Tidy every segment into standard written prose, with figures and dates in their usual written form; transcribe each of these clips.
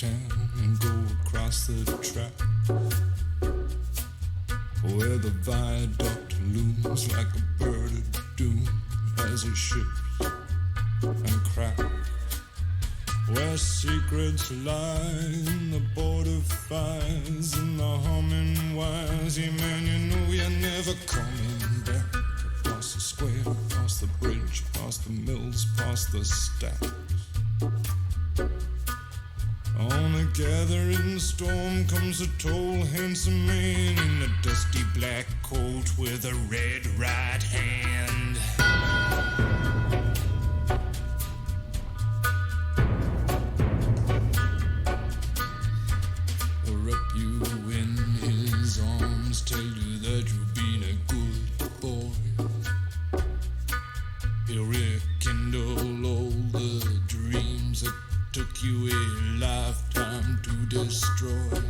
town and go across the track, where the viaduct looms like a bird of doom as it ships and cracks, where secrets lie in the border fires and the humming wires. Yeah, man, you know you're never coming back. Across the square, across the bridge, past the mills, past the stacks. On a gathering storm comes a tall, handsome man in a dusty black coat with a red right hand. Wrap you in his arms, tell you that you've been a good boy. He'll rekindle all the dreams that took you a lifetime to destroy.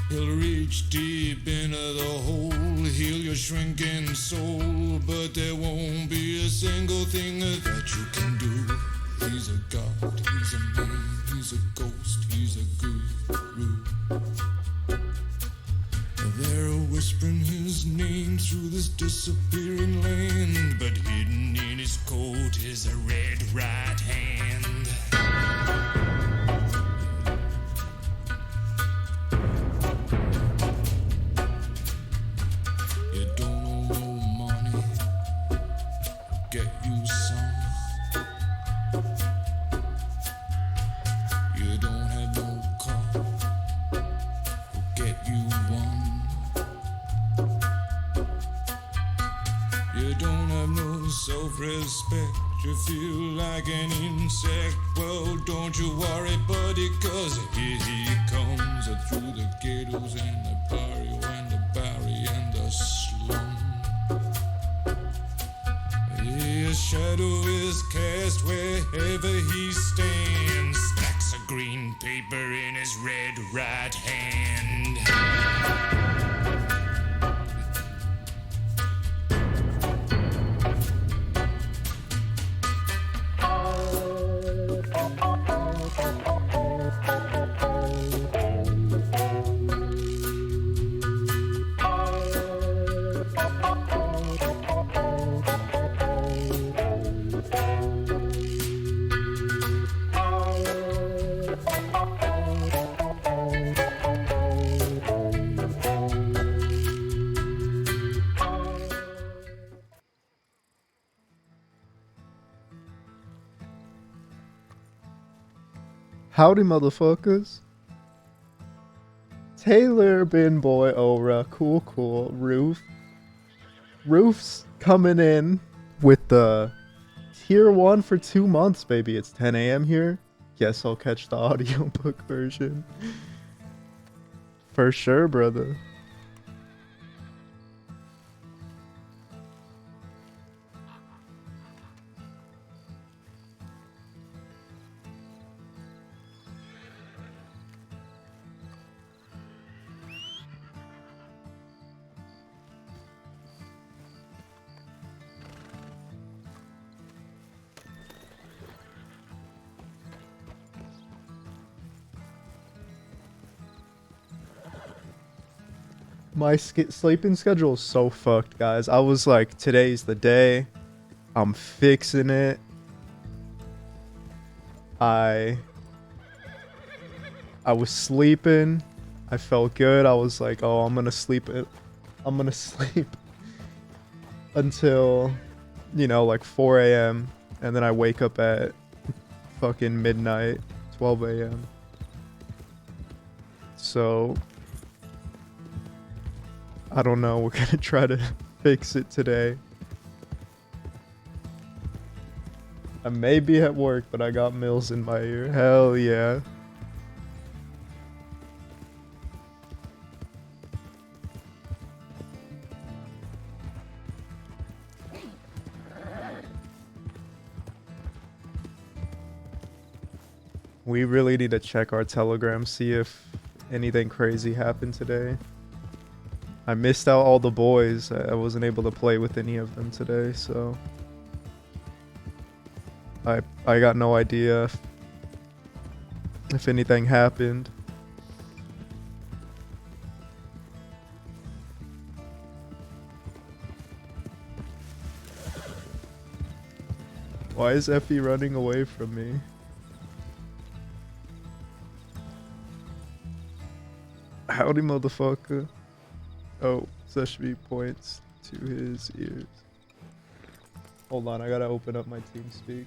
He'll reach deep into the hole, heal your shrinking soul, but there won't be a single thing that you can do. He's a god, he's a man, he's a ghost, he's a guru. They're whispering his name through this disappearing land, but hidden in his coat is a red right hand. You don't owe no money, get you some. You don't have no car, get you one. You don't have no self-respect, you feel like an insect. Well, don't you worry, buddy, cause here he comes through the ghettos and the barrio and the barry and the slum. His shadow is cast wherever he stands, stacks of green paper in his red right hand. Howdy, motherfuckers. Taylor, Bin Boy, Ora, cool, Roof's coming in with the tier 1 for 2 months, baby. It's 10 a.m. here. Guess I'll catch the audiobook version. For sure, brother. My sleeping schedule is so fucked, guys. I was like, today's the day. I'm fixing it. I was sleeping. I felt good. I was like, oh, I'm gonna sleep until, you know, like 4 a.m. And then I wake up at fucking midnight, 12 a.m. So I don't know, we're gonna try to fix it today. I may be at work, but I got Mills in my ear. Hell yeah. We really need to check our Telegram, see if anything crazy happened today. I missed out all the boys. I wasn't able to play with any of them today, so I got no idea if anything happened. Why is Effie running away from me? Howdy, motherfucker. Oh, Seshby points to his ears. Hold on, I gotta open up my TeamSpeak.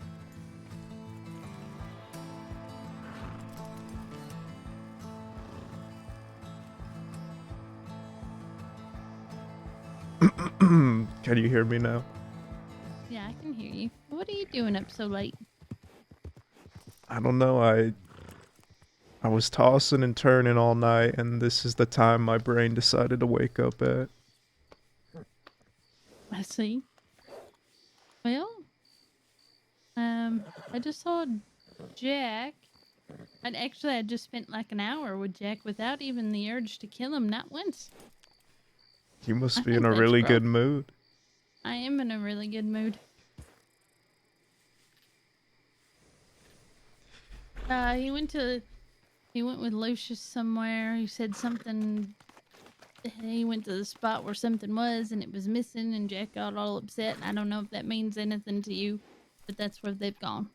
Can you hear me now? Yeah, I can hear you. What are you doing up so late? I don't know. I was tossing and turning all night, and this is the time my brain decided to wake up at. I see. Well, I just saw Jack. I just spent like an hour with Jack without even the urge to kill him, not once. You I must be in think a that's really growth. good mood. I am in a really good mood. He went with Lucius somewhere. He said something. He went to the spot where something was and it was missing, and Jack got all upset. I don't know if that means anything to you, but that's where they've gone.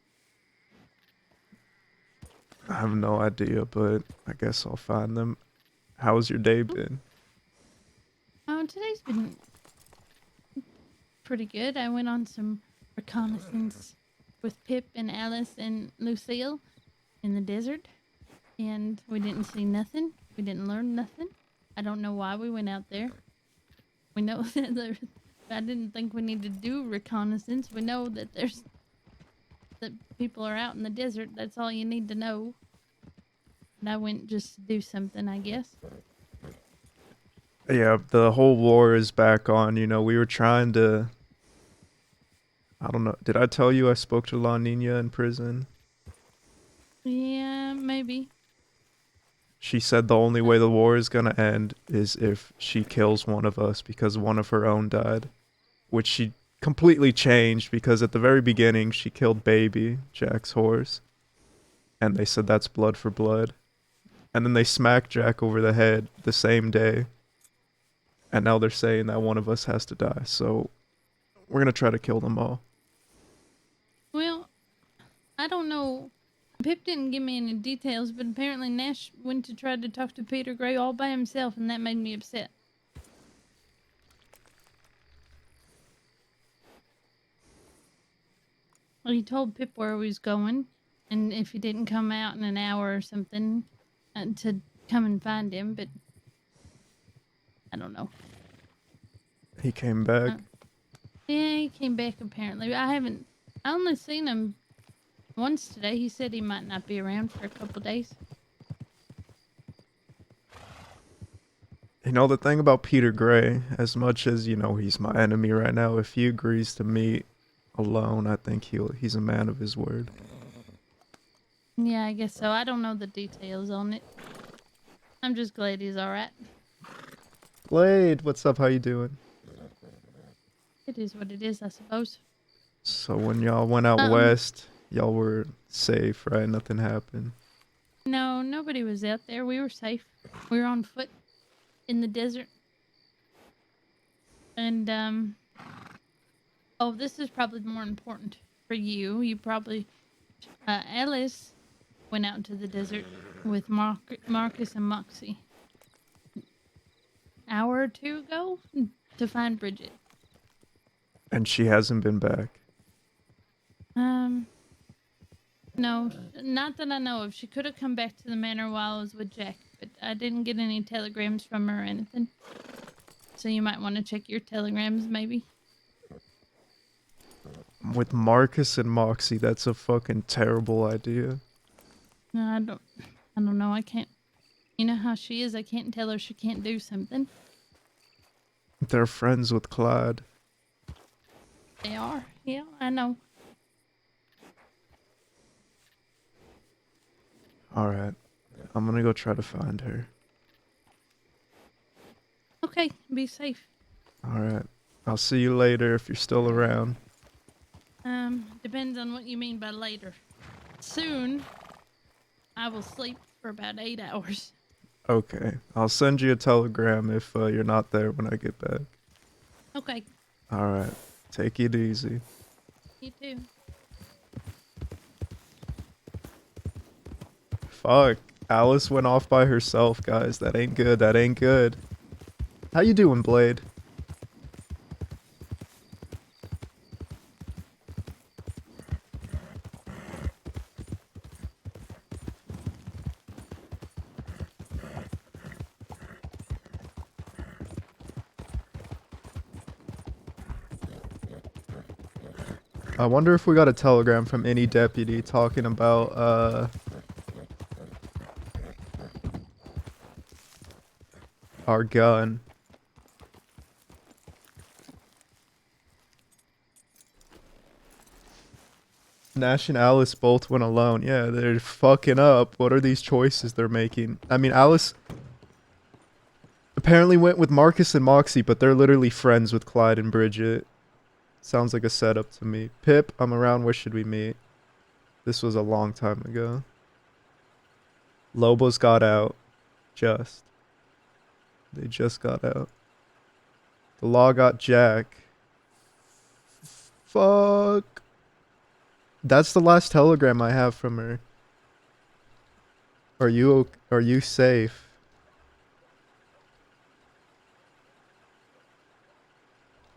I have no idea, but I guess I'll find them. How's your day been? Oh, today's been pretty good. I went on some reconnaissance with Pip and Alice and Lucille in the desert, and we didn't see nothing. We didn't learn nothing. I don't know why we went out there. We know I didn't think we needed to do reconnaissance. We know that that people are out in the desert. That's all you need to know. And I went just to do something, I guess. Yeah, the whole war is back on. We were trying to. I don't know. Did I tell you I spoke to La Nina in prison? Yeah, maybe. She said the only way the war is gonna end is if she kills one of us because one of her own died. Which she completely changed because at the very beginning she killed Baby, Jack's horse. And they said that's blood for blood. And then they smacked Jack over the head the same day. And now they're saying that one of us has to die. So we're gonna try to kill them all. Well, I don't know. Pip didn't give me any details, but apparently Nash went to try to talk to Peter Gray all by himself, and that made me upset. Well, he told Pip where he was going, and if he didn't come out in an hour or something, to come and find him, but I don't know. He came back. Yeah, he came back apparently. I only seen him once today. He said he might not be around for a couple days. The thing about Peter Gray, as much as, he's my enemy right now, if he agrees to meet alone, I think he's a man of his word. Yeah, I guess so. I don't know the details on it. I'm just glad he's alright. Blade, what's up? How you doing? It is what it is, I suppose. So when y'all went out west, y'all were safe, right? Nothing happened. No, nobody was out there. We were safe. We were on foot in the desert. And, oh, this is probably more important for you. You probably, Alice went out into the desert with Marcus and Moxie. Hour or two ago to find Bridget. And she hasn't been back. No, not that I know of. She could have come back to the manor while I was with Jack, but I didn't get any telegrams from her or anything. So you might want to check your telegrams, maybe. With Marcus and Moxie, that's a fucking terrible idea. No, I don't know. I can't. You know how she is. I can't tell her she can't do something. They're friends with Clyde. They are. Yeah, I know. Alright. I'm gonna go try to find her. Okay, be safe. Alright. I'll see you later if you're still around. Depends on what you mean by later. Soon. I will sleep for about 8 hours. Okay. I'll send you a telegram if you're not there when I get back. Okay, Alright. Take it easy. you too. Fuck. Alice went off by herself, guys. That ain't good. That ain't good. How you doing, Blade? I wonder if we got a telegram from any deputy talking about, our gun. Nash and Alice both went alone. Yeah, they're fucking up. What are these choices they're making? I mean, Alice apparently went with Marcus and Moxie, but they're literally friends with Clyde and Bridget. Sounds like a setup to me. Pip, I'm around. Where should we meet? This was a long time ago. Lobos got out. Just. They just got out. The law got Jack. Fuck. That's the last telegram I have from her. Are you safe?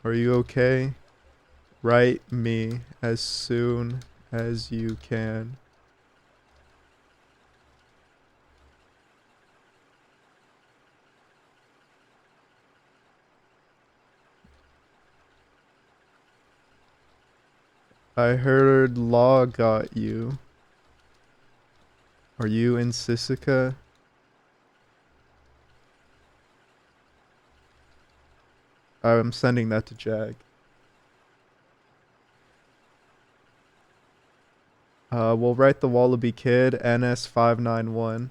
Are you okay? Write me as soon as you can. I heard Law got you. Are you in Sisika? I'm sending that to Jack. We'll write the Wallaby Kid, NS591.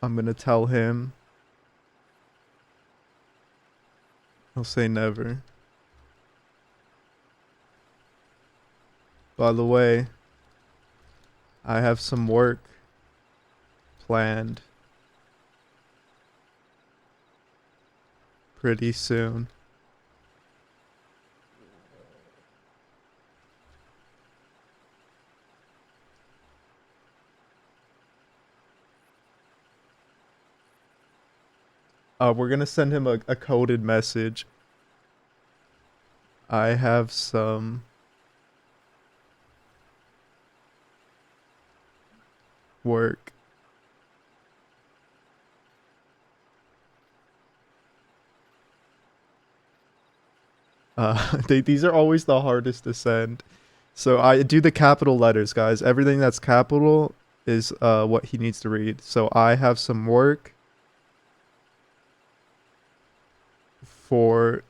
I'm gonna tell him. I'll say never. By the way, I have some work planned pretty soon. We're gonna send him a coded message. I have some work. These are always the hardest to send. So I do the capital letters, guys. Everything that's capital is what he needs to read. So I have some work for.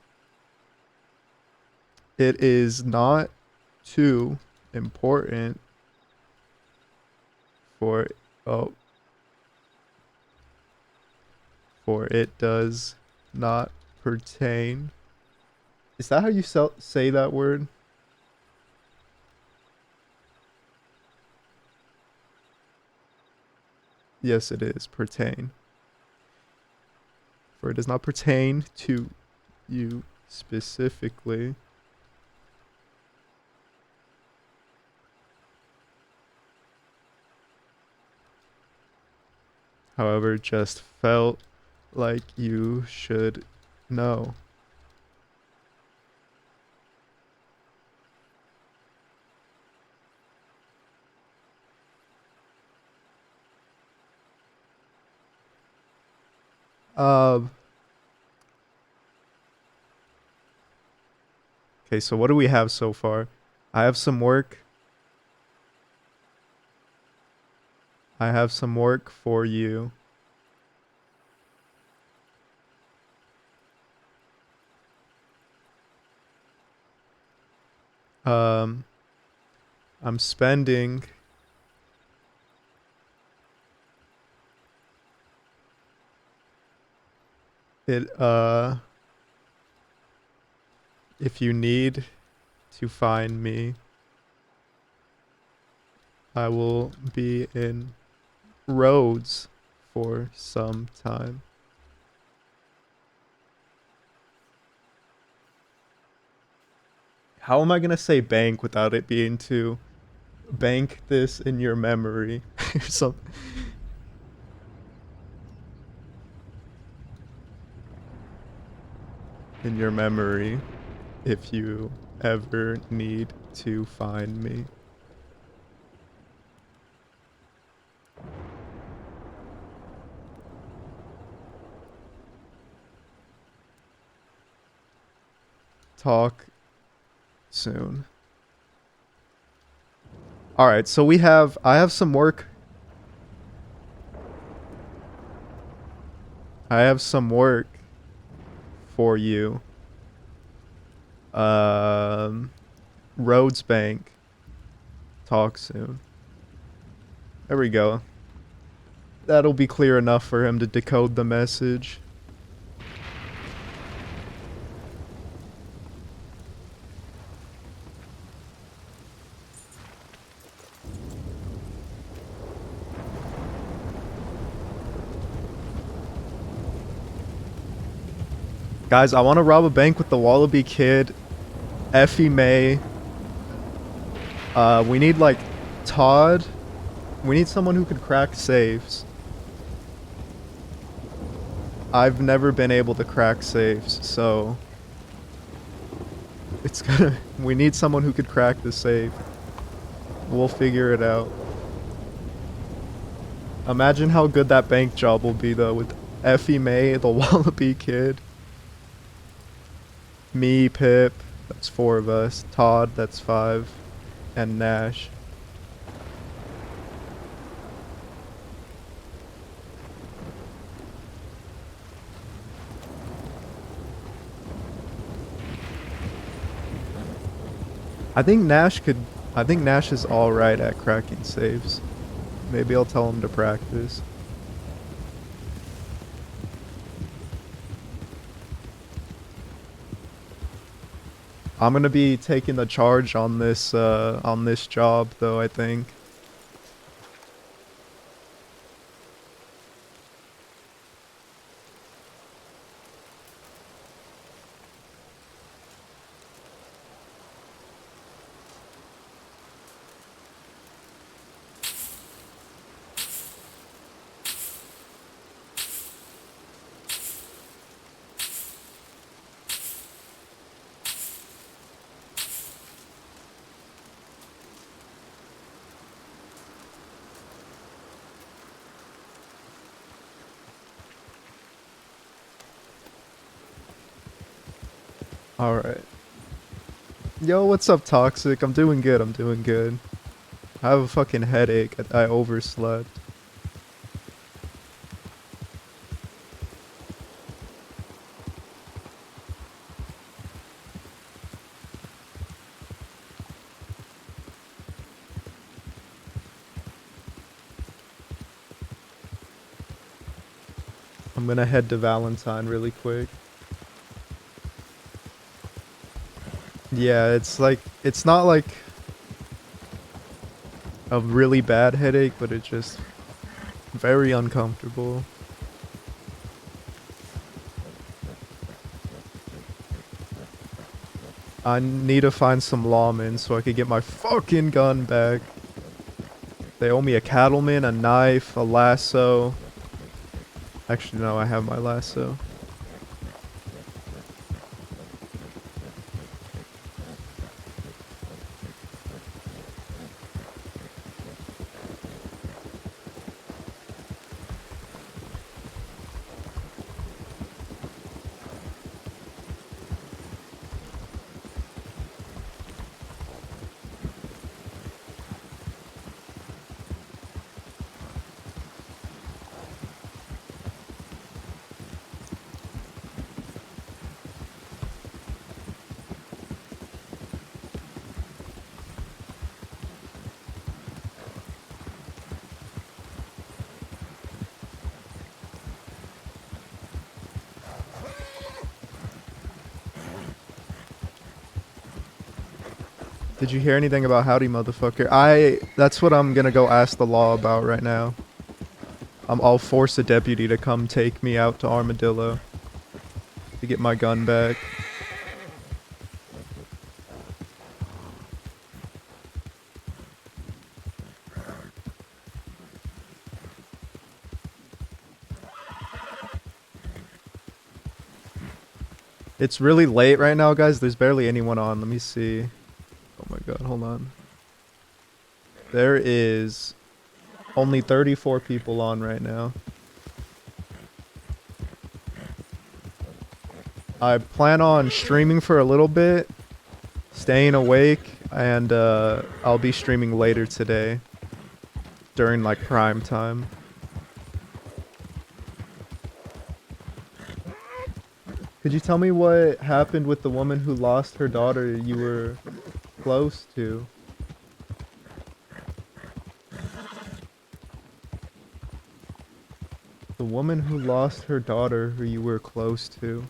It is not too important for. Oh. For it does not pertain. Is that how you say that word? Yes, it is. Pertain. For it does not pertain to you specifically. However, just felt like you should know. Um. Okay, so what do we have so far? I have some work. I have some work for you. Um, I'm spending it, if you need to find me, I will be in Rhodes for some time. How am I gonna say bank without it being too bank this in your memory or something? In your memory, if you ever need to find me. Talk soon. All right, so I have some work. I have some work for you. Um, Rhodes Bank. Talk soon. There we go. That'll be clear enough for him to decode the message. Guys, I want to rob a bank with the Wallaby Kid, Effie May. We need like Todd. We need someone who could crack safes. I've never been able to crack safes, so it's gonna. We need someone who could crack the safe. We'll figure it out. Imagine how good that bank job will be though, with Effie May, the Wallaby Kid, me, Pip. That's 4 of us. Todd, that's 5, and Nash. I think Nash is alright at cracking safes. Maybe I'll tell him to practice. I'm gonna be taking the charge on this job though, I think. Alright. Yo, what's up, Toxic? I'm doing good, I'm doing good. I have a fucking headache. I overslept. I'm gonna head to Valentine really quick. Yeah, it's not like a really bad headache, but it's just very uncomfortable. I need to find some lawmen so I could get my fucking gun back. They owe me a cattleman, a knife, a lasso. Actually, no, I have my lasso. Did you hear anything about Howdy Motherfucker? That's what I'm gonna go ask the law about right now. I'll force a deputy to come take me out to Armadillo to get my gun back. It's really late right now, guys. There's barely anyone on. Let me see. Oh my god, hold on. There is only 34 people on right now. I plan on streaming for a little bit, staying awake, and I'll be streaming later today during like prime time. Could you tell me what happened with the woman who lost her daughter you were close to? The woman who lost her daughter who you were close to.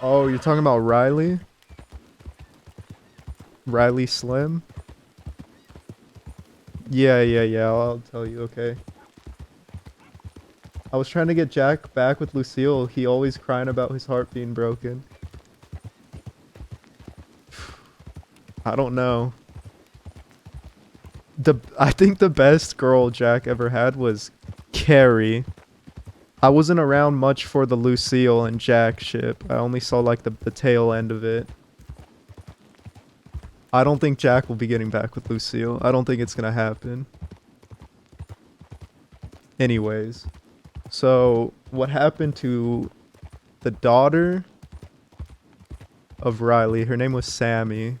Oh, you're talking about Riley? Riley Slim? Yeah, I'll tell you, okay. I was trying to get Jack back with Lucille. He always crying about his heart being broken. I don't know. I think the best girl Jack ever had was Carrie. I wasn't around much for the Lucille and Jack ship. I only saw like the tail end of it. I don't think Jack will be getting back with Lucille. I don't think it's gonna happen. Anyways. So, what happened to the daughter of Riley? Her name was Sammy.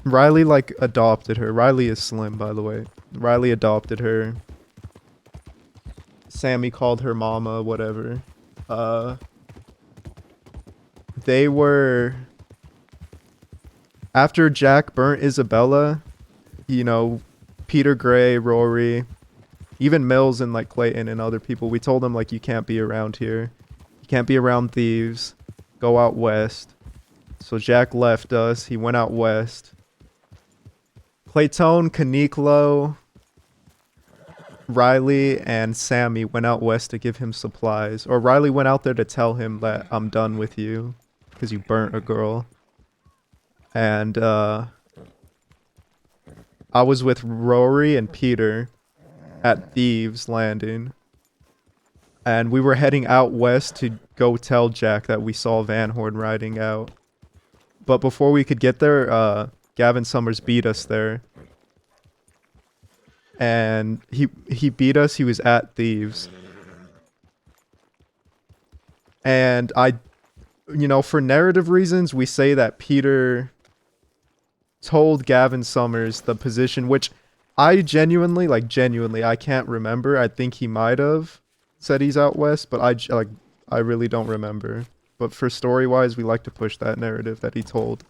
Riley like adopted her. Riley is Slim, by the way. Riley adopted her. Sammy called her mama, whatever. They were... After Jack burnt Isabella, you know, Peter Gray, Rory, even Mills and like Clayton and other people, we told them like, you can't be around here. You can't be around thieves. Go out west. So Jack left us. He went out west. Clayton, Caniclo, Riley, and Sammy went out west to give him supplies. Or Riley went out there to tell him that I'm done with you because you burnt a girl. And I was with Rory and Peter at Thieves Landing. And we were heading out west to go tell Jack that we saw Van Horn riding out. But before we could get there, Gavin Summers beat us there. And he beat us. He was at Thieves. And you know, for narrative reasons, we say that Peter told Gavin Summers the position, which I genuinely, I can't remember. I think he might have said he's out west, but I really don't remember. But for story-wise, we like to push that narrative that he told.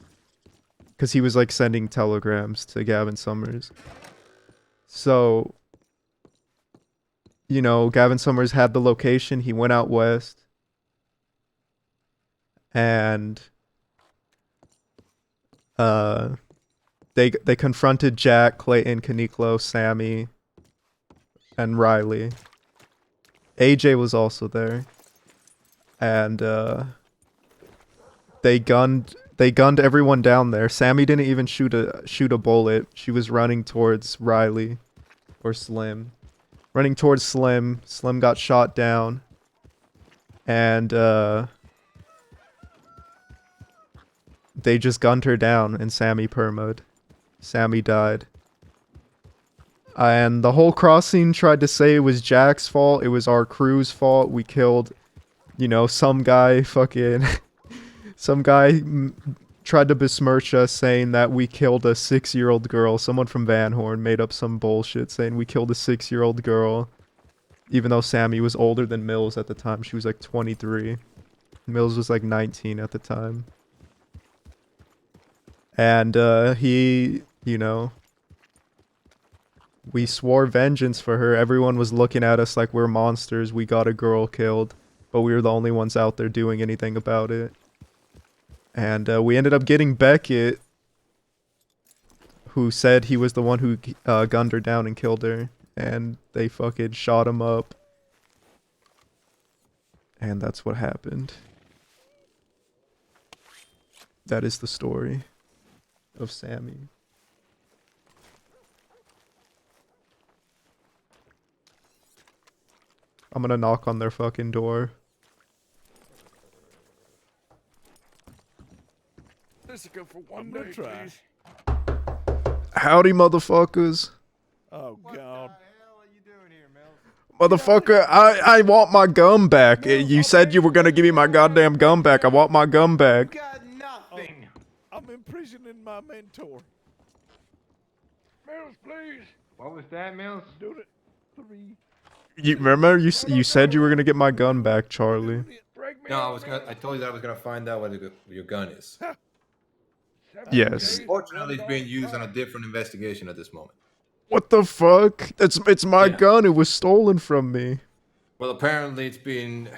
Because he was like sending telegrams to Gavin Summers. So, you know, Gavin Summers had the location. He went out west. And they confronted Jack, Clayton, Caniclo, Sammy, and Riley. AJ was also there. And they gunned everyone down there. Sammy didn't even shoot a bullet. She was running towards Riley or Slim. Running towards Slim. Slim got shot down. And they just gunned her down and Sammy permoed. Sammy died. And the whole crossing tried to say it was Jack's fault. It was our crew's fault. We killed, you know, some guy fucking... Some guy tried to besmirch us saying that we killed a 6-year-old girl. Someone from Van Horn made up some bullshit saying we killed a 6-year-old girl. Even though Sammy was older than Mills at the time. She was like 23. Mills was like 19 at the time. And he, you know, we swore vengeance for her. Everyone was looking at us like we're monsters. We got a girl killed, but we were the only ones out there doing anything about it. And we ended up getting Beckett, who said he was the one who gunned her down and killed her. And they fucking shot him up. And that's what happened. That is the story of Sammy. I'm gonna knock on their fucking door. This is good for one gonna day, try. please. Howdy, motherfuckers. Oh What the God. hell are you doing here, Mills? Motherfucker, I want my gun back. You said you were gonna give me my goddamn gun back. I want my gun back. Got nothing. I'm imprisoning my mentor. Mills, please. What was that, Mills? Doing it. 3. You remember you said you were gonna get my gun back, Charlie. Break me No, out, I told you that I was gonna find out what your gun is. 7 Yes. days, Fortunately, it's $1 being used on a fine. different investigation at this moment. What the fuck? It's my Yeah. gun. It was stolen from me. Well, apparently, it's been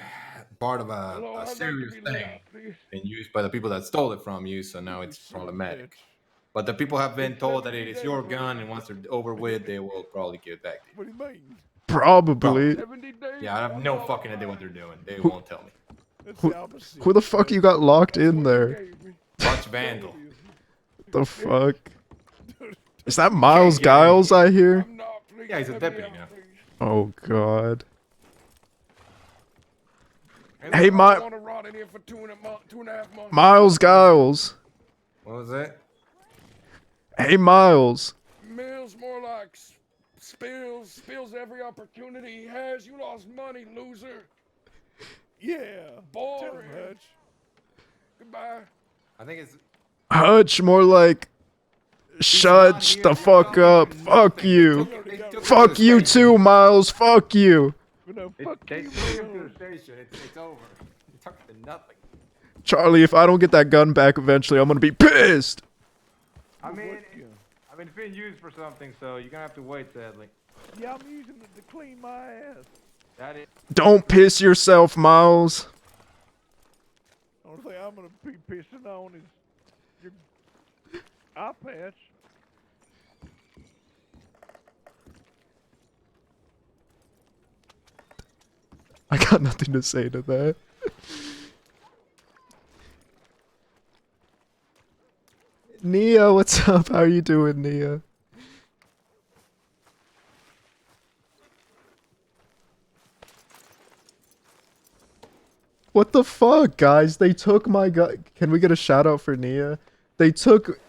part of Hello, a I'd like to serious be let thing out, please. and used by the people that stole it from you, so now it's Son of a problematic. bitch. But the people have been It's told that 70 it is days your for gun, it. and once they're over with, they will probably give it back to you. What do you mean? Probably. 70 days. Yeah, I have no $1 fucking idea fine. what they're doing. They won't tell me. That's Who- the opposite. Who the fuck you got locked That's in what you there? gave me. Watch Vandal. The fuck? Is that Miles get in Giles here. I hear? I'm not, please. Yeah, he's a Let me deputy out, now. please. Oh god. And Hey, I Mi- don't wanna rot in here for 2.5 months. Miles Giles. What was that? Hey Miles. Mills more like spills every opportunity he has. You lost money, loser. Yeah. Tell him, Boring. Hutch. Goodbye. I think it's. Hutch, more like shut the fuck up. Fuck you. Fuck you too, Miles. Fuck you. But no, It, fuck they you, took him to Mills. the station. It's over. You talked to nothing. Charlie, if I don't get that gun back eventually, I'm gonna be pissed. I mean, What gun? it's been used for something, so you're gonna have to wait, sadly. Yeah, I'm using it to clean my ass. That is. Don't piss yourself, Miles. Only thing I'm gonna be pissing on is your eye patch. I got nothing to say to that. Nia, what's up? How you doing, Nia? What the fuck, guys? They took my gun. Can we get a shout out for Nia? They took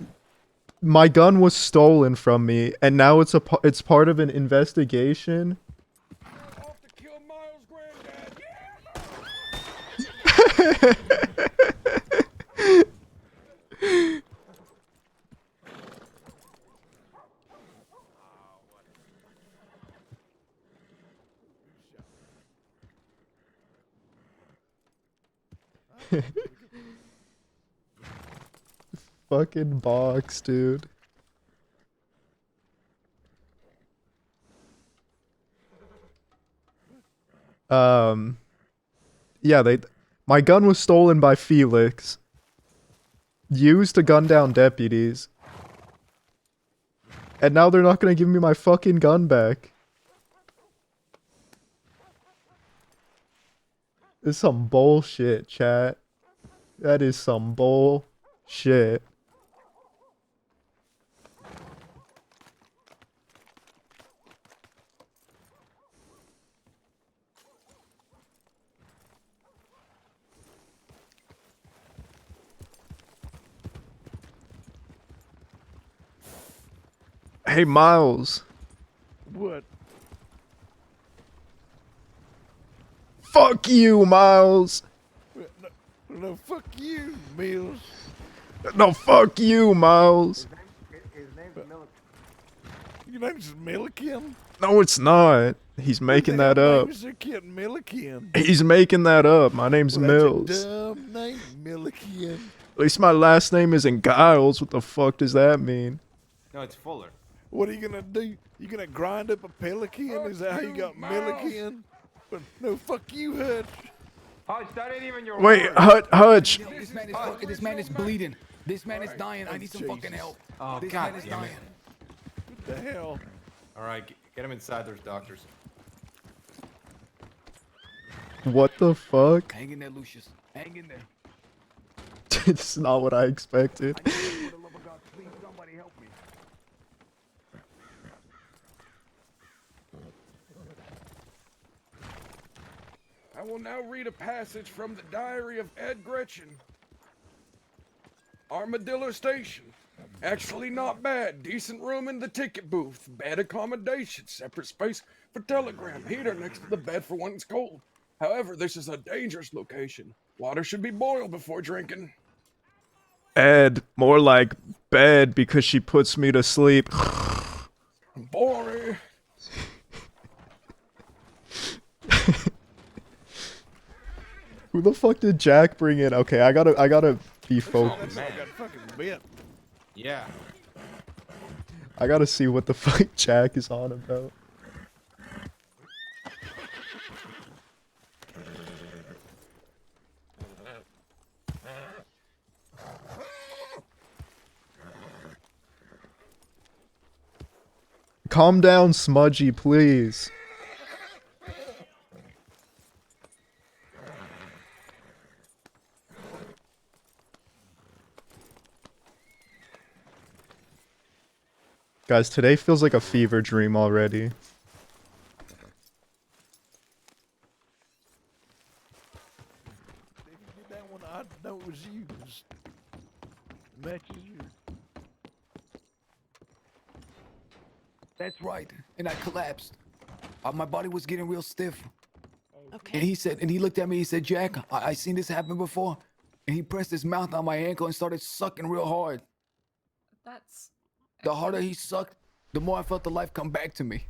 my gun was stolen from me, and now it's part of an investigation. You're off to kill Miles' granddad. Fucking box, dude. Yeah, my gun was stolen by Felix. Used to gun down deputies. And now they're not gonna give me my fucking gun back. This is some bullshit, chat. That is some bullshit. Hey, Miles. What? Fuck you, Miles. No, fuck you, Mills. No, fuck you, Miles. His name's Miller. Your name's Milliken? No, it's not. He's making that up. Name's their kid Milliken. He's making that up. My name's Well, Mills. that's a dumb name, Milliken. At least my last name isn't Giles. What the fuck does that mean? No, it's Fuller. What are you gonna do? You gonna grind up a pelican? Is that how you got Milliken? But no, fuck you, Hutch. Hutch, that ain't even your Wait, word. Hutch. Yo, this man is bleeding. This man is dying. I need some fucking help. Oh, This God man is damn it. dying. What the hell? All right, get him inside. There's doctors. What the fuck? Hang in there, Lucius. Hang in there. It's not what I expected. For the love of God, please, somebody help me. I will now read a passage from the diary of Ed Gretchen. Armadillo Station. Actually not bad. Decent room in the ticket booth. Bed accommodation. Separate space for telegram. Heater next to the bed for when it's cold. However, this is a dangerous location. Water should be boiled before drinking. Ed, more like bed because she puts me to sleep. Boring. Who the fuck did Jack bring in? Okay, I gotta be focused. I got fucking bit. Yeah. I gotta see what the fuck Jack is on about. Calm down, Smudgy, please. Guys, today feels like a fever dream already. If you did that one, I'd know it was you. Just matches you. That's right. And I collapsed. My body was getting real stiff. Okay. And he looked at me, he said, Jack, I seen this happen before. And he pressed his mouth on my ankle and started sucking real hard. That's The harder he sucked, the more I felt the life come back to me.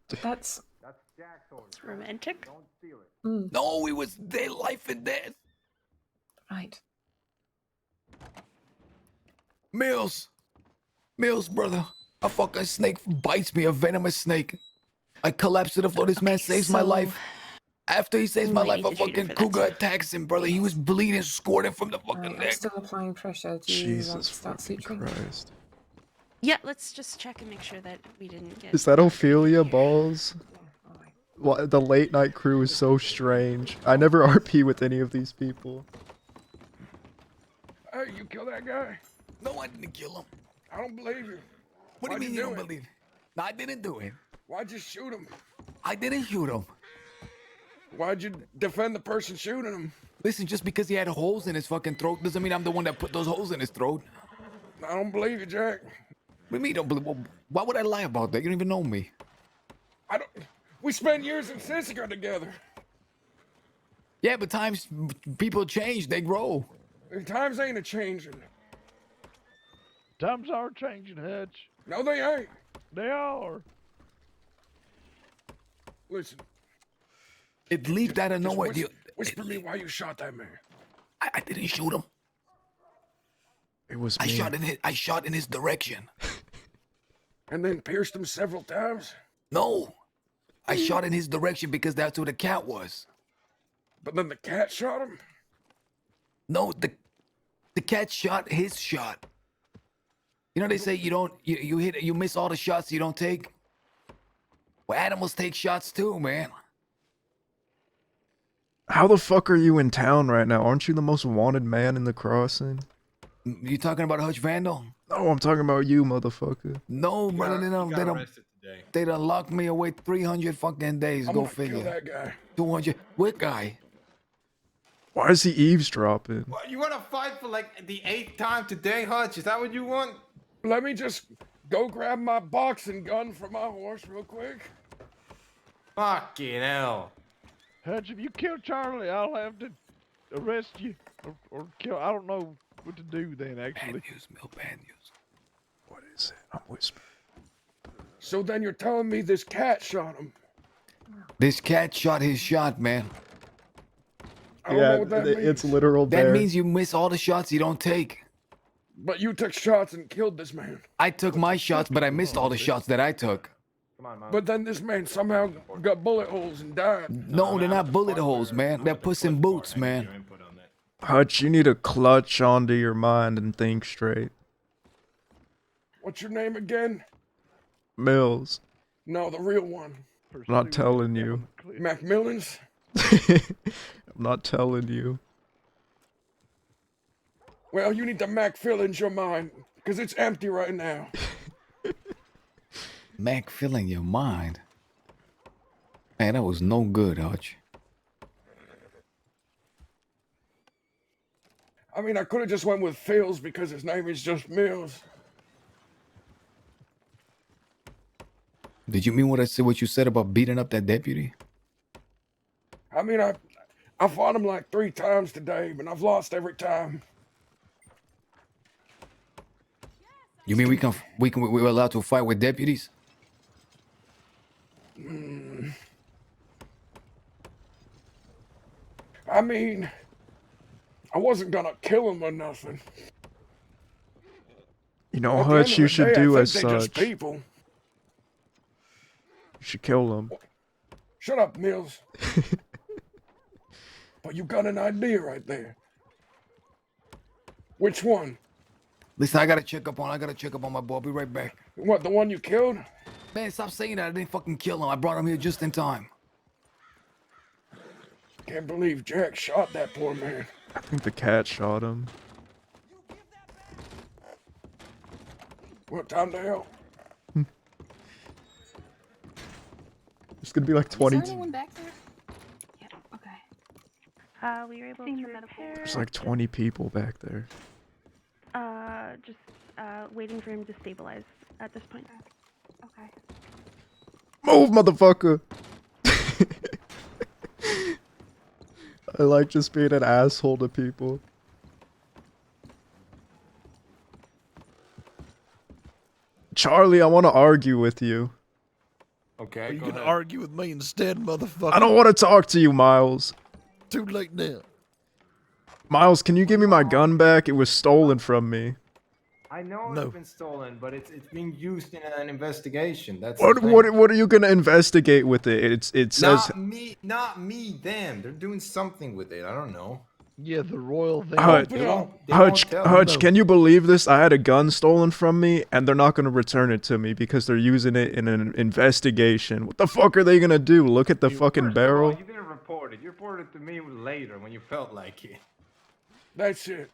that's That's Jack's horse. it's romantic. Don't steal it. No, it was their life and death. Right. Mills, brother. A fucking snake bites me, a venomous snake. I collapsed to the floor. This man saves my so life. After he saves my might life, a need to treat him fucking for that cougar too. attacks him, brother. He was bleeding, squirting from the fucking I'm neck. still applying pressure. Do you want Jesus to start fucking suturing? Christ. Yeah, let's just check and make sure that we didn't get. Is that Ophelia Balls? Yeah, alright. Well, the late night crew is so strange. I never RP with any of these people. Hey, you kill that guy? No, I didn't kill him. I don't believe you. What do Why'd you mean you you do don't it? believe? No, I didn't do it. Why'd you shoot him? I didn't shoot him. Why'd you defend the person shooting him? Listen, just because he had holes in his fucking throat doesn't mean I'm the one that put those holes in his throat. I don't believe you, Jack. What do you mean you don't believe? Well, why would I lie about that? You don't even know me. I don't. We spent years in Sissica together. Yeah, but times people change, they grow. Times ain't a changing. Times are changing, Hutch. No, they ain't. They are. Listen, It leaped out of just nowhere. whisper me why you shot that man. I didn't shoot him. It was I me. shot in his direction. And then pierced him several times. No, I shot in his direction because that's where the cat was. But then the cat shot him. No, the cat shot his shot. You know they say you miss all the shots you don't take. Well, animals take shots too, man. How the fuck are you in town right now? Aren't you the most wanted man in the crossing? You talking about Hutch Vandal? No, I'm talking about you, motherfucker. No, brother, they don't. arrested today. They done locked me away 300 fucking days. I'm Go gonna kill figure. that guy. 200. What guy? Why is he eavesdropping? What, you want to fight for like the 8th time today, Hutch? Is that what you want? Let me just go grab my boxing gun from my horse real quick. Fucking hell. Hutch, if you kill Charlie, I'll have to arrest you or kill. I don't know what to do then, Bad actually. news, Mill. Bad news. What is it? I'm whispering. So then you're telling me this cat shot him? This cat shot his shot, man. I don't know what that means. it's literal That bear. means you miss all the shots you don't take. But you took shots and killed this man. I took my shots, but I missed all the shots that I took. Come on, Mom. But then this man somehow got bullet holes and died. No, they're not bullet holes, man. They're Puss in Boots, man. Hutch, you need to clutch onto your mind and think straight. What's your name again? Mills, No, the real one. I'm not telling you. Macmillans? I'm not telling you. Well, you need to Mac fill in your mind, because it's empty right now. Mac filling your mind. Man, that was no good, Hutch. I mean, I could have just went with Phil's because his name is just Mills. Did you mean what I said? What you said about beating up that deputy? I mean, I fought him like 3 times today, but I've lost every time. You mean we're allowed to fight with deputies? I mean, I wasn't gonna kill him or nothing. You know, At the end Hutch, of you the should day, I do think as they're just such. people. You should kill them. Shut up, Mills. But you got an idea right there. Which one? Listen, I gotta check up on my boy. I'll be right back. What, the one you killed? Man, stop saying that. I didn't fucking kill him. I brought him here just in time. Can't believe Jack shot that poor man. I think the cat shot him. What time to hell? It's gonna be like 20. Is there anyone back there? Yeah. Okay. We were able to repair. There's like 20 people back there. Just waiting for him to stabilize at this point. Okay. Move, motherfucker! I like just being an asshole to people. Charlie, I want to argue with you. Okay, Are you go gonna ahead. argue with me instead, motherfucker? I don't want to talk to you, Miles. Too late now. Miles, can you give me my gun back? It was stolen from me. I know No. it's been stolen, but it's being used in an investigation. That's What the thing. what are you gonna investigate with it? It says Not me, them. They're doing something with it. I don't know. Yeah, the royal thing. Hutch, They won't Hutch, tell Hutch, no. can you believe this? I had a gun stolen from me, and they're not gonna return it to me because they're using it in an investigation. What the fuck are they gonna do? Look at the fucking First of all, barrel? you didn't report it. You reported it to me later when you felt like it. That's it.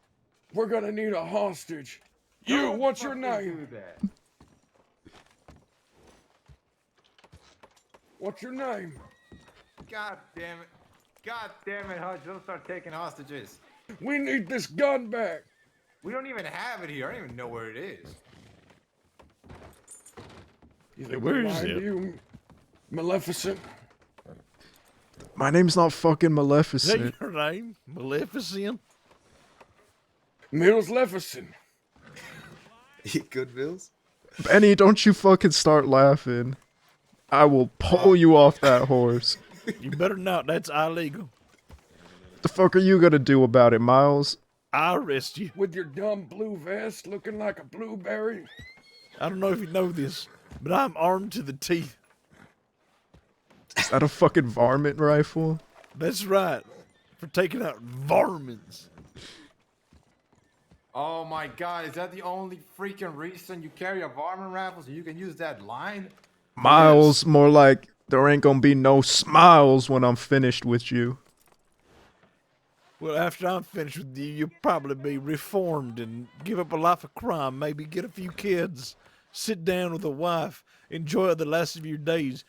We're gonna need a hostage. You, Don't what's your fucking name? do that. What's your name? God damn it. God damn it, Hutch. Don't start taking hostages. We need this gun back. We don't even have it here. I don't even know where it is. You think where I'm is lying to it? You, Maleficent? My name's not fucking Is that Maleficent. your name? Maleficent? Mills Leficent. Good bills? Benny, don't you fucking start laughing. I will pull you off that horse. You better not. That's illegal. What the fuck are you gonna do about it, Miles? I'll arrest you. With your dumb blue vest looking like a blueberry. I don't know if you know this, but I'm armed to the teeth. Is that a fucking varmint rifle? That's right. For taking out varmints. Oh my god, is that the only freaking reason you carry a varmint rifle so you can use that line? Miles, more like there ain't gonna be no smiles when I'm finished with you. Well, after I'm finished with you, you'll probably be reformed and give up a life of crime, maybe get a few kids, sit down with a wife, enjoy the last of your days,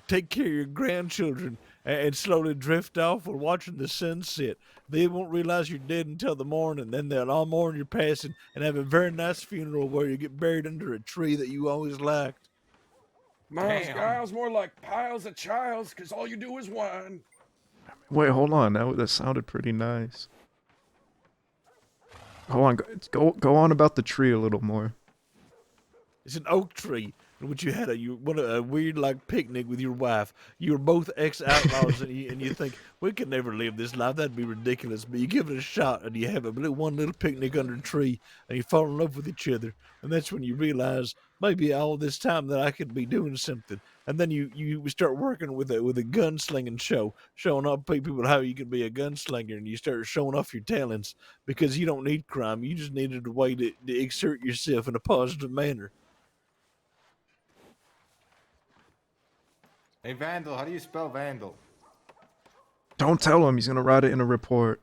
take care of your grandchildren, and slowly drift off while watching the sunset. They won't realize you're dead until the morning, then they'll all mourn your passing and have a very nice funeral where you get buried under a tree that you always liked. Miles Damn. Giles more like piles of childs, cause all you do is whine. Wait, hold on. That sounded pretty nice. Hold on. Go on about the tree a little more. It's an oak tree. in which you had a weird like picnic with your wife. You were both ex-outlaws, and you think we could never live this life. That'd be ridiculous. But you give it a shot, and you have one little picnic under a tree, and you fall in love with each other. And that's when you realize maybe all this time that I could be doing something. And then you start working with a gunslinging show, showing off people how you can be a gunslinger, and you start showing off your talents because you don't need crime. You just needed a way to exert yourself in a positive manner. Hey, Vandal, how do you spell Vandal? Don't tell him. He's gonna write it in a report.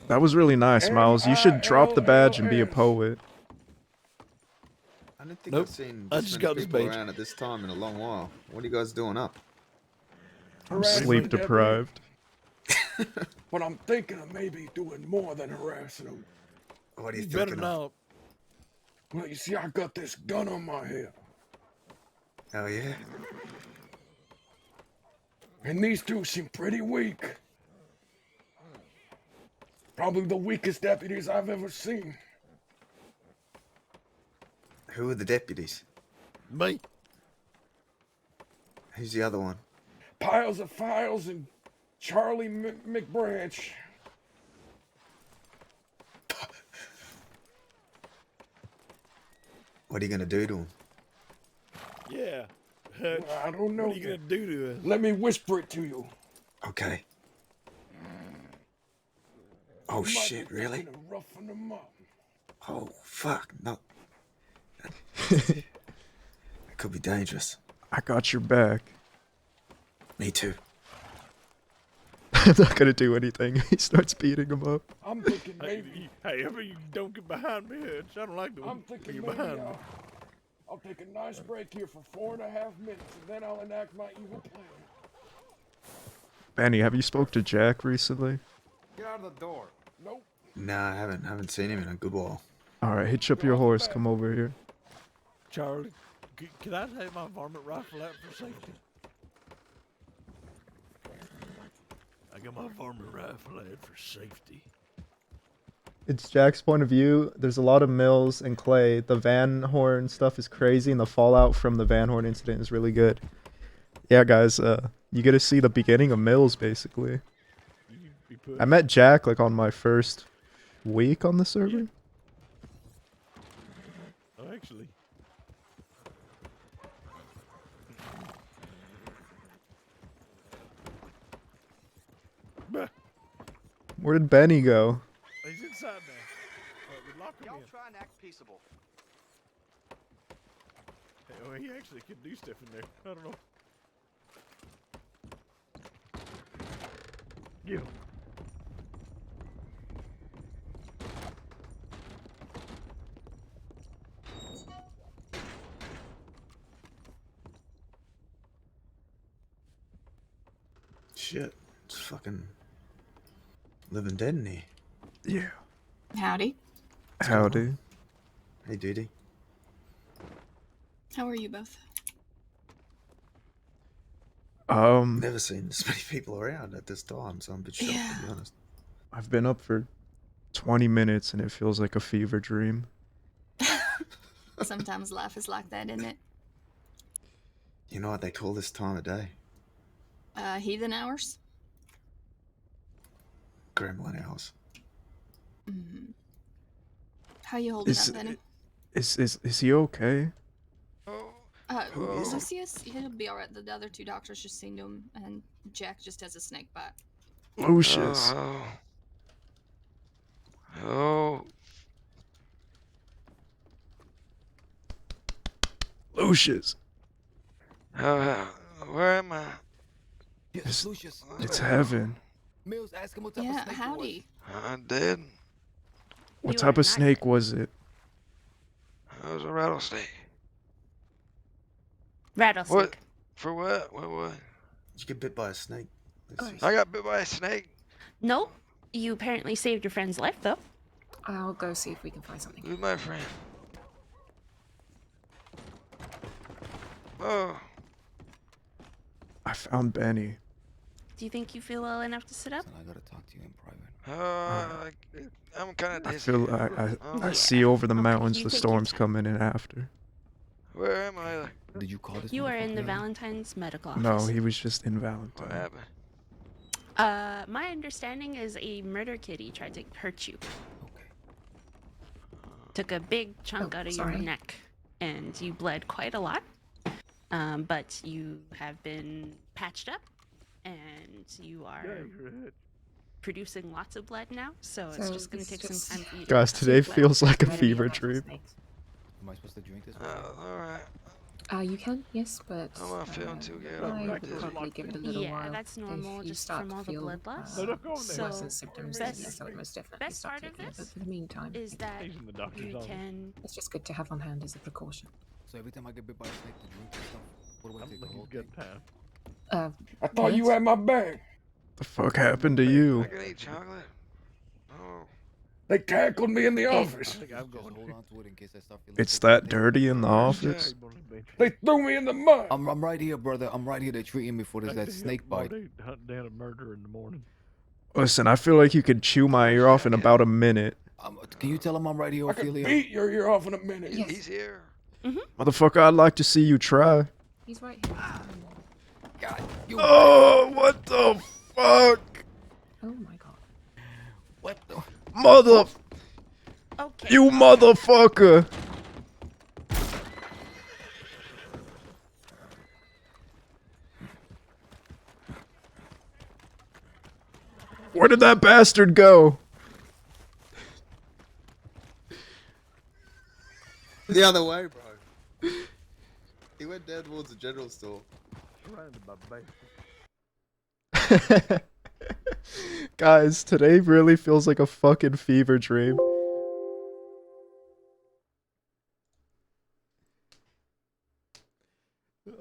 That was really nice, Miles. You should drop the badge and be a poet. I don't think Nope. I've seen I this just many got this people badge. around at this time in a long while. What are you guys doing up? I'm sleep deprived. But I'm thinking of maybe doing more than harassing them. What are you Better thinking of? not. Well, you see, I got this gun on my hip. Oh yeah? And these two seem pretty weak. Probably the weakest deputies I've ever seen. Who are the deputies? Me. Who's the other one? Piles of Files and Charlie McBranch. What are you gonna do to him? Yeah. I don't know. What are you gonna do to us? Let me whisper it to you. Okay. Oh You might shit, be really? thinking of roughing them up. Oh fuck, no. It could be dangerous. I got your back. Me too. I'm not gonna do anything. He starts beating him up. I'm thinking maybe. Hey, ever you don't get behind me, Hutch. I don't like the I'm when thinking you're maybe behind me. I'll take a nice break here for 4.5 minutes, and then I'll enact my evil plan. Benny, have you spoke to Jack recently? Get out of the door. Nope. Nah, I haven't seen him in a good while. Alright, hitch up your horse. Come over here. Charlie, can I take my varmint rifle out for safety? I got my varmint rifle out for safety. It's Jack's point of view. There's a lot of Mills and Clay. The Van Horn stuff is crazy, and the fallout from the Van Horn incident is really good. Yeah, guys, you get to see the beginning of Mills, basically. I met Jack, like, on my first week on the server. Oh, actually. Where did Benny go? He's inside now. We locked him Y'all in. try and act peaceable. Hey, oh, he actually can do stuff in there. I don't know. Yeah. Shit. It's fucking living dead in here. Yeah. Howdy. Howdy. Hey, Duty. How are you both? Never seen this many people around at this time, so I'm a bit shocked, to be honest. I've been up for 20 minutes, and it feels like a fever dream. Sometimes life is like that, isn't it? You know what they call this time of day? Heathen hours? Gremlin hours. Mm-hmm. How you holding up, Benny? Is he okay? Who is it? Lucius, he'll be alright. The other two doctors just seen him, and Jack just has a snake bite. Lucius. Oh. Lucius. Where am I? Yes, Lucius. It's heaven. Mills, ask him what type of Yeah, snake howdy. I'm dead. What type of snake was it? It was a rattlesnake. Rattlesnake. What? For what? What? Did you get bit by a snake? I got bit by a snake. Nope. You apparently saved your friend's life, though. I'll go see if we can find something. Who's my friend? Oh. I found Benny. Do you think you feel well enough to sit up? I gotta talk to you in private. I'm kind of I dizzy. feel I see over the mountains you the take your storm's coming in after. Where am I? Did you call this? You are in the Valentine's medical office. No, he was just in What Valentine. happened? My understanding is a murder kitty tried to hurt you. Took a big chunk out of your neck, and you bled quite a lot. But you have been patched up, and you are producing lots of blood now. So it's just going to take some time for you to Guys, recover today your blood. feels like a fever dream. Am I supposed to drink this? Alright. You can, yes, but I'm not feeling too good. I would probably give it a little Yeah, while. that's normal If you just start from to all the feel, blood loss. worsen So symptoms, then best, yes, I would most definitely best start part of taking it. But this for the meantime, is that you can. it's just good to have on hand as a precaution. So every time I get bit by a snake to drink and stuff, what do I take? The whole thing? I thought you had my bag. The fuck happened to you? I can eat chocolate. Oh. They tackled me in the office. Hold on to it in case I start feeling It's sick. that dirty in the office? They threw me in the mud. I'm right here, brother. I'm right here. They're treating me for this that snake bite. Hunt down a murder in the morning. Listen, I feel like you could chew my ear off in about a minute. Can you tell him I'm right here, I could Ophelia? beat your ear off in a minute. Yes. He's here. Motherfucker, I'd like to see you try. He's right here. God, you. Oh, what the fuck? Oh my god. What the? Mother... Okay. You motherfucker! Where did that bastard go? The other way, bro. He went down towards the general store. Surrounded by bait. Guys, today really feels like a fucking fever dream.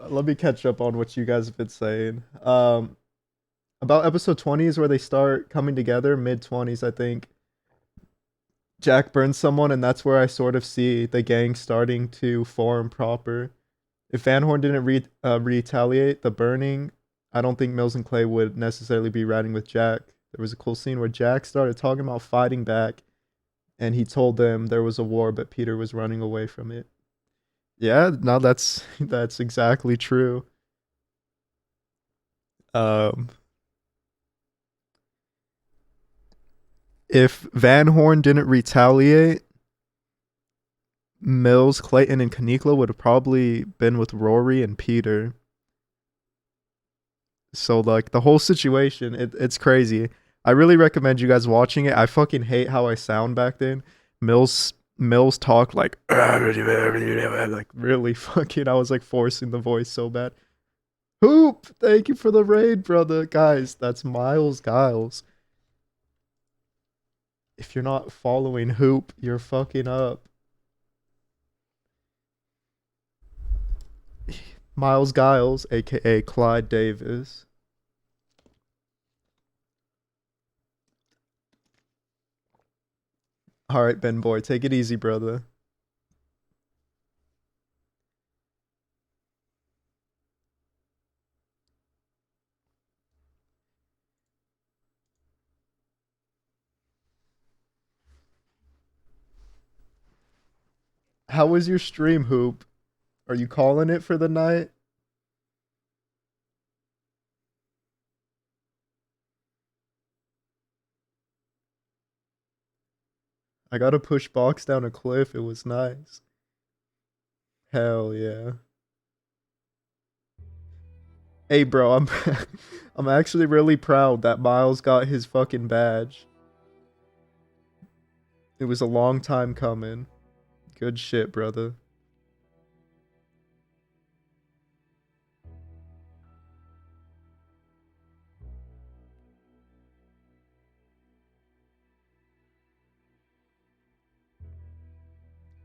Let me catch up on what you guys have been saying. About episode 20 is where they start coming together, mid-20s, I think. Jack burns someone, and that's where I sort of see the gang starting to form proper. If Van Horn didn't retaliate the burning, I don't think Mills and Clay would necessarily be riding with Jack. There was a cool scene where Jack started talking about fighting back, and he told them there was a war, but Peter was running away from it. Yeah, no, that's exactly true. If Van Horn didn't retaliate, Mills, Clayton, and Kanikla would have probably been with Rory and Peter. So, like, the whole situation, it's crazy. I really recommend you guys watching it. I fucking hate how I sound back then. Mills talked like really fucking, I was like forcing the voice so bad. Hoop, thank you for the raid, brother. Guys, that's Miles Giles. If you're not following Hoop, you're fucking up. Miles Giles, aka Clyde Davis. Alright, Ben Boy, take it easy, brother. How was your stream, Hoop? Are you calling it for the night? I got to push box down a cliff. It was nice. Hell yeah. Hey, bro, I'm actually really proud that Miles got his fucking badge. It was a long time coming. Good shit, brother.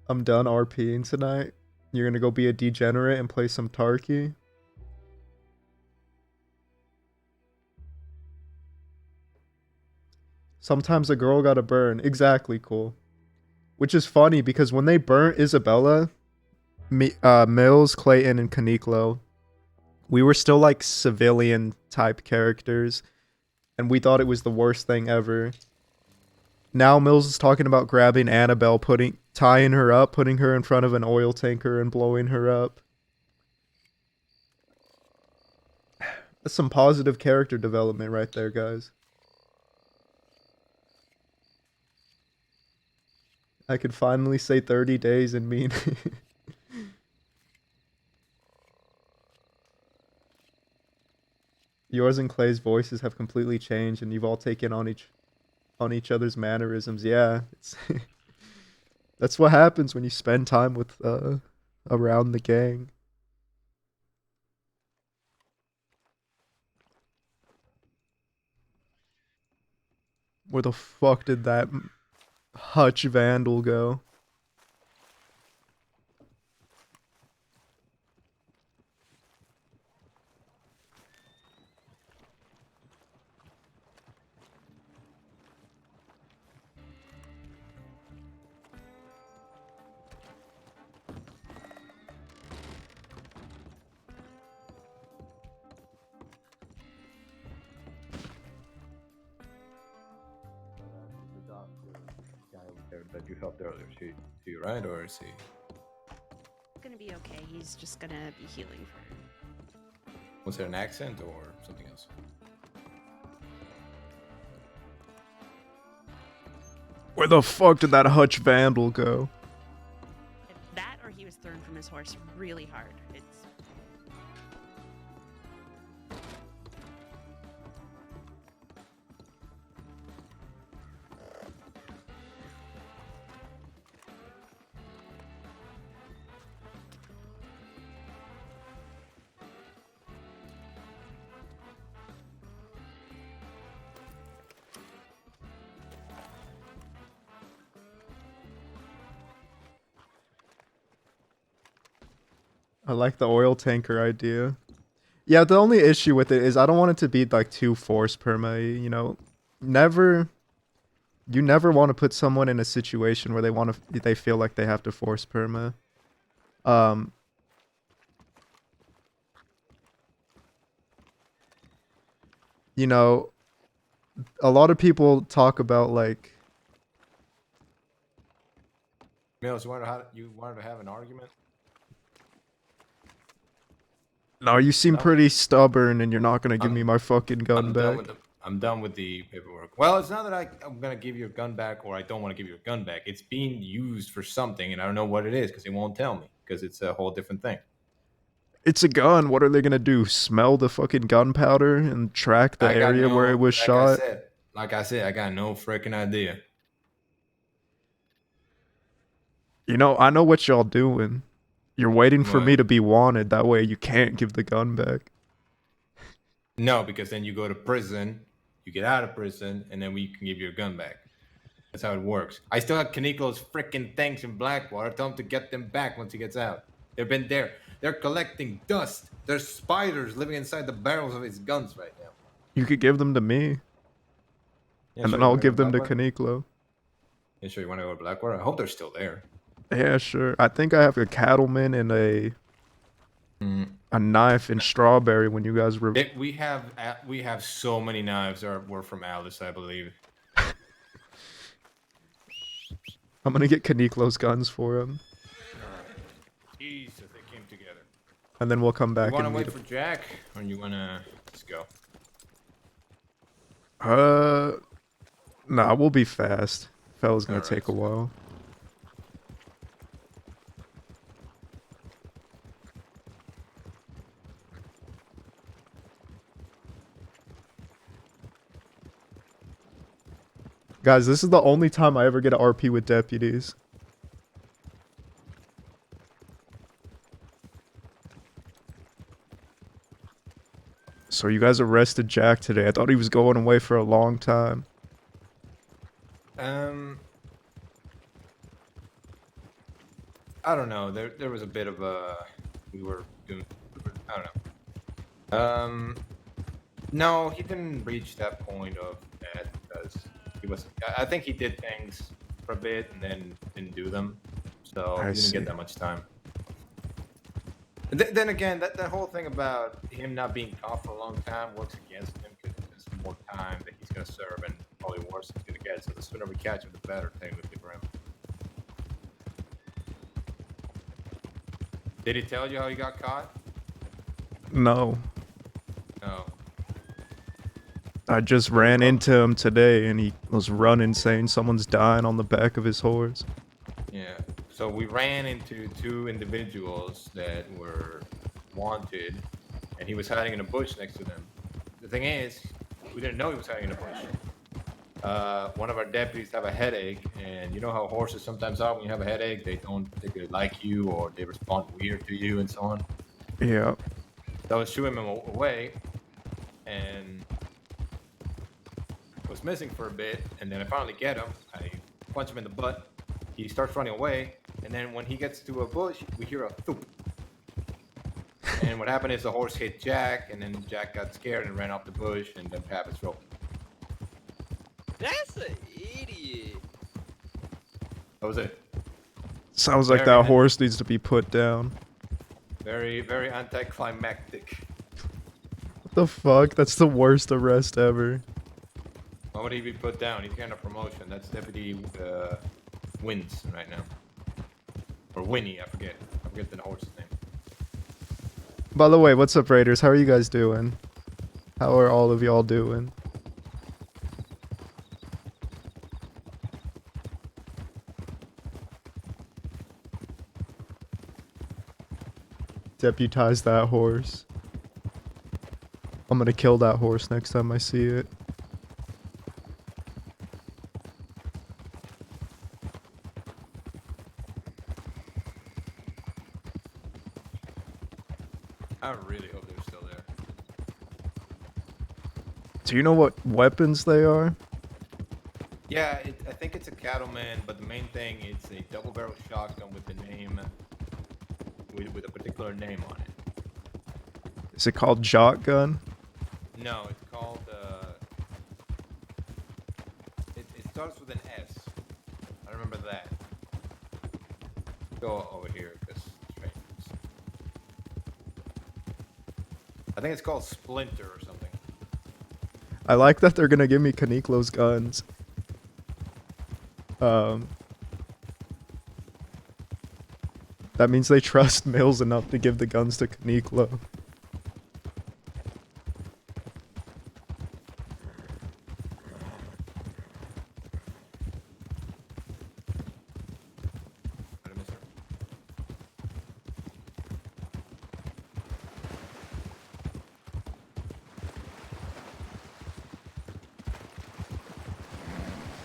I'm done RPing tonight. You're gonna go be a degenerate and play some Tarky? Sometimes a girl gotta burn. Exactly, cool. Which is funny because when they burnt Isabella, Mills, Clayton, and Kaniklo, we were still like civilian type characters, and we thought it was the worst thing ever. Now Mills is talking about grabbing Annabelle, putting tying her up, putting her in front of an oil tanker and blowing her up. That's some positive character development right there, guys. I could finally say 30 days and mean yours and Clay's voices have completely changed and you've all taken on each other's mannerisms. Yeah, it's that's what happens when you spend time with around the gang. Where the fuck did that Hutch Vandal go? That you helped earlier. She right, or is he? Gonna be okay. He's just gonna be healing for. Was there an accent or something else? Where the fuck did that Hutch Vandal go? That, or he was thrown from his horse really hard. It's. I like the oil tanker idea. Yeah, the only issue with it is I don't want it to be like too forced perma, you know. You never want to put someone in a situation where they feel like they have to force perma. You know, a lot of people talk about like Mills, you wanted to have an argument? no, you seem pretty stubborn and you're not gonna give me my fucking gun back. I'm done with the paperwork. Well, it's not that I'm gonna give you a gun back or I don't want to give you a gun back. It's being used for something and I don't know what it is because they won't tell me because it's a whole different thing. It's a gun. What are they gonna do? Smell the fucking gunpowder and track the area where it was shot? Like I said, I got no freaking idea. You know, I know what y'all doing. You're waiting for What? me to be wanted. That way you can't give the gun back. No, because then you go to prison, you get out of prison, and then we can give you your gun back. That's how it works. I still have Kaniklo's freaking tanks in Blackwater. Tell him to get them back once he gets out. They've been there. They're collecting dust. There's spiders living inside the barrels of his guns right now. You could give them to me. Yeah, and sure, then I'll you give them to wanna go Kaniklo. Yeah, sure, you want to go to Blackwater? I hope they're still there. Yeah, sure. I think I have a cattleman and a knife in Strawberry when you guys were... We have so many knives that were from Alice, I believe. I'm gonna get Kaniklo's guns for him. Jesus, they came together. And then we'll come back You want to and wait meet for Jack, or you want to... Let's go. Nah, we'll be fast. Fella's gonna Alright. take a while. Guys, this is the only time I ever get an RP with deputies. So you guys arrested Jack today. I thought he was going away for a long time. I don't know. There was a bit of a... I don't know. No, he didn't reach that point of that because he was... I think he did things for a bit and then didn't do them. So he didn't get that much time. Then again, that whole thing about him not being caught for a long time works against him because it's just more time that he's going to serve and probably worse he's going to get. So the sooner we catch him, the better, technically, for him. Did he tell you how he got caught? No. No. I just ran into him today and he was running saying someone's dying on the back of his horse. Yeah. So we ran into two individuals that were wanted, and he was hiding in a bush next to them. The thing is, we didn't know he was hiding in a bush. One of our deputies have a headache, and you know how horses sometimes are when you have a headache, they don't particularly like you or they respond weird to you and so on. Yeah. So I was shooing him away, and was missing for a bit, and then I finally get him. I punch him in the butt. He starts running away, and then when he gets to a bush, we hear a thump. And what happened is the horse hit Jack, and then Jack got scared and ran off the bush, and then Pappas rolled. That's an idiot. That was it. Sounds like that horse needs to be put down. Very, very anticlimactic. What the fuck? That's the worst arrest ever. Why would he be put down? He's getting a promotion. That's Deputy Winston right now. Or Winnie, I forget. I forget the horse's name. By the way, what's up, Raiders? How are you guys doing? How are all of y'all doing? Deputize that horse. I'm gonna kill that horse next time I see it. I really hope they're still there. Do you know what weapons they are? Yeah, I think it's a cattleman, but the main thing is a double-barrel shotgun with the name, with a particular name on it. Is it called Shotgun? No, it's called, it starts with an S. I remember that. Go over here, because I think it's called Splinter or something. I like that they're gonna give me Kaniklo's guns. That means they trust Mills enough to give the guns to Kaniklo.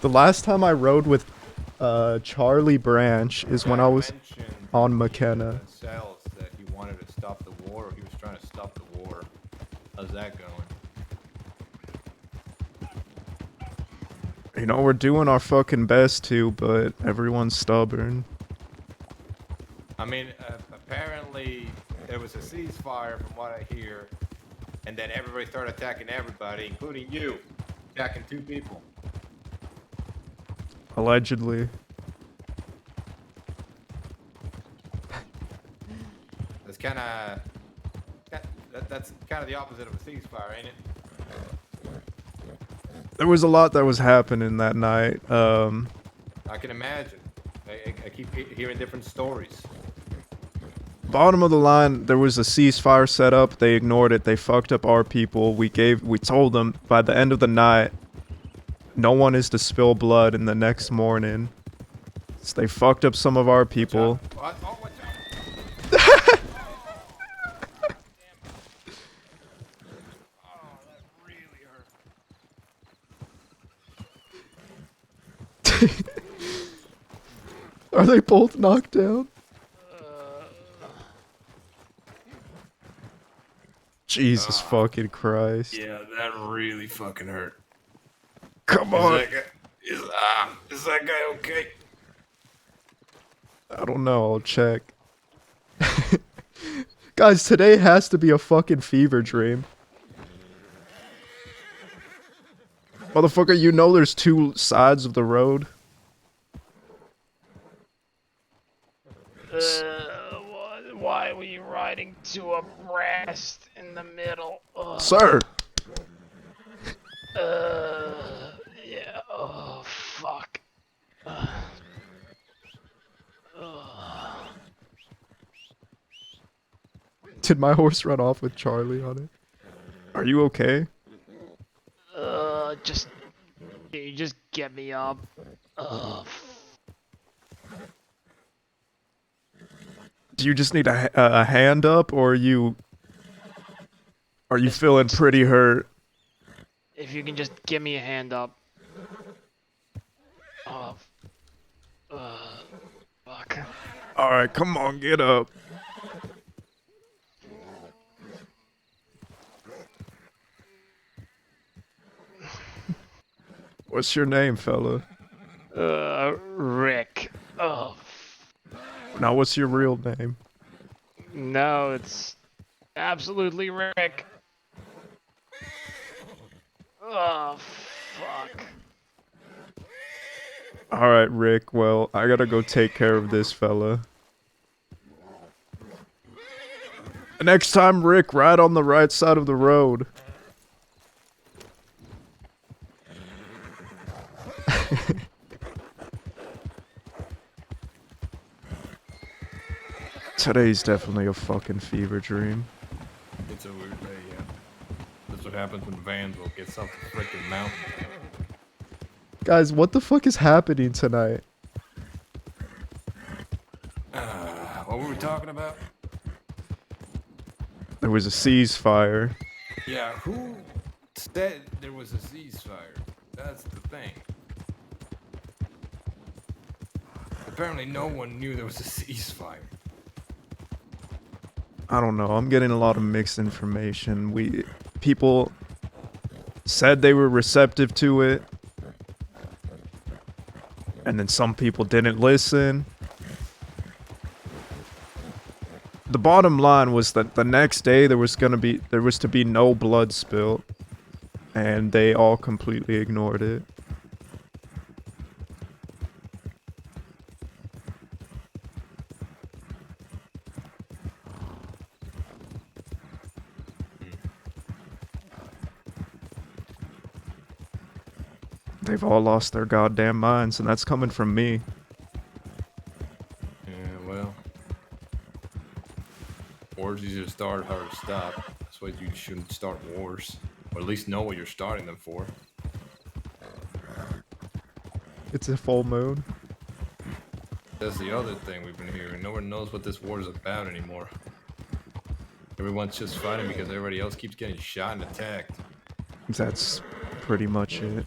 The last time I rode with Charlie Branch is when I was on McKenna. Cells that he wanted to stop the war, or he was trying to stop the war. How's that going? You know, we're doing our fucking best to, but everyone's stubborn. I mean, apparently there was a ceasefire from what I hear, and then everybody started attacking everybody, including you, attacking 2 people. Allegedly. That's kind of that's kind of the opposite of a ceasefire, ain't it? There was a lot that was happening that night. I can imagine. I keep hearing different stories. Bottom of the line, there was a ceasefire set up. They ignored it. They fucked up our people. We told them by the end of the night, no one is to spill blood in the next morning. So they fucked up some of our people. What? Oh, watch out. Are they both knocked down? Jesus fucking Christ. Yeah, that really fucking hurt. Come on. Is that guy okay? I don't know, I'll check. Guys, today has to be a fucking fever dream. Motherfucker, you know there's 2 sides of the road. Why were you riding too abreast in the middle? Ugh. Sir! Yeah, oh, fuck. Did my horse run off with Charlie on it? Are you okay? Just. Can you just get me up? Ugh. Do you just need a hand up, or are you feeling pretty hurt? If you can just give me a hand up. Oh. Fuck. All right, come on, get up. What's your name, fella? Rick. Oh. Now, what's your real name? No, it's absolutely Rick. Oh, fuck. All right, Rick. Well, I gotta go take care of this fella. Next time, Rick, ride on the right side of the road. Today's definitely a fucking fever dream. It's a weird day, yeah. That's what happens when Vandal gets up the freaking mountain. Guys, what the fuck is happening tonight? What were we talking about? There was a ceasefire. Yeah, who said there was a ceasefire? That's the thing. Apparently no one knew there was a ceasefire. I don't know. I'm getting a lot of mixed information. People said they were receptive to it, and then some people didn't listen. The bottom line was that the next day there was to be no blood spilt, and they all completely ignored it. They've all lost their goddamn minds, and that's coming from me. Yeah, well. Wars easier to start, harder to stop. That's why you shouldn't start wars. Or at least know what you're starting them for. It's a full moon. That's the other thing we've been hearing. No one knows what this war is about anymore. Everyone's just fighting because everybody else keeps getting shot and attacked. That's pretty much it.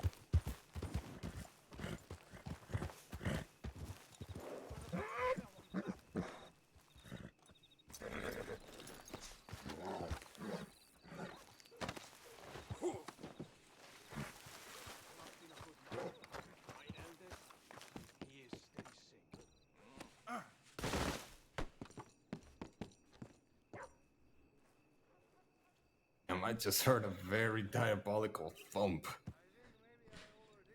I just heard a very diabolical thump.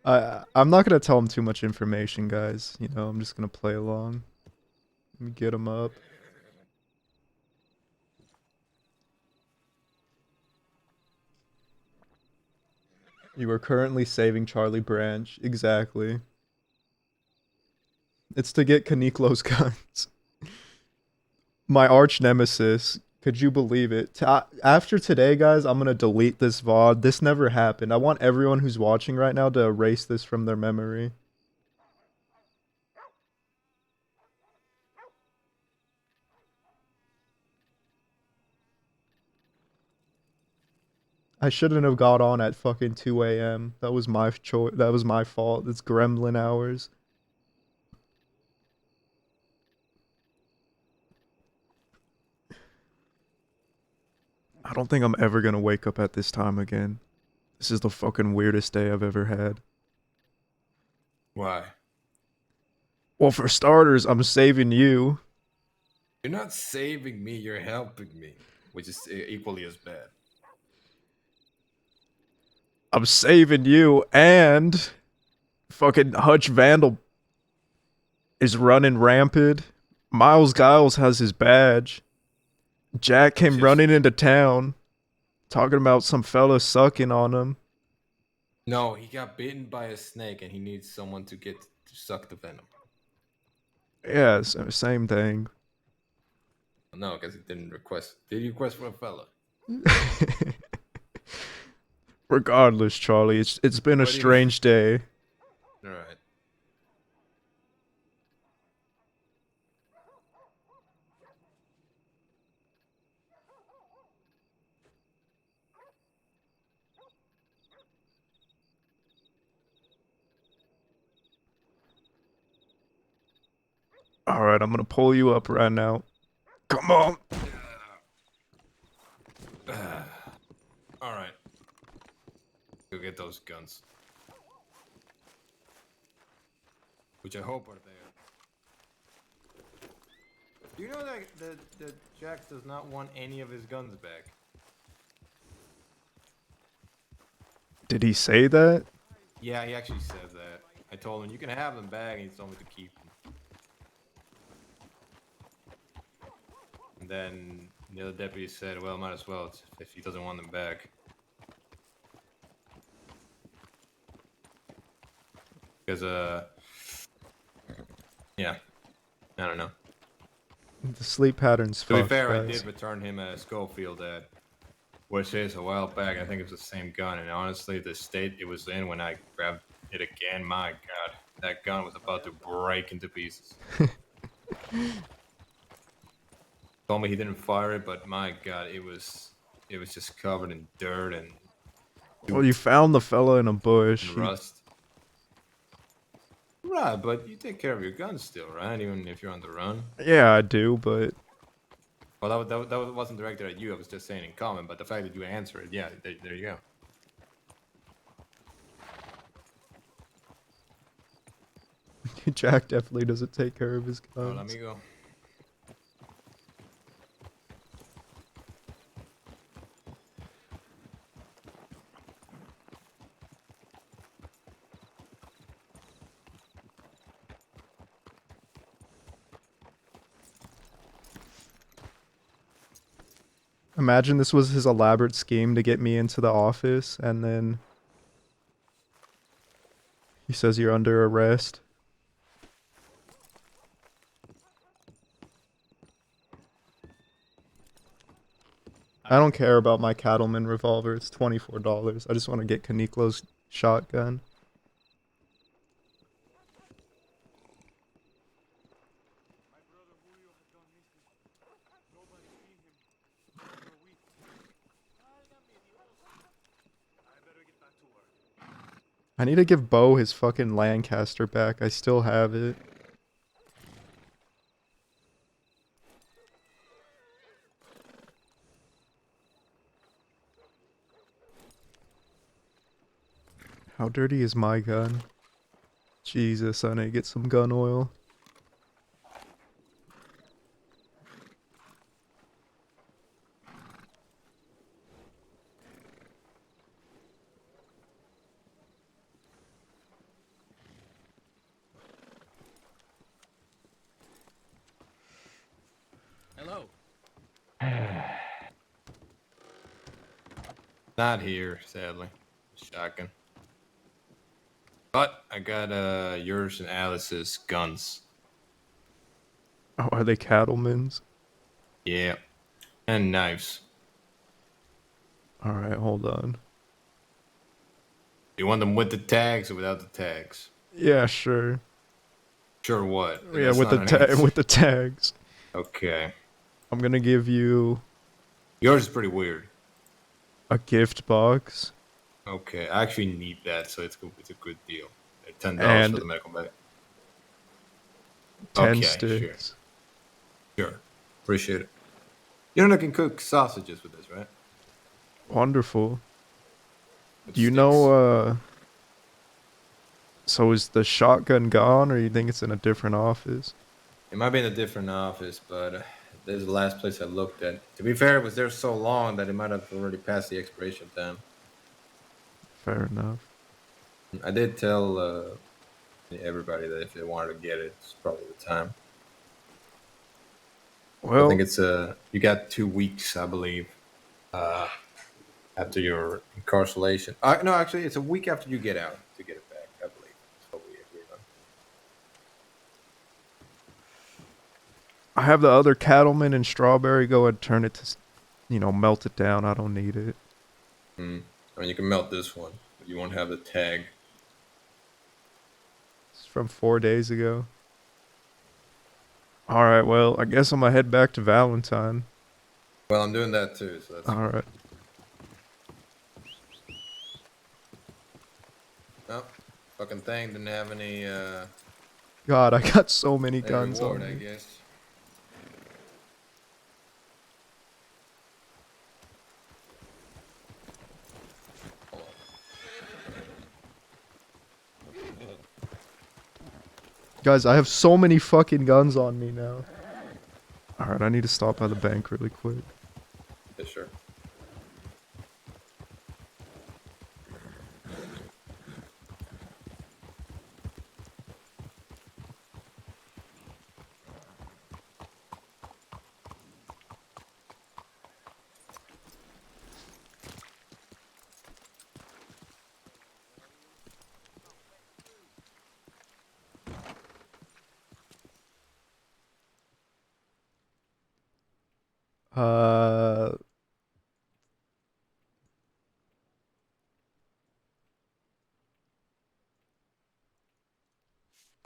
I'm not gonna tell him too much information, guys. You know, I'm just gonna play along. Let me get him up. You are currently saving Charlie Branch. Exactly. It's to get Kaniklo's guns. My arch nemesis. Could you believe it? After today, guys, I'm gonna delete this VOD. This never happened. I want everyone who's watching right now to erase this from their memory. I shouldn't have got on at fucking 2 a.m. That was my choice. That was my fault. It's gremlin hours. I don't think I'm ever gonna wake up at this time again. This is the fucking weirdest day I've ever had. Why? Well, for starters, I'm saving you. You're not saving me, you're helping me. Which is equally as bad. I'm saving you, and fucking Hutch Vandal is running rampant. Miles Giles has his badge. Jack came running into town, talking about some fella sucking on him. No, he got bitten by a snake and he needs someone to suck the venom. Yeah, same thing. No, because he didn't request. Did you request for a fella? Regardless, Charlie, it's been a What do you- strange day. All right. All right, I'm gonna pull you up right now. Come on. All right. Go get those guns. Which I hope are there. Do you know that Jax does not want any of his guns back? Did he say that? Yeah, he actually said that. I told him you can have them back, and he told me to keep them. And then the other deputy said, "Well, might as well if he doesn't want them back." Because yeah, I don't know. The sleep pattern's To be fucked, fair, I guys. did return him a Schofield that, which is a while back. I think it was the same gun, and honestly, the state it was in when I grabbed it again, my God, that gun was about to break into pieces. Told me he didn't fire it, but my God, it was just covered in dirt and Well, you found the fella in a bush. rust. Right, but you take care of your guns still, right? Even if you're on the run. Yeah, I do, but Well, that wasn't directed at you. I was just saying in common. But the fact that you answer it, yeah, there you go. Jack definitely doesn't take care of his Oh, guns. let me go. Imagine this was his elaborate scheme to get me into the office, and then he says you're under arrest. I don't care about my cattleman revolver. It's $24. I just want to get Kaniklo's shotgun. I need to give Bo his fucking Lancaster back. I still have it. How dirty is my gun? Jesus, I need to get some gun oil. Hello. Not here, sadly. Shotgun. But I got yours and Alice's guns. Oh, are they cattlemen's? Yeah. And knives. Alright, hold on. You want them with the tags or without the tags? Yeah, sure. Sure what? Yeah, That's with not the an answer. with the tags. Okay. I'm gonna give you Yours is pretty weird. a gift box. Okay, I actually need that, so it's a good deal. $10 And for the medical bag. 10 Okay, sticks. Sure. Appreciate it. You know I can cook sausages with this, right? Wonderful. With Do you sticks. know, so is the shotgun gone, or you think it's in a different office? It might be in a different office, but this is the last place I looked at. To be fair, it was there so long that it might have already passed the expiration time. Fair enough. I did tell everybody that if they wanted to get it, it's probably the time. Well, I think it's you got 2 weeks, I believe, after your incarceration. No, actually, it's a week after you get out to get it back. I believe that's what we agreed I have the other cattleman and strawberry. Go ahead and turn it to, melt it down. I don't need it. I mean, you can melt this one, but you won't have the tag. It's from 4 days ago. Alright, well, I guess I'm gonna head back to Valentine. Well, I'm doing that too, so that's... Alright. Oh, fucking thing didn't have any, God, I got so many guns reward, on I me. guess. Guys, I have so many fucking guns on me now. Alright, I need to stop by the bank really quick. Yeah, sure. Uh...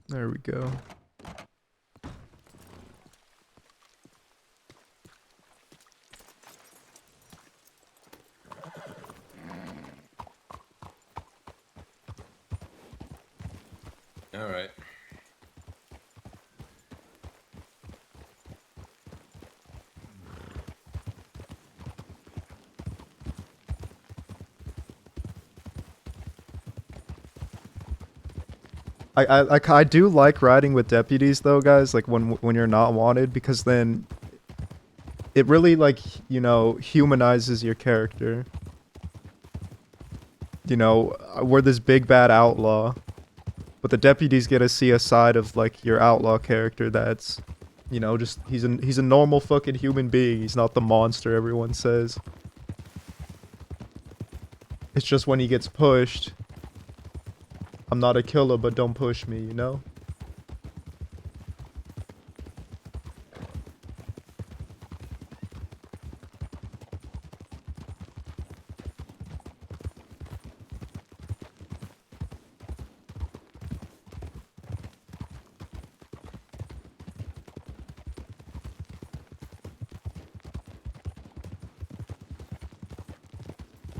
There we go. Alright. I do like riding with deputies though, guys, like when you're not wanted, because then it really, like, humanizes your character. We're this big bad outlaw, but the deputies get to see a side of, like, your outlaw character that's, just he's a normal fucking human being. He's not the monster everyone says. It's just when he gets pushed, I'm not a killer, but don't push me, you know?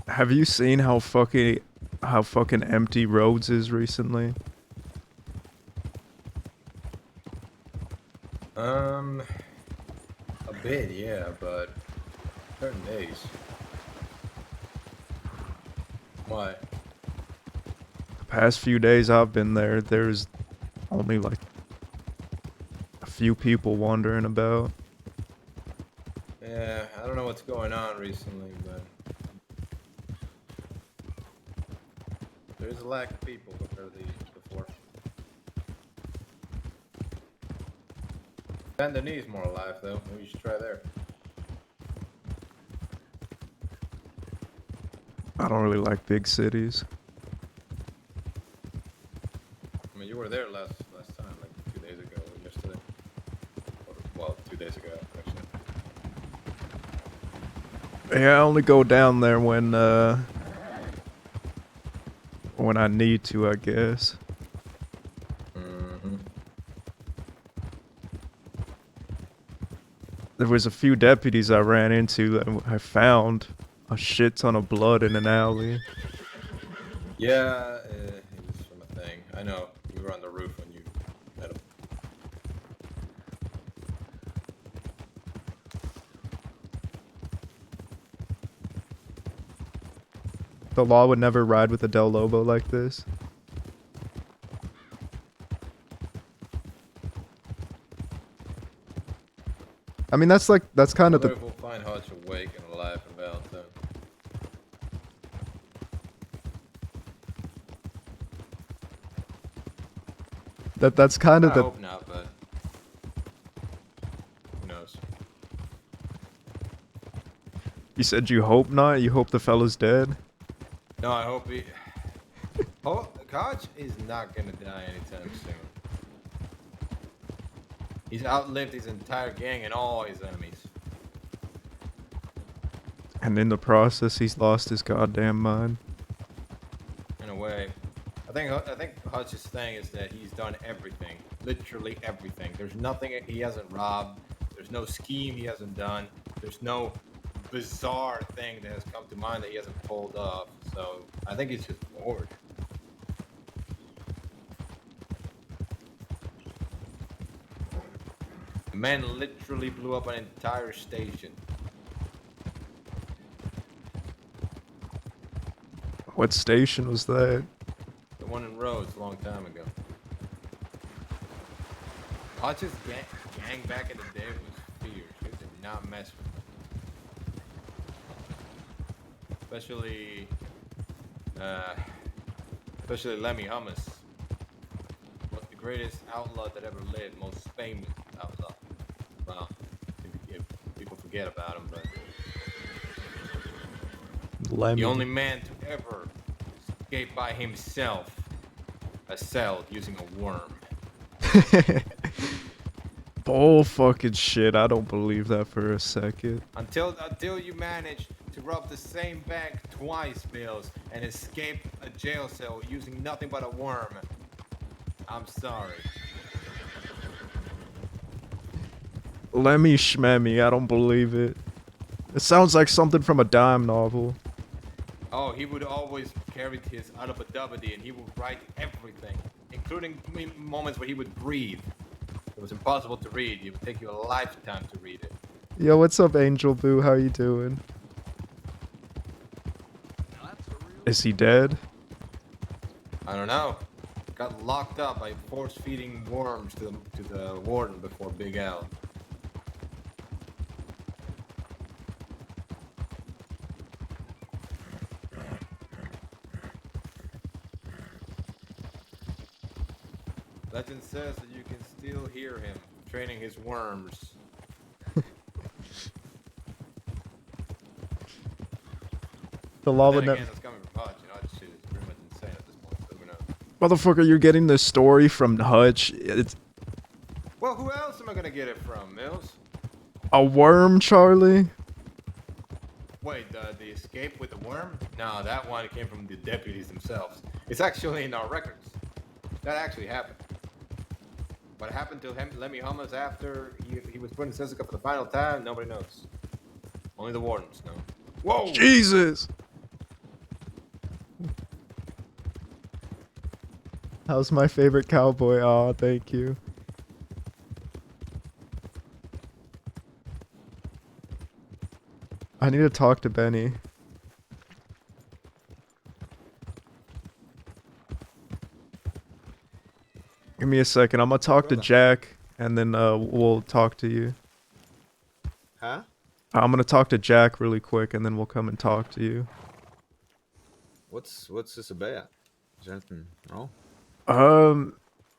Have you seen how fucking empty Rhodes is recently? A bit, yeah, but certain days. Why? The past few days I've been there, there's only like a few people wandering about. Yeah, I don't know what's going on recently, but there's a lack of people compared to before. Saint Denis is more alive though. Maybe you should try there. I don't really like big cities. I mean, you were there last time, like 2 days ago or yesterday. Or, well, 2 days ago, actually. Yeah, I only go down there when I need to, I guess. There was a few deputies I ran into that I found a shit ton of blood in an alley. Yeah, it was from a thing. I know. We were on the roof when you met him. The law would never ride with a Del Lobo like this. I mean, that's kind of the... We'll find Hutch awake and alive in Valentine. That's kind of I the... hope not, but who knows? You said you hope not? You hope the fella's dead? No, I hope he... Oh, Hutch is not gonna die anytime soon. He's outlived his entire gang and all his enemies. And in the process, he's lost his goddamn mind. In a way, I think Hutch's thing is that he's done everything, literally everything. There's nothing he hasn't robbed. There's no scheme he hasn't done. There's no bizarre thing that has come to mind that he hasn't pulled off. So I think he's just bored. The man literally blew up an entire station. What station was that? The one in Rhodes a long time ago. Hutch's gang back in the day was fierce. He did not mess with them. Especially Lemmy Hummus. Was the greatest outlaw that ever lived, most famous outlaw. Well, if people forget about him, but Lemmy. the only man to ever escape by himself a cell using a worm. Bull fucking shit. I don't believe that for a second. Until you manage to rob the same bank twice, Mills, and escape a jail cell using nothing but a worm. I'm sorry. Lemmy Schmemmy. I don't believe it. It sounds like something from a dime novel. Oh, he would always carry his alabadabadi and he would write everything, including moments where he would breathe. It was impossible to read. It would take you a lifetime to read it. Yo, what's up, Angel Boo? How you doing? Is he dead? I don't know. Got locked up by force-feeding worms to the warden before Big L. Legend says that you can still hear him training his worms. The law would Then again, never. it's coming from Hutch. You know, this shit is pretty much insane at this point. So who knows? Motherfucker, you're getting this story from Hutch. It's Well, who else am I gonna get it from, Mills? a worm, Charlie. Wait, the escape with the worm? No, that one came from the deputies themselves. It's actually in our records. That actually happened. What happened to Lemmy Hummus after he was put in Sessica for the final time, nobody knows. Only the wardens know. Whoa! Jesus. How's my favorite cowboy? Aw, thank you. I need to talk to Benny. Give me a second. I'm gonna talk to Jack, and then we'll talk to you. Huh? I'm gonna talk to Jack really quick, and then we'll come and talk to you. What's this about? Is there anything wrong?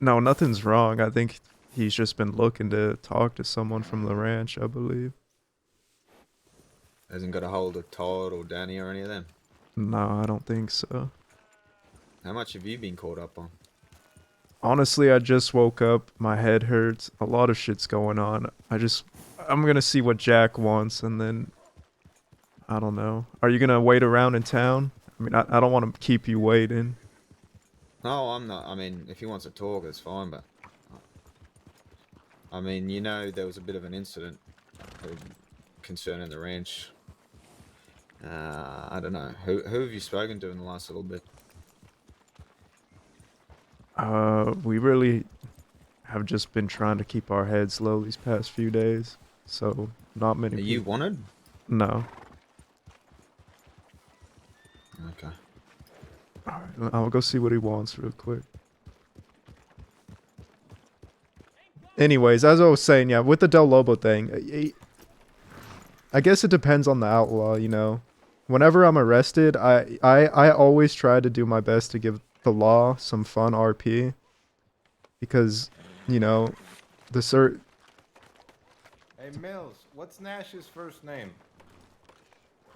No, nothing's wrong. I think he's just been looking to talk to someone from the ranch, I believe. Hasn't got a hold of Todd or Danny or any of them? No, I don't think so. How much have you been caught up on? Honestly, I just woke up. My head hurts. A lot of shit's going on. I'm gonna see what Jack wants, and then I don't know. Are you gonna wait around in town? I mean, I don't want to keep you waiting. No, I'm not. I mean, if he wants to talk, it's fine, but... I mean, you know, there was a bit of an incident concerning the ranch. I don't know. Who have you spoken to in the last little bit? We really have just been trying to keep our heads low these past few days, so not many. Are you wanted? No. Okay. Alright, I'll go see what he wants real quick. Anyways, as I was saying, yeah, with the Del Lobo thing, I guess it depends on the outlaw, you know. Whenever I'm arrested, I always try to do my best to give the law some fun RP. Because, you know, Hey, Mills, what's Nash's first name?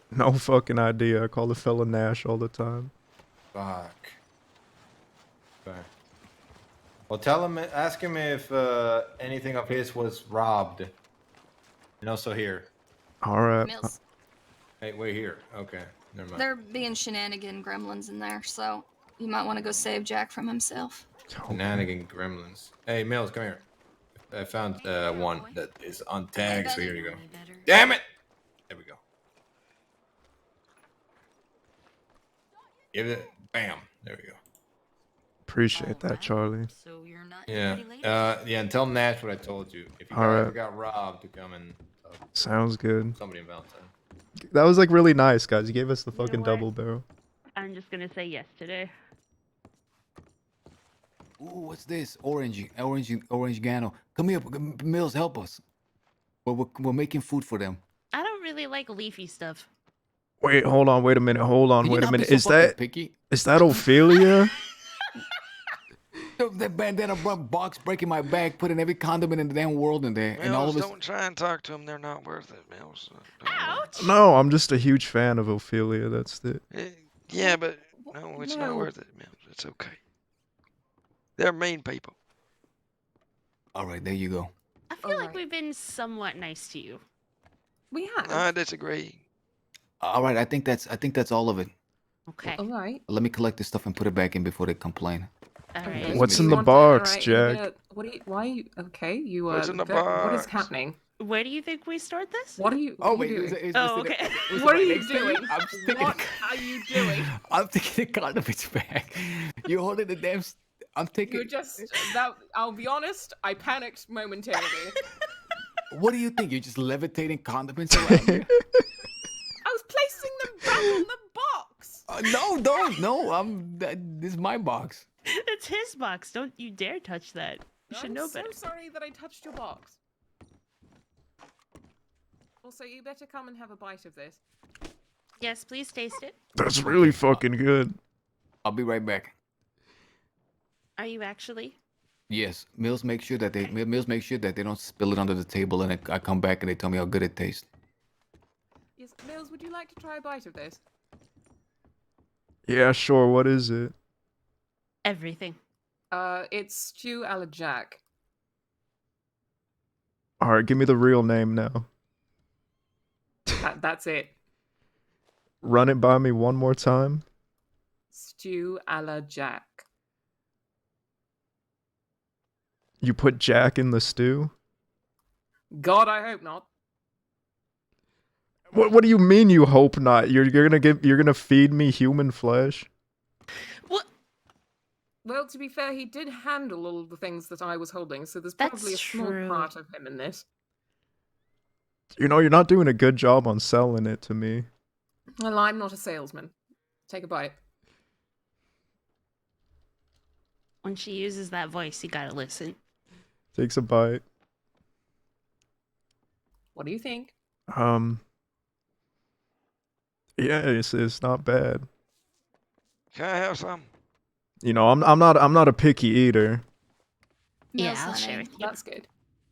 No fucking idea. I call the fella Nash all the time. Fuck. Okay. Well, tell him, ask him if anything of his was robbed. And also here. All right. Mills. Hey, wait here. Okay, never mind. They're being shenanigan gremlins in there, so you might want to go save Jack from himself. Shenanigan gremlins. Hey, Mills, come here. I found one that is untagged, so here you go. Damn it! There we go. Give it. Bam. There we go. Appreciate that, Charlie. So you're not Yeah. Yeah. And tell Nash what I told you. If you All ever right. got robbed, to come and Sounds good. somebody in Valentine. That was like really nice, guys. You gave us the fucking what? double barrel. I'm just gonna say yes today. Ooh, what's this? Orange Gano. Come here, Mills, help us. We're making food for them. I don't really like leafy stuff. Wait, hold on. Wait a minute. Hold on. Can you Wait a not be minute. so Is fucking that picky? is that Ophelia? That bandana box breaking my back, putting every condiment in the damn world in there, and all Mills, of us. don't try and talk to them. They're not worth it, Mills. Ouch! No, I'm just a huge fan of Ophelia. That's it. Yeah, but no, it's not No. worth it, Mills. It's okay. They're mean people. All right, there you go. I feel like we've been somewhat nice to you. We have. I disagree. All right, I think that's all of it. Okay. All right. Let me collect this stuff and put it back in before they complain. All Okay. right. What's in You the want to- box, alright, Jack? What are you? Why are you? Okay, you What's in the What is box? happening? Where do you think we stored this? What are you? Oh, what are you wait, doing? Oh, okay. What are you doing? I'm just thinking. What are you doing? I'm taking the condiments back. You're holding the damn. I'm taking. You're just that. I'll be honest. I panicked momentarily. What do you think? You're just levitating condiments around here? I was placing them back on the box. No, don't. No, this is my box. It's his box. Don't you dare touch that. You should I'm know so better. sorry that I touched your box. Also, you better come and have a bite of this. Yes, please taste it. That's really fucking good. I'll be right back. Are you actually? Yes, Mills make sure that they don't spill it under the table, and I come back and they tell me how good it tastes. Yes, Mills, would you like to try a bite of this? Yeah, sure. What is it? Everything. It's stew a la Jack. All right, give me the real name now. That's it. Run it by me one more time. Stew a la Jack. You put Jack in the stew? God, I hope not. What do you mean you hope not? You're gonna feed me human flesh? Well, to be fair, he did handle all of the things that I was holding, so there's probably a small true. part of him in this. You know, you're not doing a good job on selling it to me. Well, I'm not a salesman. Take a bite. When she uses that voice, you gotta listen. Takes a bite. What do you think? Yeah, it's not bad. Can I have some? You know, I'm not a picky eater. Yeah, Mills, I'll honey. share with you. That's good.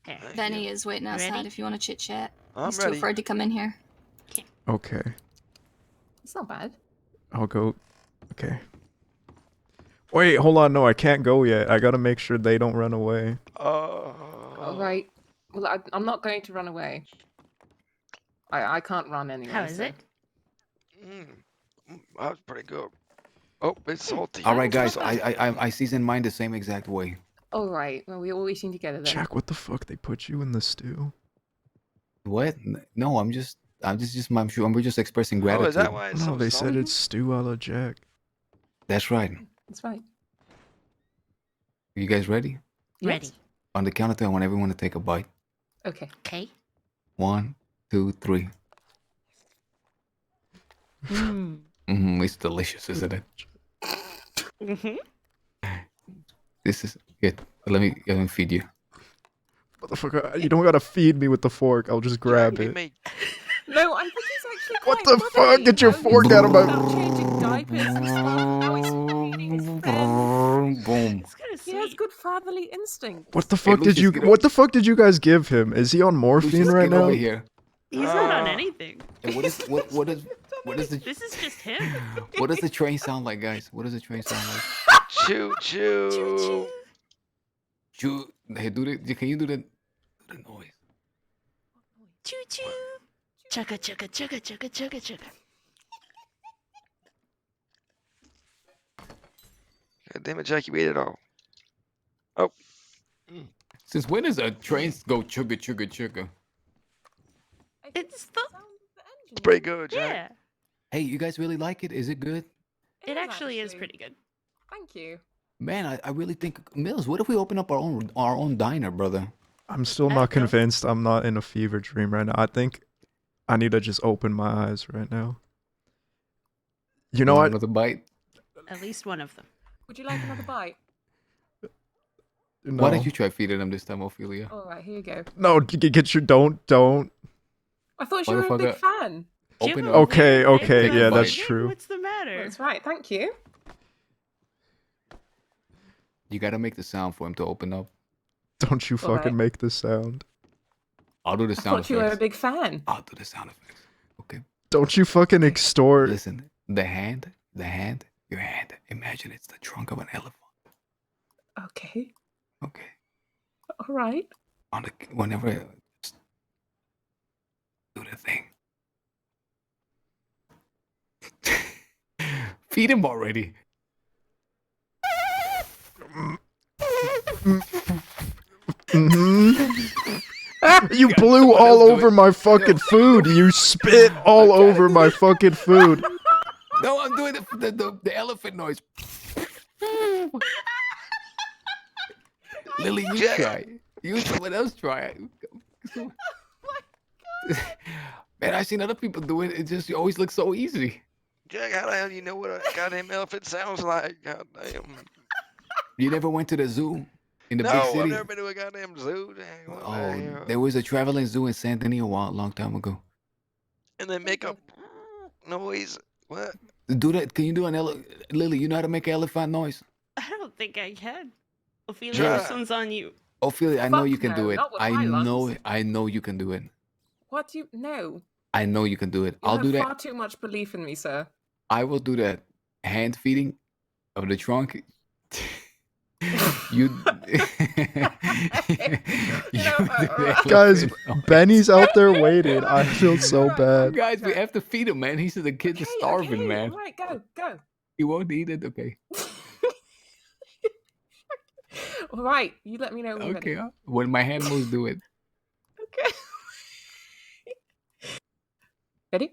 Here. Benny is waiting outside Ready? if you want to chit chat. I'm He's ready. too afraid to come in here. Okay, It's not bad. I'll go. Okay. Wait, hold on. No, I can't go yet. I gotta make sure they don't run away. All right. Well, I'm not going to run away. I can't run anyway. How is so- it? That was pretty good. Oh, it's salty. All right, guys, I season mine the same exact way. All right. Well, we're all eating together then. Jack, what the fuck? They put you in the stew? What? No, we're just expressing Oh, gratitude. is that why it's No, so they said salty? it's stew a la Jack. That's right. That's right. Are you guys ready? Ready. On the count of three, I want everyone to take a bite. Okay. Okay. 1, 2, 3. It's delicious, isn't it? This is it. Let me feed you. Motherfucker, you don't gotta feed me with the fork. I'll just grab it. No, I think he's actually What quite the fuck? Get your fork out of my. about changing diapers and stuff. Now he's feeding his friends. Boom. He has good fatherly instinct. What the fuck did you? Lucius, get What the fuck did you guys give him? Is he on morphine Lucius, right get now? over here. He's not on anything. And what is the This is just him. what does the train sound like, guys? What does the train sound like? Choo choo. Choo. Hey, can you do the noise? Choo choo. Chugga chugga chugga chugga chugga chugga. God damn it, Jack, you ate it all. Oh. Since when does a train go chugga chugga chugga? It's the. It's pretty good, Jack. Yeah. Hey, you guys really like it? Is it good? It actually is pretty good. Thank you. Man, I really think Mills. What if we open up our own diner, brother? I'm still not convinced. I'm not in a fever dream right now. I think I need to just open my eyes right now. You know what? Another bite. At least one of them. Would you like another bite? No. Why don't you try feeding them this time, Ophelia? All right, here you go. No, get your don't. I thought you were a big fan. Open it. Okay, Take a yeah, that's bite. true. What's the matter? That's right. Thank you. You gotta make the sound for him to open up. Don't you All fucking right. make the sound. I'll do the I sound thought you were a effects. big fan. I'll do the sound effects. Okay. Don't you fucking extort. Listen, your hand. Imagine it's the trunk of an elephant. Okay. Okay. All right. Whenever just do the thing. Feed him already. You blew all over my fucking food. You spit all over my fucking food. No, I'm doing the elephant noise. Lily, you try. You someone else try. Man, I've seen other people do it. It just always looks so easy. Jack, how the hell do you know what a goddamn elephant sounds like? God damn. You never went to the zoo in the No, big I've city? never been to a goddamn zoo. Dang, what the hell? Oh, there was a traveling zoo in San Antonio a long time ago. And they make a noise. What? Do that. Can you do an Lily? You know how to make an elephant noise? I don't think I can. Ophelia, Try. this one's on you. Ophelia, I know Fuck you can no, do it. not with I my know lungs. it. I know you can do it. What do you? No. I know you can do it. You I'll have do that. far too much belief in me, sir. I will do that hand feeding of the trunk. You, Guys, Benny's out there waiting. I feel so bad. Guys, we have to feed him, man. He said the kids are starving, man. All right, go. He won't eat it. Okay. All right, you let me know when you're Okay. ready. When my hand moves, do it. Okay. Ready?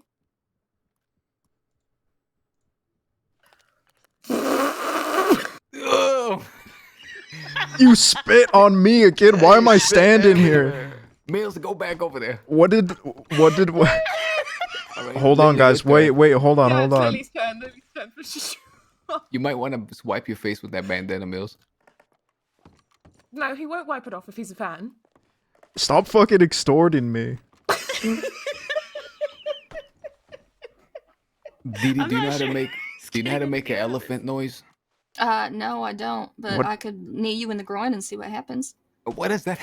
Oh. You spit on me again. Why am I standing here? Mills, go back over there. What did? All right, Hold on, Lily, guys. your turn. Wait. Hold on. Lily's turn. Lily's turn for sure. You might want to wipe your face with that bandana, Mills. No, he won't wipe it off if he's a fan. Stop fucking extorting me. Didi, I'm do you know not how to sure. make? Do you know how to make an elephant noise? No, I don't. But What- I could knee you in the groin and see what happens. What is that?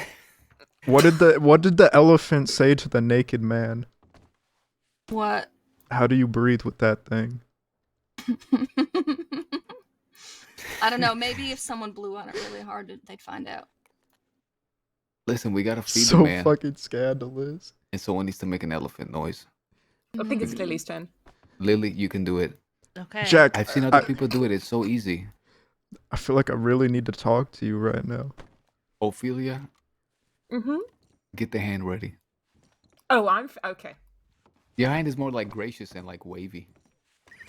What did the elephant say to the naked man? What? How do you breathe with that thing? I don't know. Maybe if someone blew on it really hard, they'd find out. Listen, we gotta feed the So man, fucking scandalous. and someone needs to make an elephant noise. I think it's Lily's turn. Lily, you can do it. Okay. Jack, I've seen other people do it. It's so easy. I feel like I really need to talk to you right now. Ophelia, Mm-hmm. get the hand ready. Oh, okay. Your hand is more like gracious and like wavy.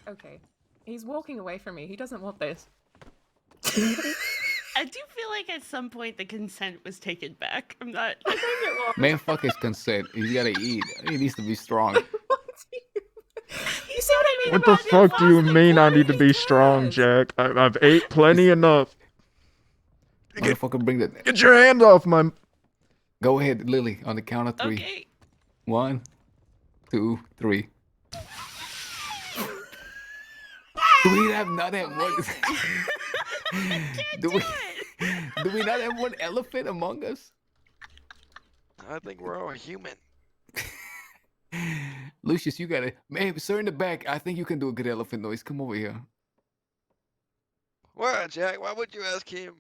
Okay. He's walking away from me. He doesn't want this. I do feel like at some point the consent was taken back. I'm not. Man, fuck his consent. He's gotta eat. He needs to be strong. You see what I mean? What the fuck do you mean I need to be strong, Jack? I've ate plenty enough. Motherfucker, bring that. Get your hand off my... Go ahead, Lily, on the count of 3. Okay. 1, 2, 3. Do we have not have one? do we not have one elephant among us? I think we're all human. Lucius, you got it. Man, sir in the back, I think you can do a good elephant noise. Come over here. What, Jack? Why would you ask him?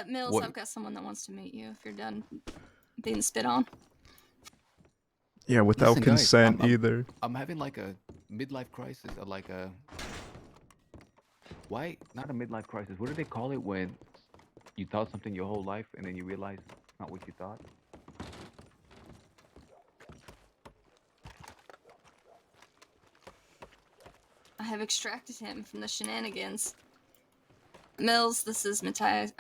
Mills, What? I've got someone that wants to meet you if you're done being spit on. Yeah, without Listen, guys, consent either. I'm having like a midlife crisis, or like a why not a midlife crisis? What do they call it when you thought something your whole life and then you realize it's not what you thought? I have extracted him from the shenanigans. Mills, this is Mateus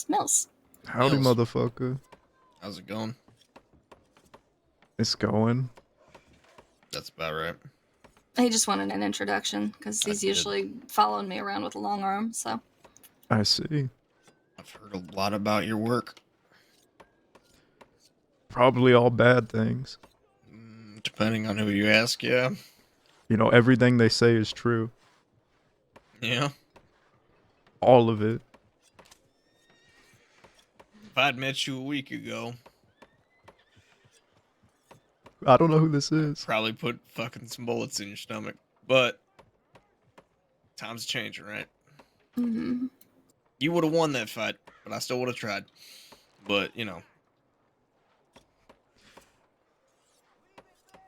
Mills. Howdy, Mills. motherfucker. How's it going? It's going. That's about right. He just wanted an introduction because he's usually following me around with a long arm. So I see. I've heard a lot about your work. Probably all bad things. Depending on who you ask, yeah. You know, everything they say is true. Yeah. All of it. If I'd met you a week ago, I don't know who this is. probably put fucking some bullets in your stomach. But times changing, right? mm-hmm. You would have won that fight, but I still would have tried. But, you know.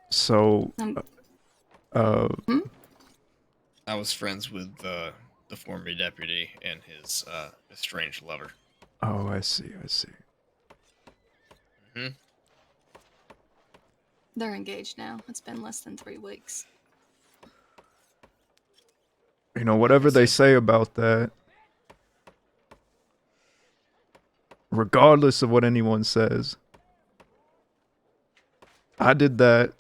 So, I was friends with the former deputy and his estranged lover. Oh, I see. Hmm. They're engaged now. It's been less than 3 weeks. You know, whatever they say about that, regardless of what anyone says, I did that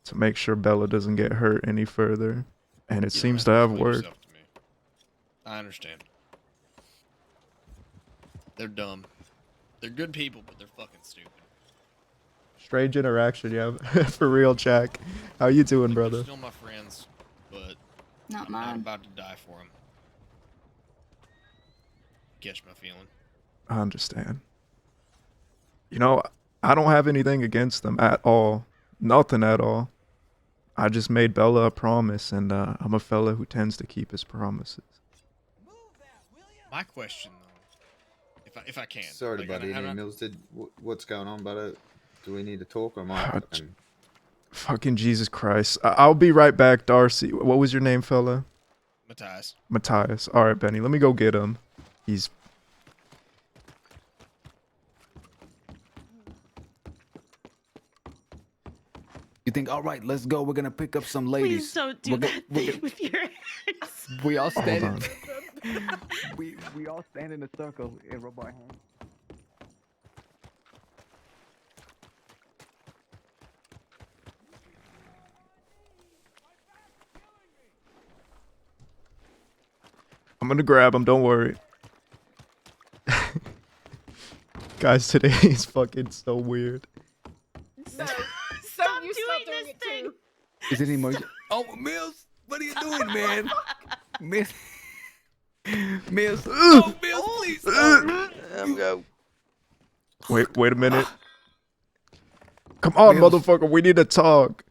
to make sure Bella doesn't get hurt any further, and it seems to have worked. I understand. They're dumb. They're good people, but they're fucking stupid. Strange interaction, yeah. For real, Jack. How you doing, They're brother? still my friends, but Not I'm mine. not about to die for them. Catch my feeling. I understand. You know, I don't have anything against them at all. Nothing at all. I just made Bella a promise, and I'm a fella who tends to keep his promises. My question, though, if I can. Sorry, like, buddy. I'm not- Mills, what's going on, buddy? Do we need to talk, or am I fucking... Fucking Jesus Christ. I'll be right back, Darcy. What was your name, fella? Matthias. Matthias. All right, Benny. Let me go get him. He's... You think, all right, let's go. We're gonna pick up some ladies. Please don't do We're that we're thing with your hands. We all Hold stand. on. We all stand in a circle and rub our hands. I'm gonna grab him. Don't worry. Guys, today is fucking so weird. Stop doing this thing. Is it emoji? Oh, Mills, what are you doing, man? Mills. Mills. Oh, Mills, please. Go. Wait a minute. Come on, Mills. motherfucker. We need to talk.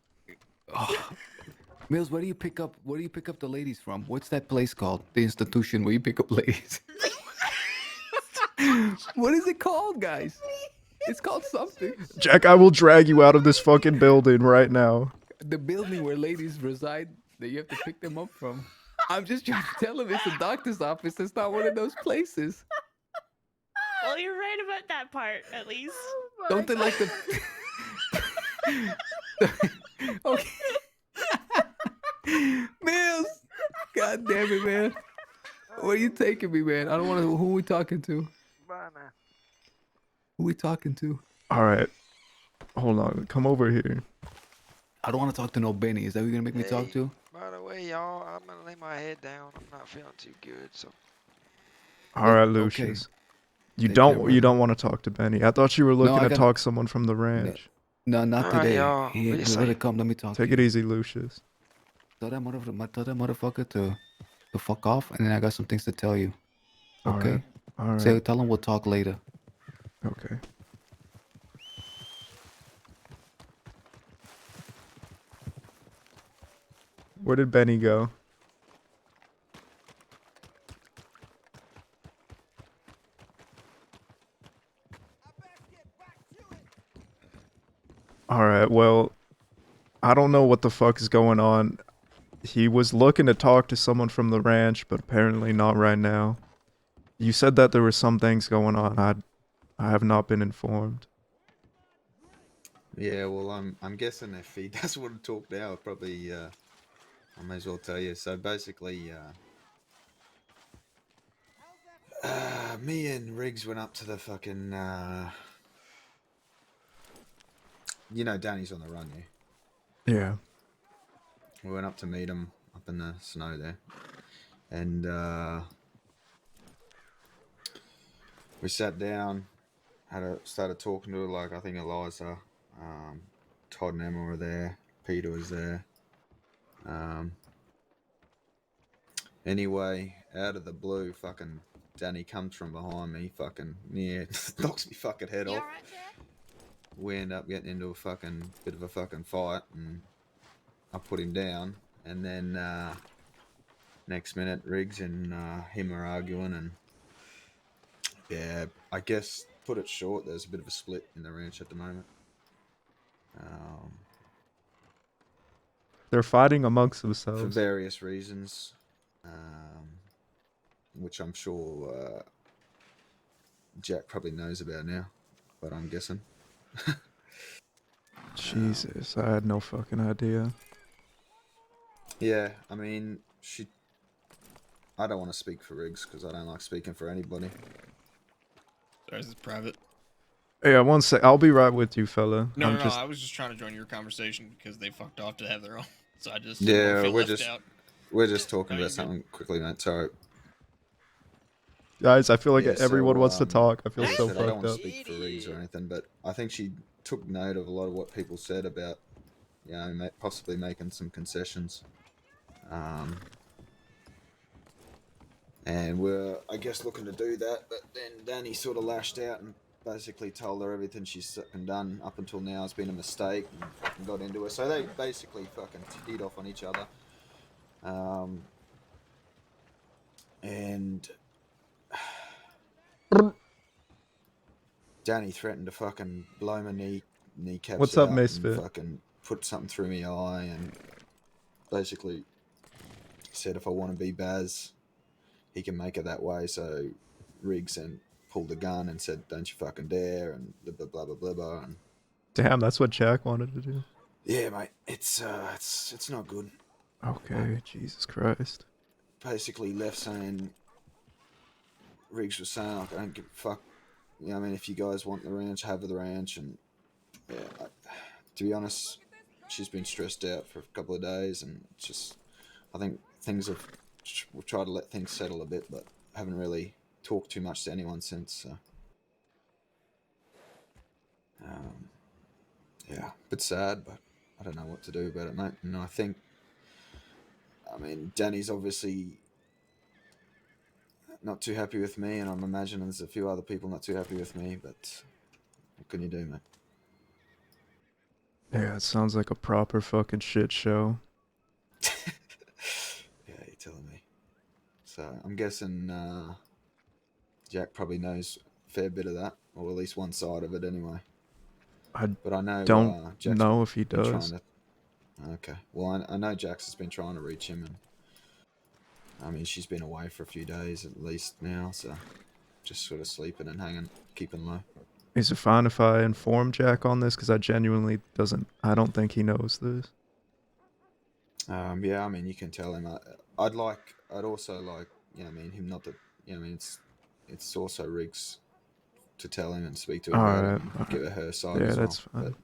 Mills, where do you pick up? Where do you pick up the ladies from? What's that place called? The institution where you pick up ladies. What is it called, guys? It's called something. Jack, I will drag you out of this fucking building right now. The building where ladies reside that you have to pick them up from. I'm just trying to tell him it's a doctor's office. It's not one of those places. Well, you're right about that part, at least. Don't they like the... Okay. Mills! God damn it, man. Where are you taking me, man? I don't want to... Who are we talking to? Bye now. Who are we talking to? All right. Hold on. Come over here. I don't want to talk to no Benny. Is that who you're going to make me talk to? By the way, y'all, I'm gonna lay my head down. I'm not feeling too good, so. All right, Okay. Lucius. You Take don't care, you man. don't want to talk to Benny. I thought you were looking I to gotta- talk someone from the ranch. No, not All right, today. y'all. He Be let safe. it come. Let me talk Take to it you. easy, Lucius. Tell that motherfucker to fuck off, and then I got some things to tell you. All Okay? right. All right. So tell him we'll talk later. Okay. Where did Benny go? All right. Well, I don't know what the fuck is going on. He was looking to talk to someone from the ranch, but apparently not right now. You said that there were some things going on. I have not been informed. Yeah, well, I'm guessing if he does want to talk now, probably I may as well tell you. So basically, me and Riggs went up to the fucking. You know, Danny's on the run, yeah. Yeah. We went up to meet him up in the snow there, and we sat down, started talking to her. Like I think Eliza, Todd and Emma were there. Peter was there. Anyway, out of the blue, fucking Danny comes from behind me, fucking knocks me fucking head off. We end up getting into a fucking bit of a fucking fight, and I put him down. And then next minute, Riggs and him are arguing, and yeah, I guess put it short, there's a bit of a split in the ranch at the moment. They're fighting amongst For themselves. various reasons, which I'm sure Jack probably knows about now, but I'm guessing. Jesus, I had no fucking idea. Yeah, I mean, I don't want to speak for Riggs because I don't like speaking for anybody. Sorry, is this private? Yeah, one sec. I'll be right with you, fella. No, no, I was just trying to join your conversation because they fucked off to have their own. So I just Yeah, don't feel left out. we're just talking about something quickly, mate. Sorry. Guys, I feel like Yeah, everyone wants to talk. I feel like so said, I don't fucked want up. to speak for Riggs or anything, but I think she took note of a lot of what people said about, possibly making some concessions. And we're, I guess, looking to do that, but then Danny sort of lashed out and basically told her everything she's fucking done up until now has been a mistake and fucking got into her. So they basically fucking teed off on each other. And Danny threatened to fucking blow my kneecaps What's up, out Misfit? and fucking put something through my eye and basically said if I want to be Baz, he can make it that way. So Riggs and pulled the gun and said, "Don't you fucking dare," and blah blah blah blah blah. And Damn, that's what Jack wanted to do. yeah, mate, it's not good. Okay, Jesus Christ. Basically left saying, Riggs was saying, like, I don't give a fuck. You know, I mean, if you guys want the ranch, have the ranch. And yeah, to be honest, she's been stressed out for a couple of days, and just, I think we've tried to let things settle a bit, but haven't really talked too much to anyone since. So. Yeah, a bit sad, but I don't know what to do about it, mate. And I think, I mean, Danny's obviously not too happy with me, and I'm imagining there's a few other people not too happy with me, but what can you do, mate? Yeah, it sounds like a proper fucking shit show. Yeah, you're telling me. So I'm guessing Jack probably knows a fair bit of that, or at least one side of it anyway. But I know don't Jack's know if he been does. Okay. Well, I know Jax has been trying to reach him, and I mean, she's been away for a few days at least now, so just sort of sleeping and keeping low. Is it fine if I inform Jack on this? Because I genuinely I don't think he knows this. Yeah, I mean, you can tell him. I'd also like, I mean, him not to, I mean, it's also Riggs to tell him and speak to her about it and give her side as well. That's fine. But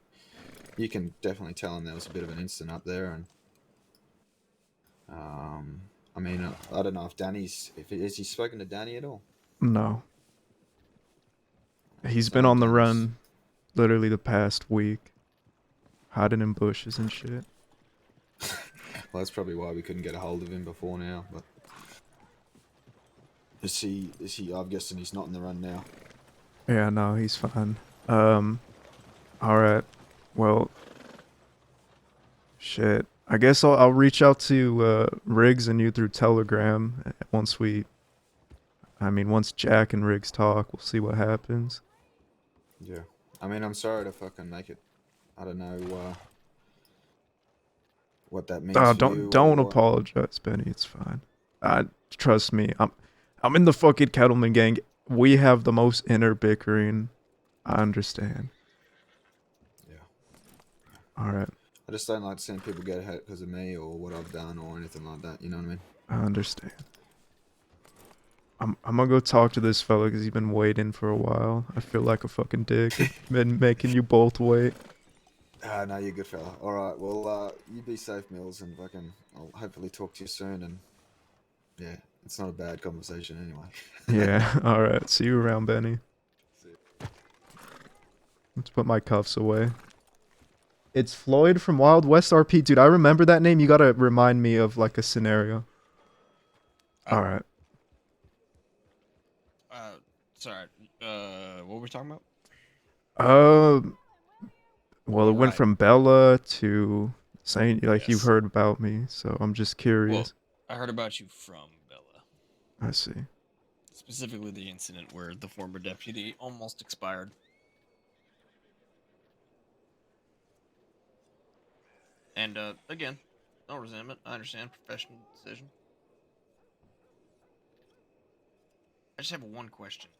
you can definitely tell him there was a bit of an incident up there, and I mean, I don't know if has he spoken to Danny at all? No. He's been on the run literally the past week, hiding in bushes and shit. Well, that's probably why we couldn't get a hold of him before now, but is he, I'm guessing he's not in the run now. Yeah, no, he's fine. Alright. Well, shit. I guess I'll reach out to Riggs and you through Telegram once Jack and Riggs talk. We'll see what happens. Yeah. I mean, I'm sorry to fucking make it I don't know what that means Oh, for you. don't or what. apologize, Benny. It's fine. Trust me. I'm in the fucking Kettleman gang. We have the most inner bickering. I understand. Yeah. All right. I just don't like seeing people get hurt because of me or what I've done or anything like that. You know what I mean? I understand. I'm gonna go talk to this fella because he's been waiting for a while. I feel like a fucking dick. Been making you both wait. No, you're a good fella. All right, well, you be safe, Mills, and fucking, I'll hopefully talk to you soon. And yeah, it's not a bad conversation anyway. Yeah. All right. See you around, Benny. Let's put my cuffs away. It's Floyd from Wild West RP, dude. I remember that name. You gotta remind me of like a scenario. All right. Sorry. What were we talking about? Well, it went from Bella to saying like you've heard about me, so I'm just curious. Well, I heard about you from Bella. I see. Specifically the incident where the former deputy almost expired. And, again, no resentment. I understand. Professional decision. I just have one question.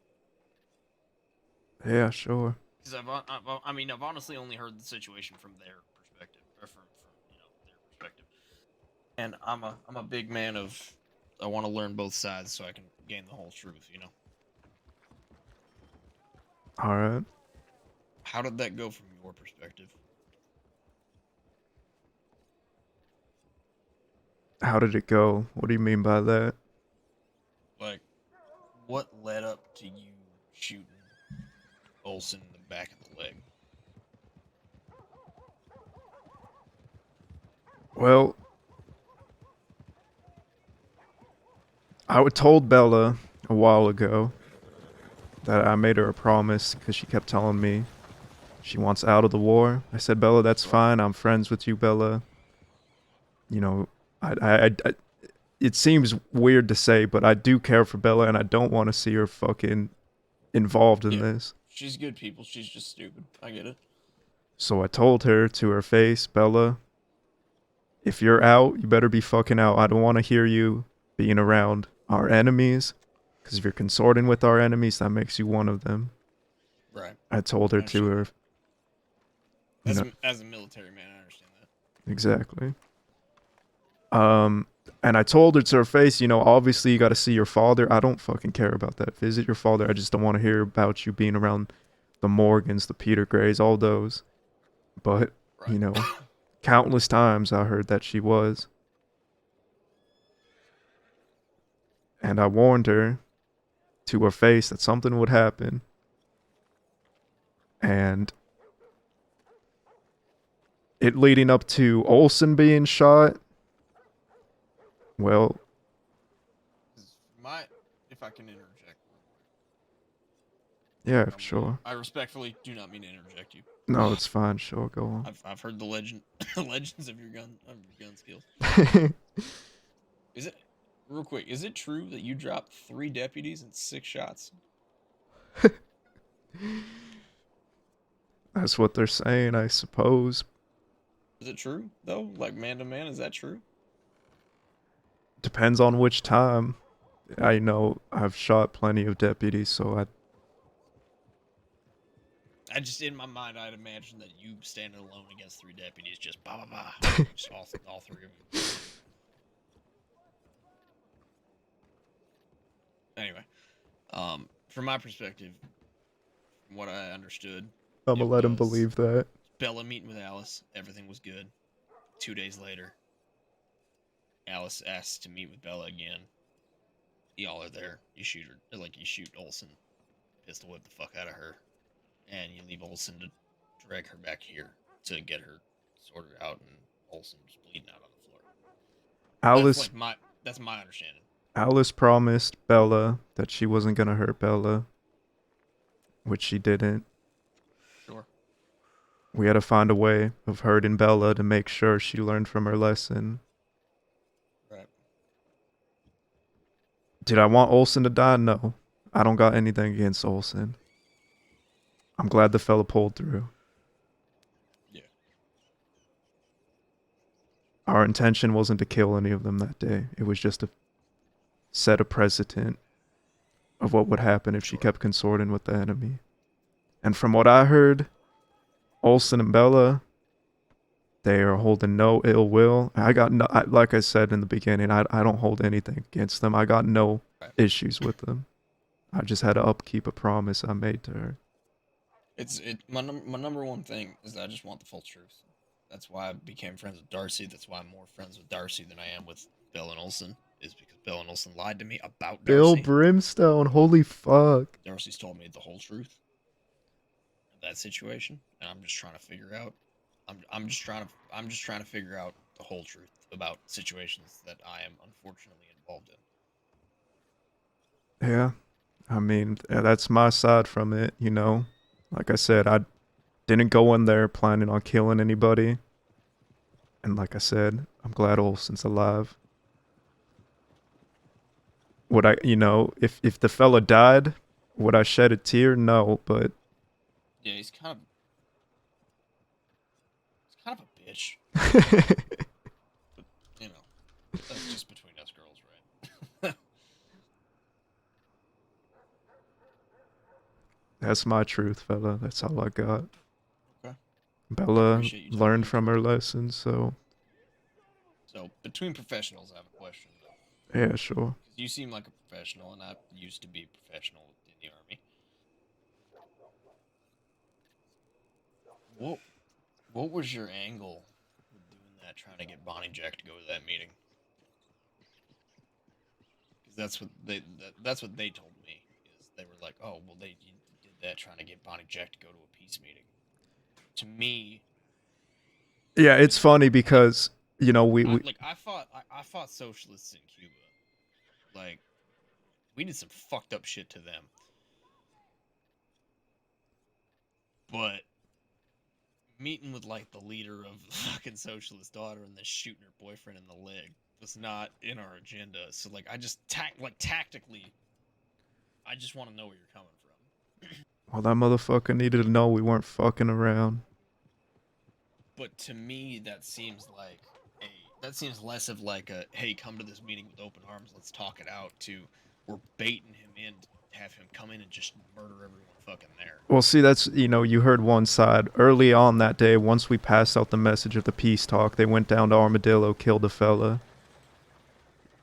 Yeah, sure. Because I've honestly only heard the situation from their perspective, or from their perspective. And I'm a big man of, I want to learn both sides so I can gain the whole truth, you know? All right. How did that go from your perspective? How did it go? What do you mean by that? Like, what led up to you shooting Olsen in the back of the leg? Well, I told Bella a while ago that I made her a promise because she kept telling me she wants out of the war. I said, Bella, that's fine. I'm friends with you, Bella. You know, it seems weird to say, but I do care for Bella and I don't want to see her fucking involved in this. She's good people. She's just stupid. I get it. So I told her to her face, Bella, if you're out, you better be fucking out. I don't want to hear you being around our enemies. Because if you're consorting with our enemies, that makes you one of them. Right. I told her to her. As a military man, I understand that. Exactly. And I told her to her face, you know, obviously you got to see your father. I don't fucking care about that. Visit your father. I just don't want to hear about you being around the Morgans, the Peter Grays, all those. But, you know, countless times I heard that she was. And I warned her to her face that something would happen. And it leading up to Olsen being shot. Well, If I can interject. yeah, sure. I respectfully do not mean to interject you. No, it's fine. Sure, go on. I've heard the legends of your gun skills. Is it real quick? Is it true that you dropped 3 deputies and 6 shots? That's what they're saying, I suppose. Is it true though? Like man to man, is that true? Depends on which time. I know I've shot plenty of deputies, so I just, in my mind, I'd imagine that you standing alone against 3 deputies, just bah bah bah, just all 3 of you. Anyway, from my perspective, from what I understood, I'm gonna let him believe that. Bella meeting with Alice, everything was good. 2 days later, Alice asks to meet with Bella again. Y'all are there. You shoot her, like you shoot Olsen, pistol whip the fuck out of her, and you leave Olsen to drag her back here to get her sorted out, and Olsen just bleeding out on the floor. Alice, that's my understanding. Alice promised Bella that she wasn't gonna hurt Bella, which she didn't. Sure. We had to find a way of hurting Bella to make sure she learned from her lesson. Right. Did I want Olsen to die? No. I don't got anything against Olsen. I'm glad the fella pulled through. Yeah. our intention wasn't to kill any of them that day. It was just to set a precedent of what would happen if she kept consorting with the enemy. And from what I heard, Olsen and Bella, they are holding no ill will. Like I said in the beginning, I don't hold anything against them. I got no issues with them. I just had to upkeep a promise I made to her. My number one thing is that I just want the full truth. That's why I became friends with Darcy. That's why I'm more friends with Darcy than I am with Bill and Olsen. Is because Bill and Olsen lied to me about Bill Darcy. Brimstone, holy fuck. Darcy's told me the whole truth of that situation, and I'm just trying to figure out. I'm just trying to figure out the whole truth about situations that I am unfortunately involved in. Yeah. I mean, that's my side from it, you know. Like I said, I didn't go in there planning on killing anybody. And like I said, I'm glad Olsen's alive. Would I, if the fella died, would I shed a tear? No, but... Yeah, he's kind of a bitch. But, that's just between us girls, right? That's my truth, fella. That's all I got. Okay. Bella learned from her lessons, so... So, between professionals, I have a question, though. Yeah, sure. You seem like a professional, and I used to be a professional in the Army. What was your angle with doing that, trying to get Bonnie Jack to go to that meeting? Because that's what they told me. Is they were like, oh, well, they did that trying to get Bonnie Jack to go to a peace meeting. To me... Yeah, it's funny because, I fought socialists in Cuba. Like, we did some fucked up shit to them. But meeting with, like, the leader of the fucking socialist daughter and then shooting her boyfriend in the leg was not in our agenda. So, like, I just, tactically, I just want to know where you're coming from. Well, that motherfucker needed to know we weren't fucking around. But to me, that seems less of like a, hey, come to this meeting with open arms, let's talk it out, to we're baiting him in to have him come in and just murder everyone fucking there. Well, see, that's, you heard one side. Early on that day, once we passed out the message of the peace talk, they went down to Armadillo, killed a fella.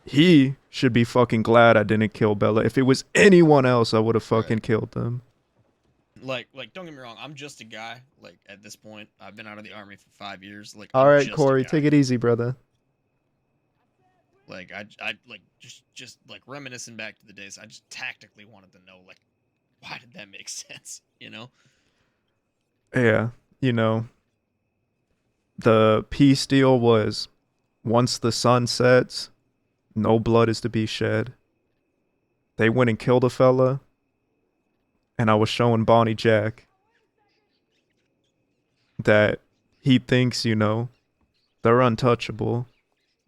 He should be fucking glad I didn't kill Bella. If it was anyone else, I would have fucking killed them. Like, don't get me wrong, I'm just a guy. Like, at this point, I've been out of the Army for 5 years. Like, All I'm right, just Corey, a guy. take it easy, brother. Like, I like, just like reminiscing back to the days, I just tactically wanted to know, like, why did that make sense, Yeah, the peace deal was, once the sun sets, no blood is to be shed. They went and killed a fella, and I was showing Bonnie Jack that he thinks, they're untouchable,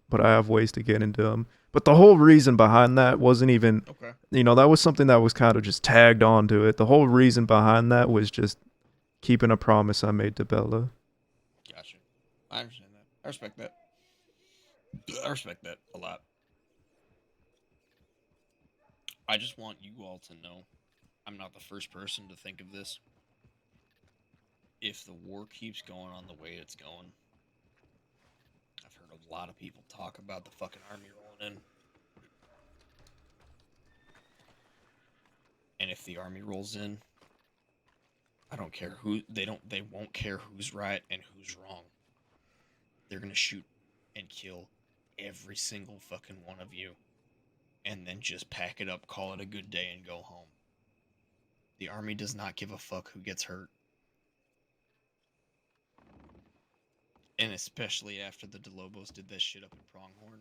but I have ways to get into them. But the whole reason behind that wasn't even, that was something that was kind of just tagged onto it. The whole reason behind that was just keeping a promise I made to Bella. Gotcha. I understand that. I respect that. I respect that a lot. I just want you all to know I'm not the first person to think of this. If the war keeps going on the way it's going, I've heard a lot of people talk about the fucking army rolling in. And if the army rolls in, I don't care they won't care who's right and who's wrong. They're gonna shoot and kill every single fucking one of you. And then just pack it up, call it a good day, and go home. The army does not give a fuck who gets hurt. And especially after the DeLobos did that shit up in Pronghorn.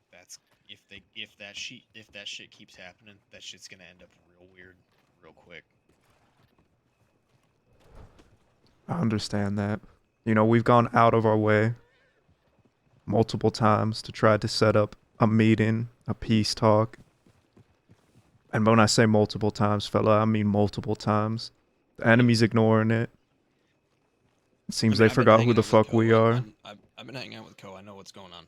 That's if that shit keeps happening, that shit's gonna end up real weird, real quick. I understand that. We've gone out of our way multiple times to try to set up a meeting, a peace talk. And when I say multiple times, fella, I mean multiple times. The enemy's ignoring it. Seems I mean, they I've been forgot who hanging the out with fuck Co. we are. I've been hanging out with Co. I know what's going on.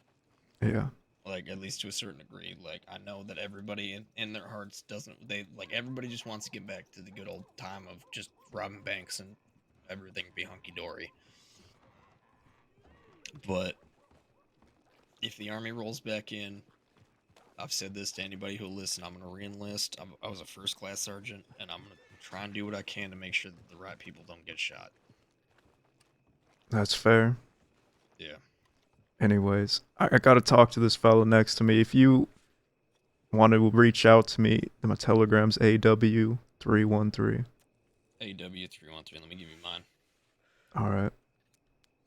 Yeah. Like, at least to a certain degree. Like, I know that everybody in their hearts doesn't. Everybody just wants to get back to the good old time of just robbing banks and everything be hunky dory. But if the army rolls back in, I've said this to anybody who'll listen. I'm gonna re-enlist. I was a first class sergeant, and I'm gonna try and do what I can to make sure that the right people don't get shot. That's fair. Yeah. Anyways, I gotta talk to this fella next to me. If you want to reach out to me, my telegram's AW313. AW313. Let me give you mine. All right.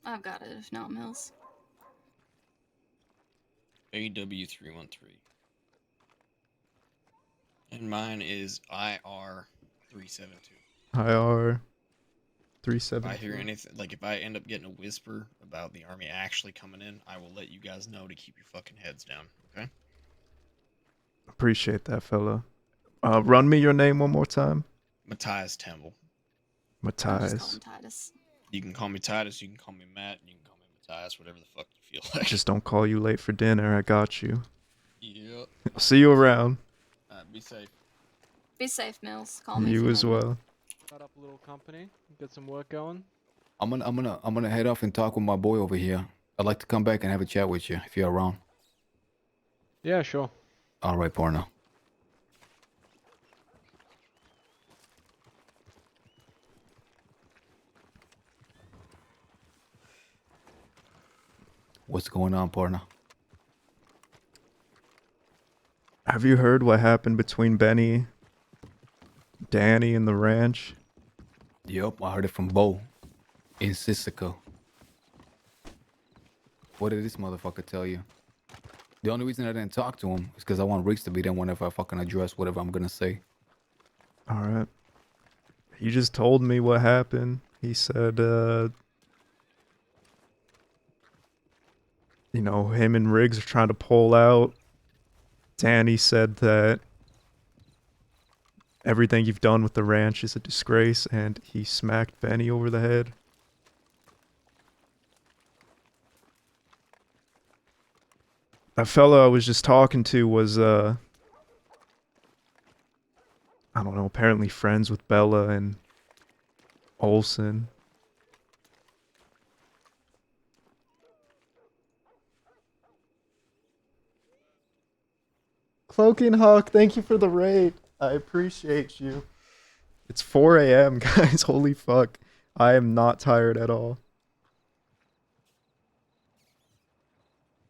I've got it, if not Mills. AW313. And mine is IR372. IR If 372. I hear anything, like if I end up getting a whisper about the army actually coming in, I will let you guys know to keep your fucking heads down, okay? Appreciate that, fella. Run me your name one more time. Matthias Temple. Matthias. Titus. You can call me Titus, you can call me Matt, you can call me Matthias, whatever the fuck you feel like. Just don't call you late for dinner. I got you. Yep. I'll see you around. Be safe. Be safe, Mills. Call me. You as well. Start up a little company, get some work going. I'm gonna head off and talk with my boy over here. I'd like to come back and have a chat with you if you're around. Yeah, sure. All right, partner. What's going on, partner? Have you heard what happened between Benny, Danny, and the ranch? Yup, I heard it from Bo in Sisika. What did this motherfucker tell you? The only reason I didn't talk to him is because I want Riggs to be there whenever I fucking address whatever I'm gonna say. All right. He just told me what happened. He said, you know, him and Riggs are trying to pull out. Danny said that everything you've done with the ranch is a disgrace, and he smacked Benny over the head. That fellow I was just talking to was, I don't know, apparently friends with Bella and Olsen. Cloaking Hawk, thank you for the raid. I appreciate you. It's 4 a.m., guys. Holy fuck. I am not tired at all.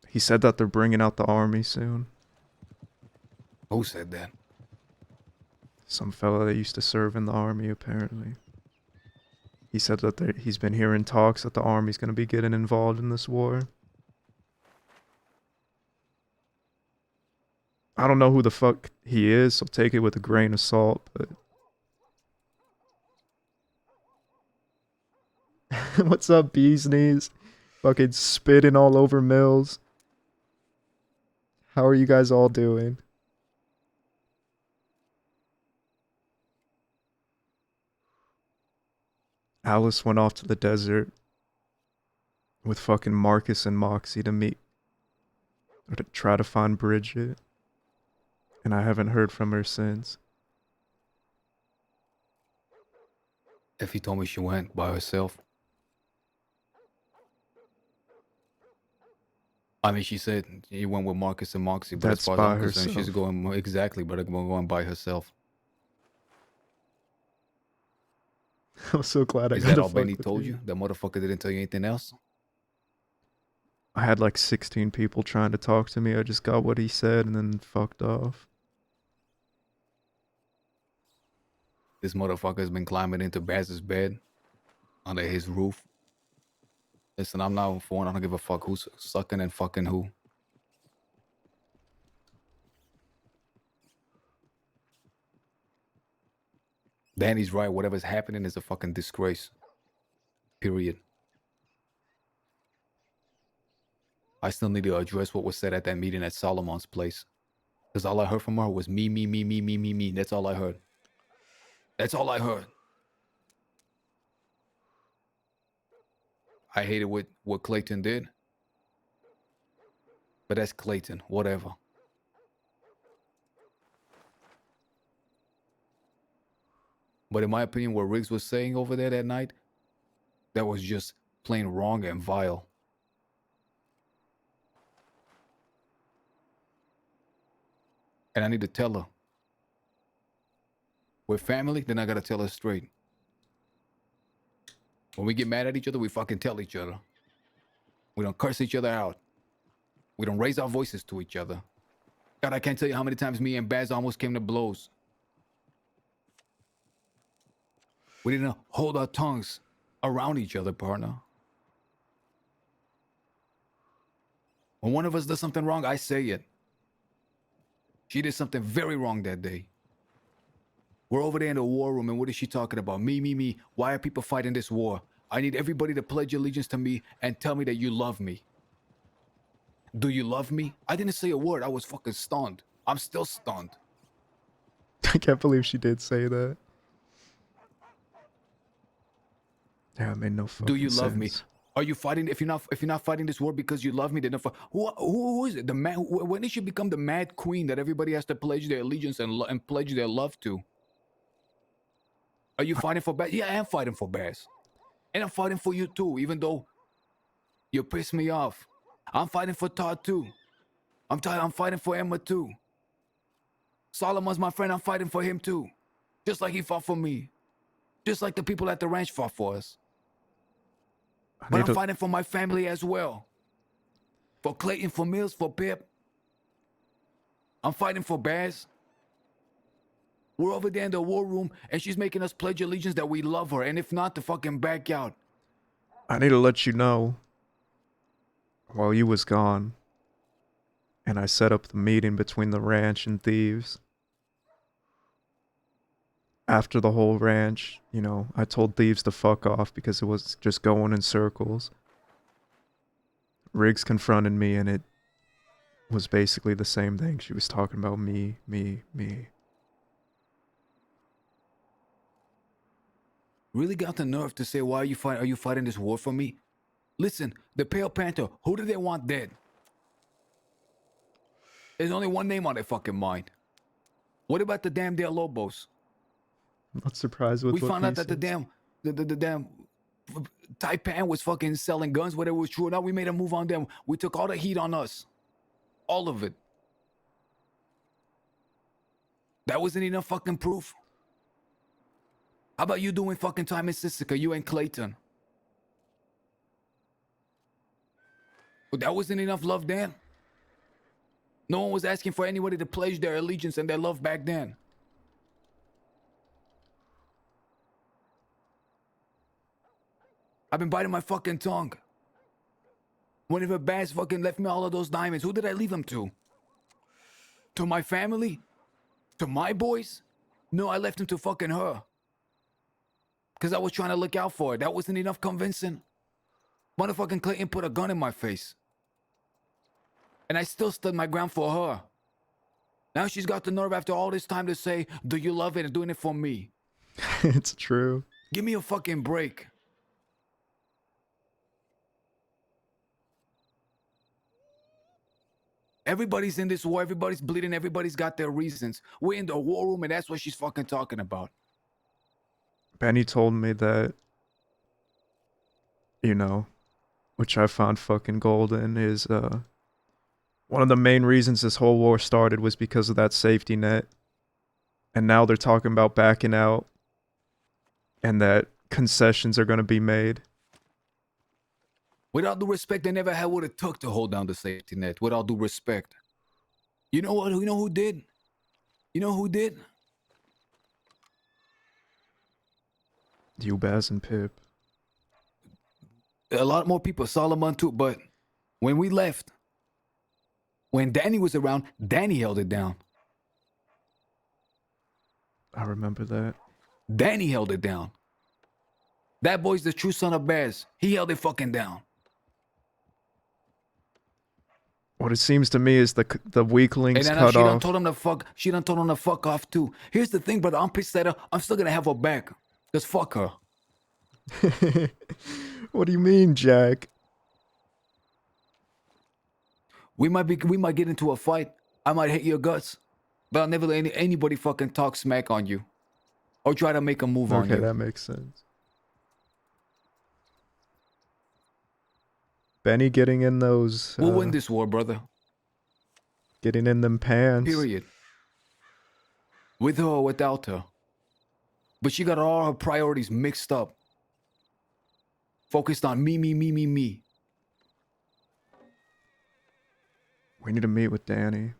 He said that they're bringing out the army soon. Who said that? Some fella that used to serve in the army, apparently. He said that he's been hearing talks that the army's going to be getting involved in this war. I don't know who the fuck he is, so take it with a grain of salt, but... What's up, Bee's Knees? Fucking spitting all over Mills. How are you guys all doing? Alice went off to the desert with fucking Marcus and Moxie to meet, or to try to find Bridget. And I haven't heard from her since. Effie told me she went by herself. I mean, she said she went with Marcus and Moxie, but That's as far as by I'm concerned, she's herself. going exactly, but going by herself. I'm so glad I Is got that to all fuck Benny with told you. you? That motherfucker didn't tell you anything else? I had like 16 people trying to talk to me. I just got what he said and then fucked off. This motherfucker's been climbing into Baz's bed under his roof. Listen, I'm not for one. I don't give a fuck who's sucking and fucking who. Danny's right. Whatever's happening is a fucking disgrace. Period. I still need to address what was said at that meeting at Solomon's place. Because all I heard from her was me, me, me, me, me, me, me. That's all I heard. That's all I heard. I hated what Clayton did. But that's Clayton, whatever. But in my opinion, what Riggs was saying over there that night, that was just plain wrong and vile. And I need to tell her. We're family, then I gotta tell her straight. When we get mad at each other, we fucking tell each other. We don't curse each other out. We don't raise our voices to each other. God, I can't tell you how many times me and Baz almost came to blows. We didn't hold our tongues around each other, partner. When one of us does something wrong, I say it. She did something very wrong that day. We're over there in the war room, and what is she talking about? Me. Why are people fighting this war? I need everybody to pledge allegiance to me and tell me that you love me. Do you love me? I didn't say a word. I was fucking stunned. I'm still stunned. I can't believe she did say that. Yeah, it made no fucking sense. Do you love me? Are you fighting? If you're not fighting this war because you love me, then who is it? The man? When did she become the Mad Queen that everybody has to pledge their allegiance and pledge their love to? Are you fighting for Baz? Yeah, I am fighting for Baz, and I'm fighting for you too. Even though you piss me off, I'm fighting for Todd too. I'm fighting for Emma too. Solomon's my friend. I'm fighting for him too, just like he fought for me, just like the people at the ranch fought for us. But I'm fighting for my family as well. For Clayton, for Mills, for Pip. I'm fighting for Baz. We're over there in the war room, and she's making us pledge allegiance that we love her, and if not, to fucking back out. I need to let you know, while you was gone, and I set up the meeting between the ranch and thieves. After the whole ranch, you know, I told thieves to fuck off because it was just going in circles. Riggs confronted me, and it was basically the same thing. She was talking about me. Really got the nerve to say, why are you fighting this war for me? Listen, the Pale Panther, who do they want dead? There's only one name on their fucking mind. What about the damn Del Lobos? I'm not surprised with we what found out he that the damn Taipan was fucking selling guns, whether it was true or not. We made a move on them. We took all the heat on us. All of it. That wasn't enough fucking proof. How about you doing fucking time in Sisika, you and Clayton? But that wasn't enough love then. No one was asking for anybody to pledge their allegiance and their love back then. I've been biting my fucking tongue. Whenever Baz fucking left me all of those diamonds, who did I leave them to? To my family? To my boys? No, I left them to fucking her. Because I was trying to look out for her. That wasn't enough convincing. Motherfucking Clayton put a gun in my face. And I still stood my ground for her. Now she's got the nerve after all this time to say, do you love it and doing it for me? It's true. Give me a fucking break. Everybody's in this war. Everybody's bleeding. Everybody's got their reasons. We're in the war room, and that's what she's fucking talking about. Benny told me that, you know, which I found fucking golden, is one of the main reasons this whole war started was because of that safety net. And now they're talking about backing out and that concessions are going to be made. With all due respect, they never had what it took to hold down the safety net. With all due respect. You know what? You know who did? You know who did? You, Baz, and Pip. A lot more people, Solomon too, but when we left, when Danny was around, Danny held it down. I remember that. Danny held it down. That boy's the true son of Baz. He held it fucking down. What it seems to me is the weaklings and cut she done off. told him to fuck. She done told him to fuck off too. Here's the thing, brother. I'm pissed at her. I'm still gonna have her back. Just fuck her. What do you mean, Jack? We might get into a fight. I might hit your guts, but I'll never let anybody fucking talk smack on you or try to make a move on Okay, you. that makes sense. Benny getting in those. We'll win this war, brother. Getting in them pants. Period. With her or without her. But she got all her priorities mixed up. Focused on me. We need to meet with Danny.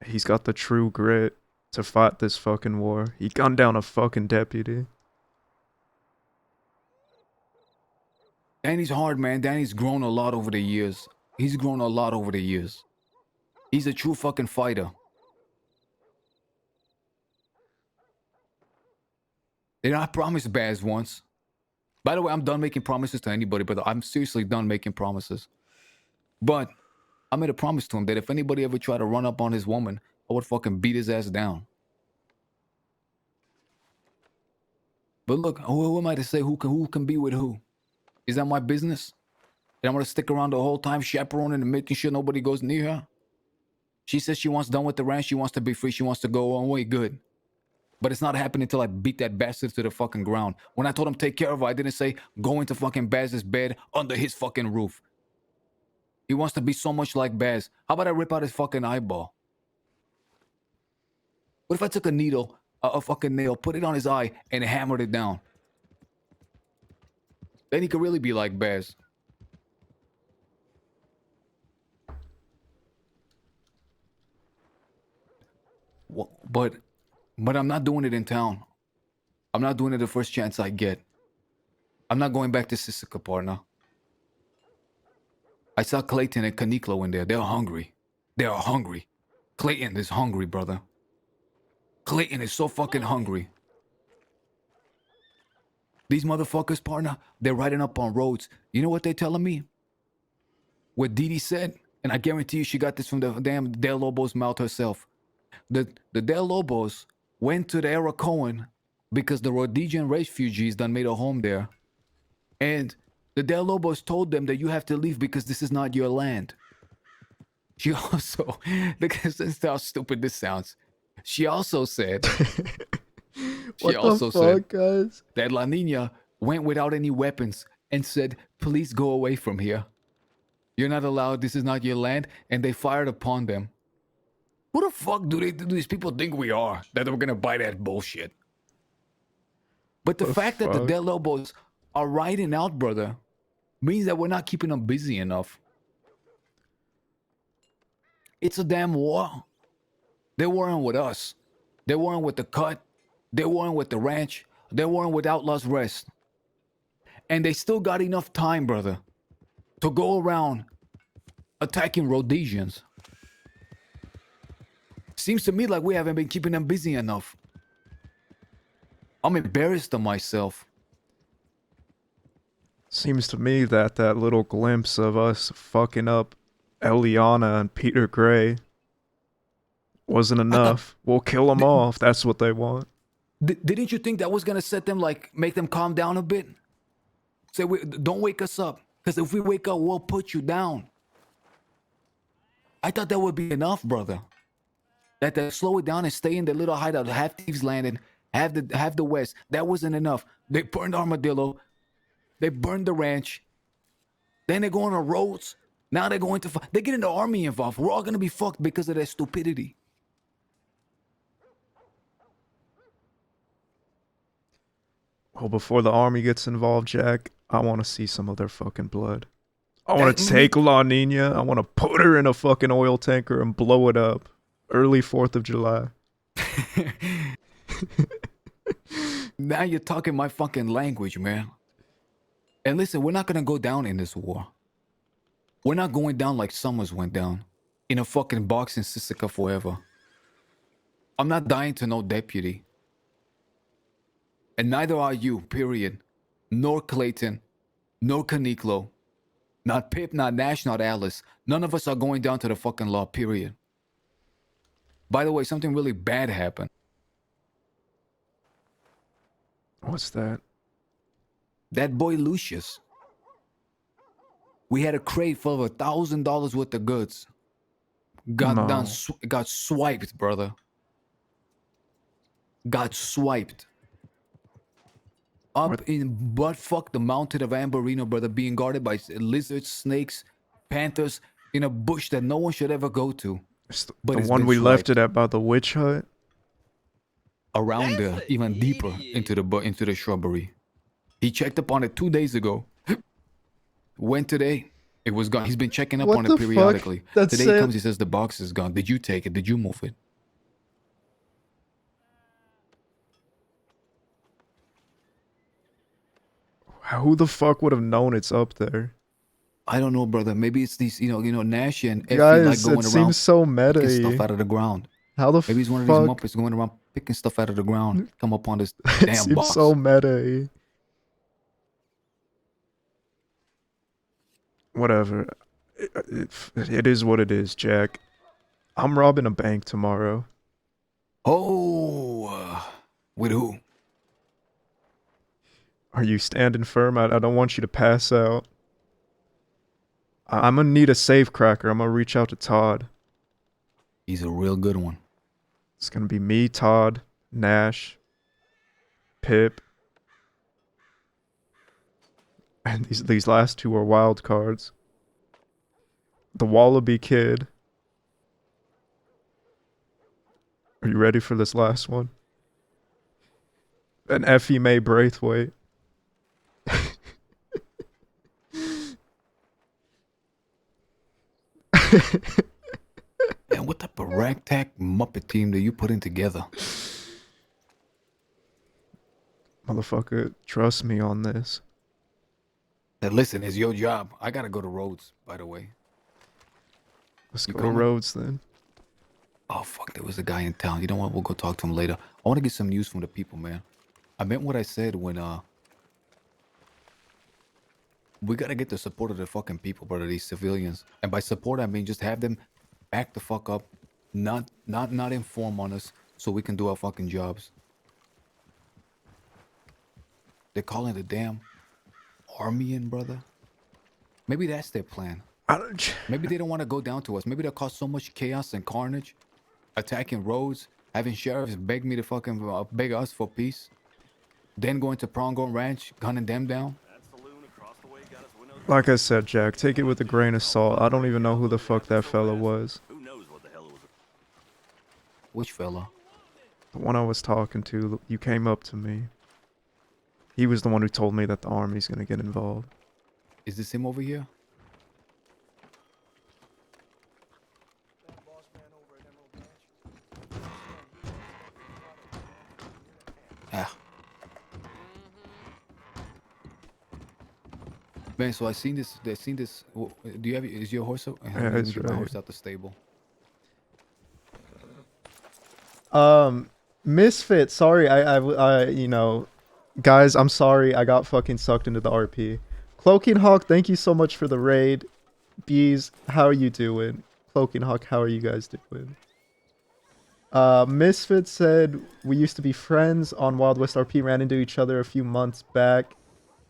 He's got the true grit to fight this fucking war. He gunned down a fucking deputy. Danny's hard, man. Danny's grown a lot over the years. He's grown a lot over the years. He's a true fucking fighter. And I promised Baz once. By the way, I'm done making promises to anybody, brother. I'm seriously done making promises. But I made a promise to him that if anybody ever tried to run up on his woman, I would fucking beat his ass down. But look, who am I to say who can be with who? Is that my business? And I'm gonna stick around the whole time chaperoning and making sure nobody goes near her? She says she wants done with the ranch. She wants to be free. She wants to go one way. Good. But it's not happening until I beat that bastard to the fucking ground. When I told him take care of her, I didn't say go into fucking Baz's bed under his fucking roof. He wants to be so much like Baz. How about I rip out his fucking eyeball? What if I took a needle, a fucking nail, put it on his eye, and hammered it down? Then he could really be like Baz. But I'm not doing it in town. I'm not doing it the first chance I get. I'm not going back to Sisika, partner. I saw Clayton and Caniclo in there. They're hungry. They are hungry. Clayton is hungry, brother. Clayton is so fucking hungry. These motherfuckers, partner, they're riding up on roads. You know what they're telling me? What Dee Dee said, and I guarantee you she got this from the damn Del Lobo's mouth herself. The Del Lobos went to the Aracoan because the Rhodesian refugees done made a home there. And the Del Lobos told them that you have to leave because this is not your land. She also, look at how stupid this sounds. She also said, guys? That La Nina went without any weapons and said, please go away from here. You're not allowed, this is not your land, and they fired upon them. Who the fuck do these people think we are, that we're gonna buy that bullshit? But the fact that the Del Lobos are riding out, brother, means that we're not keeping them busy enough. It's a damn war. They're warring with us. They're warring with the cut. They're warring with the ranch. They're warring with Outlaw's Rest. And they still got enough time, brother, to go around attacking Rhodesians. Seems to me like we haven't been keeping them busy enough. I'm embarrassed of myself. Seems to me that little glimpse of us fucking up Eliana and Peter Gray wasn't enough. We'll kill them all if that's what they want. Didn't you think that was gonna set them, like, make them calm down a bit? Say, don't wake us up, because if we wake up, we'll put you down. I thought that would be enough, brother. That they slow it down and stay in the little hideout, have Thieves Landing, have the West. That wasn't enough. They burned Armadillo. They burned the ranch. Then they go on the roads. Now they're going to they get the army involved. We're all gonna be fucked because of their stupidity. Well, before the army gets involved, Jack, I want to see some of their fucking blood. I want to take La Nina. I want to put her in a fucking oil tanker and blow it up. Early 4th of July. Now you're talking my fucking language, man. And listen, we're not gonna go down in this war. We're not going down like Summers went down. In a fucking box in Sisika forever. I'm not dying to no deputy. And neither are you, period. Nor Clayton. Nor Caniclo. Not Pip, not Nash, not Alice. None of us are going down to the fucking law, period. By the way, something really bad happened. What's that? That boy Lucius. We had a crate full of $1,000 worth of goods. No. Got swiped, brother. Got swiped. Up in buttfuck the mountain of Amberino, brother, being guarded by lizards, snakes, panthers, in a bush that no one should ever go to. But The it's one been we left swiped. it at by the witch hut? Around there, even deeper into the shrubbery. He checked up on it 2 days ago. Went today. It was gone. He's been checking up What on the it fuck? periodically. That's Today he it. comes, he says the box is gone. Did you take it? Did you move it? Who the fuck would have known it's up there? I don't know, brother. Maybe it's these, Nash and Effie Guys, like going it around seems so picking stuff meta-y. out of the ground. How the Maybe he's one of these fuck? Muppets going around picking stuff out of the ground. Come up on this It damn seems box. so meta-y. Whatever. It is what it is, Jack. I'm robbing a bank tomorrow. Oh, with who? Are you standing firm? I don't want you to pass out. I'm gonna need a safe cracker. I'm gonna reach out to Todd. He's a real good one. It's gonna be me, Todd, Nash, Pip, and these last two are wild cards. The Wallaby Kid. Are you ready for this last one? And Effie Mae Braithwaite. Man, what type of ragtag Muppet team do you put in together? Motherfucker, trust me on this. Now listen, it's your job. I gotta go to Rhodes, by the way. Let's You go to coming? Rhodes then. Oh fuck, there was a guy in town. You know what? We'll go talk to him later. I want to get some news from the people, man. I meant what I said when we gotta get the support of the fucking people, brother. These civilians, and by support I mean just have them back the fuck up, not inform on us, so we can do our fucking jobs. They're calling the damn army in, brother. Maybe that's their plan. Maybe they don't want to go down to us. Maybe they'll cause so much chaos and carnage, attacking roads, having sheriffs beg me to fucking beg us for peace, then going to Pronghorn Ranch, gunning them down. Like I said, Jack, take it with a grain of salt. I don't even know who the fuck that fella was. Which fella? The one I was talking to, you came up to me. He was the one who told me that the army's gonna get involved. Is this him over here? Ah. Man, so I seen this. Do you have? Is your horse? Yeah, Let me it's get my right horse here. out the stable. Misfit, sorry, you know, guys, I'm sorry, I got fucking sucked into the RP. Cloaking Hawk, thank you so much for the raid. Bees, how are you doing? Cloaking Hawk, how are you guys doing? Misfit said, we used to be friends on Wild West RP, ran into each other a few months back,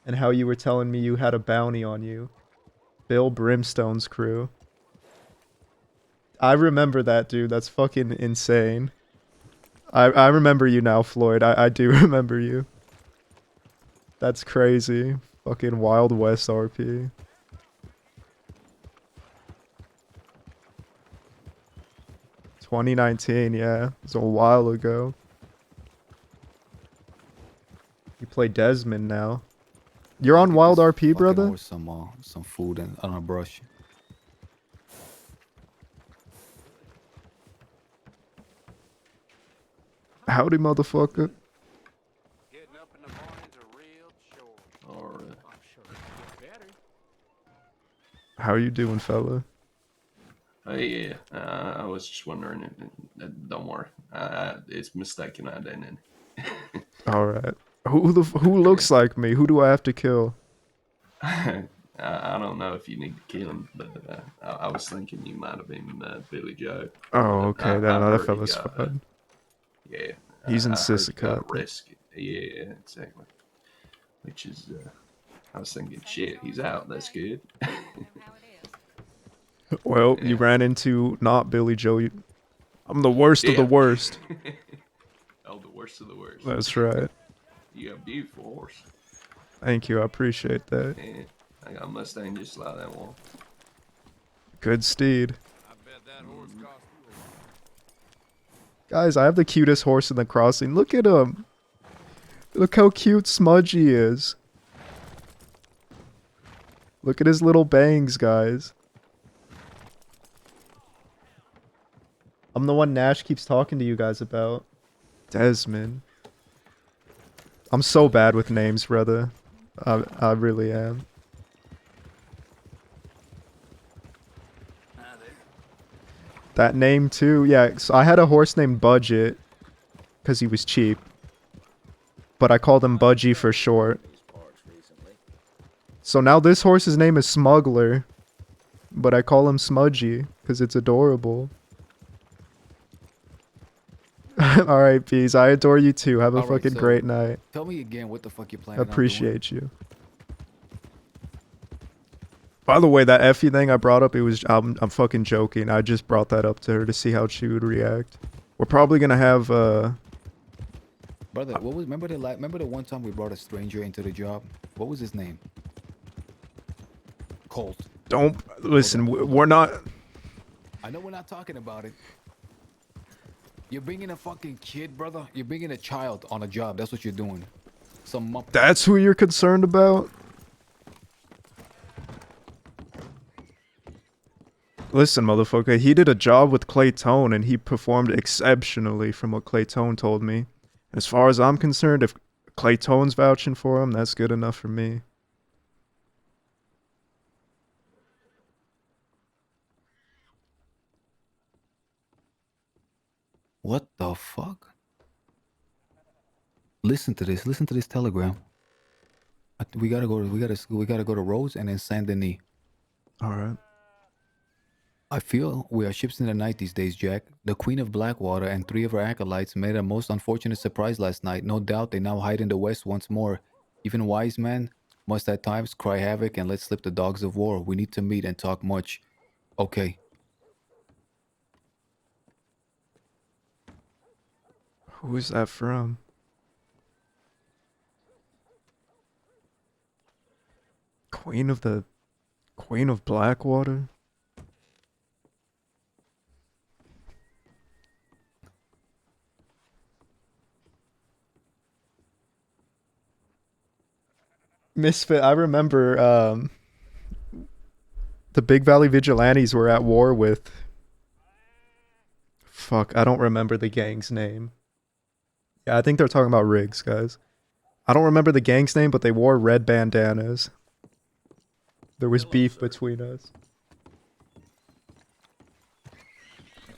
and how you were telling me you had a bounty on you. Bill Brimstone's crew. I remember that, dude, that's fucking insane. I remember you now, Floyd. I do remember you. That's crazy. Fucking Wild West RP. "2019, yeah. It was a while ago. You play Desmond now. You're on Wild RP, Fucking brother? horse some food and on a brush. Howdy, motherfucker. Alright. How you doing, fella? Hey, I was just wondering. Don't worry, it's mistaken identity. Alright. Who looks like me? Who do I have to kill? I don't know if you need to kill him, but I was thinking you might have been Billy Joe. Oh, okay. I've That heard he fella's got, fun. yeah, He's in I heard he got Sisika. arrested. Yeah, exactly. Which is, I was thinking, shit, he's out. That's good. Well, you ran into not Billy Joe. I'm the worst of the worst. Oh, the worst of the worst. That's right. You got a beautiful horse. Thank you. I appreciate that. Yeah, I got a Mustang just like that one. Good steed. Guys, I have the cutest horse in the crossing. Look at him. Look how cute Smudgy is. Look at his little bangs, guys. I'm the one Nash keeps talking to you guys about. Desmond. I'm so bad with names, brother. I really am. That name too, yeah. So I had a horse named Budget because he was cheap, but I called him Budgie for short. So now this horse's name is Smuggler, but I call him Smudgy because it's adorable. Alright, Peas. I adore you too. Have a All right, fucking so great night. Tell me again what the fuck you're I planning on doing. appreciate you. By the way, that Effie thing I brought up, I'm fucking joking. I just brought that up to her to see how she would react. We're probably gonna have Brother, what was remember the one time we brought a stranger into the job? What was his name? Colt. don't listen, we're not I know we're not talking about it. You're bringing a fucking kid, brother. You're bringing a child on a job. That's what you're doing. That's who you're concerned about? Listen, motherfucker, he did a job with Claytone and he performed exceptionally from what Claytone told me. As far as I'm concerned, if Claytone's vouching for him, that's good enough for me. What the fuck? Listen to this. Listen to this telegram. We gotta go to Rose and then Saint Denis. Alright. I feel we are ships in the night these days, Jack. The Queen of Blackwater and 3 of her acolytes made a most unfortunate surprise last night. No doubt they now hide in the west once more. Even wise men must at times cry havoc and let slip the dogs of war. We need to meet and talk much. Okay. Who is that from? Queen of Blackwater? Misfit, I remember the Big Valley Vigilantes were at war with... Fuck, I don't remember the gang's name. Yeah, I think they're talking about Riggs, guys. I don't remember the gang's name, but they wore red bandanas. There was beef between us.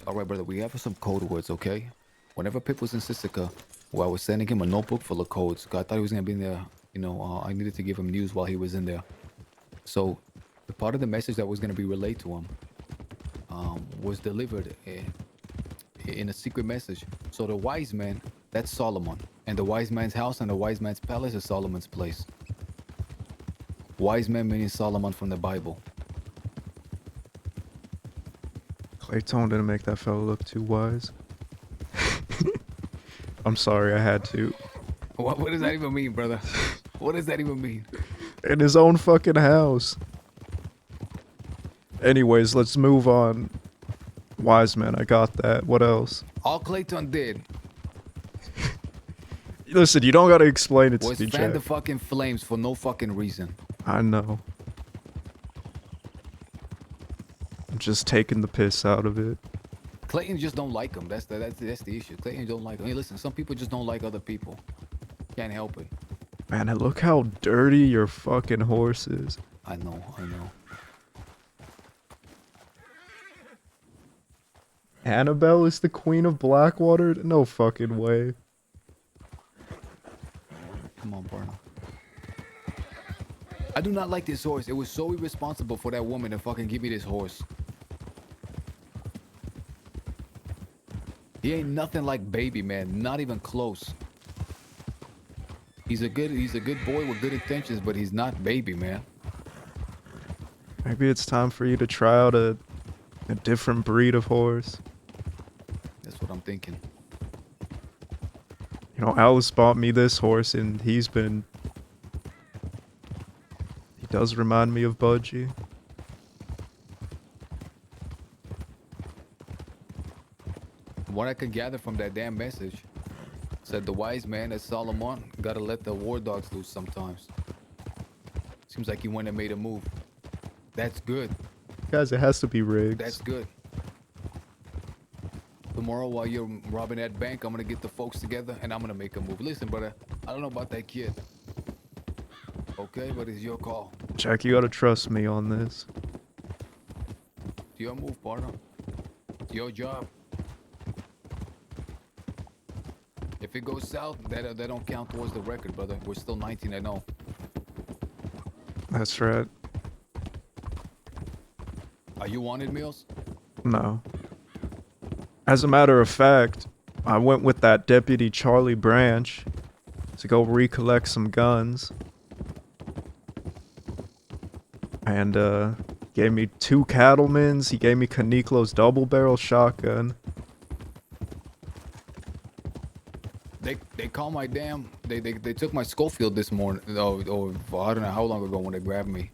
Alright, brother, we have some code words, okay? Whenever Pip was in Sisika, well, I was sending him a notebook full of codes. I thought he was gonna be in there, you know, I needed to give him news while he was in there. So, the part of the message that was gonna be relayed to him was delivered in a secret message. So the wise man, that's Solomon. And the wise man's house and the wise man's palace is Solomon's place. Wise man meaning Solomon from the Bible. Claytone didn't make that fella look too wise. I'm sorry, I had to. What does that even mean, brother? What does that even mean? In his own fucking house. Anyways, let's move on. Wise man, I got that. What else? All Clayton did Listen, you don't gotta explain it to was me, fan Jack. the fucking flames for no fucking reason. I know. I'm just taking the piss out of it. Clayton just don't like him. That's the issue. Clayton don't like him. Hey, listen, some people just don't like other people. Can't help it. Man, and look how dirty your fucking horse is. I know. Annabelle is the queen of Blackwater? No fucking way. Come on, Barna. I do not like this horse. It was so irresponsible for that woman to fucking give me this horse. He ain't nothing like Baby, man. Not even close. He's a good boy with good intentions, but he's not Baby, man. Maybe it's time for you to try out a different breed of horse. That's what I'm thinking. You know, Alice bought me this horse, and he does remind me of Budgie. What I could gather from that damn message said the wise man at Solomon gotta let the war dogs loose sometimes. Seems like he went and made a move. That's good. Guys, it has to be rigged. That's good. Tomorrow, while you're robbing that bank, I'm gonna get the folks together and I'm gonna make a move. Listen, brother, I don't know about that kid. Okay, but it's your call. Jack, you gotta trust me on this. It's your move, partner. It's your job. If it goes south, that don't count towards the record, brother. We're still 19-0. That's right. Are you wanted, Mills? No. As a matter of fact, I went with that Deputy Charlie Branch to go recollect some guns. And, gave me 2 Cattlemans. He gave me Caniclo's double-barrel shotgun. They call my damn. They took my Schofield this morning. Oh, I don't know how long ago when they grabbed me.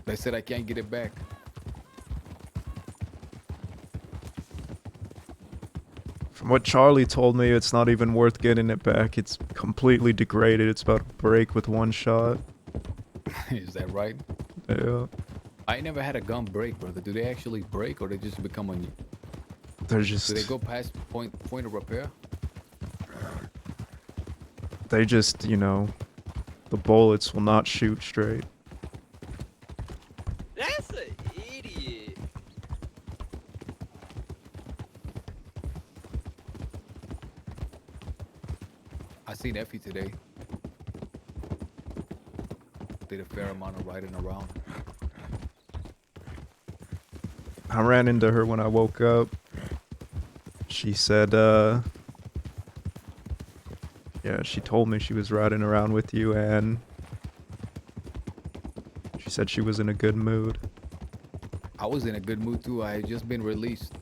They said I can't get it back. From what Charlie told me, it's not even worth getting it back. It's completely degraded. It's about to break with 1 shot. Is that right? Yeah. I never had a gun break, brother. Do they actually break or they just become a... They're just... Do they go past point of repair? They just, you know, the bullets will not shoot straight. That's an idiot. I seen Effie today. Did a fair amount of riding around. I ran into her when I woke up. She said, yeah, she told me she was riding around with you, and she said she was in a good mood. I was in a good mood too. I had just been released.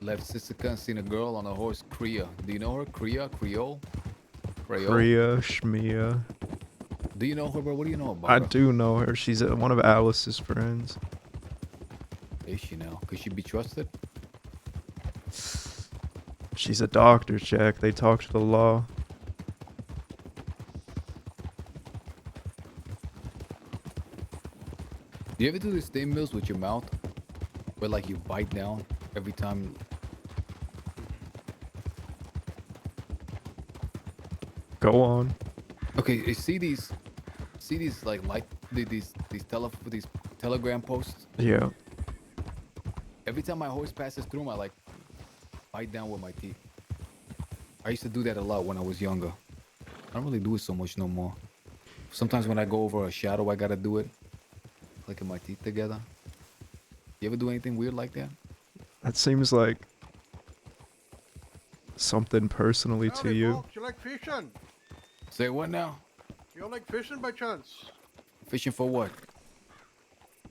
Left Sisika and seen a girl on a horse, Kriya. Do you know her? Kriya? Creole? Priya, Shmia. Do you know her, bro? What do you know about I her? do know her. She's one of Alice's friends. Is she now? Could she be trusted? She's a doctor, Jack. They talk to the law. Do you ever do this thing, Mills, with your mouth? Where like you bite down every time? Go on. Okay, you see these like these telegram posts? Yeah. Every time my horse passes through them, I like bite down with my teeth. I used to do that a lot when I was younger. I don't really do it so much no more. Sometimes when I go over a shadow, I gotta do it. Clicking my teeth together. You ever do anything weird like that? That seems like something personally to you. Folks, you like fishing? Say what now? You don't like fishing by chance? Fishing for what?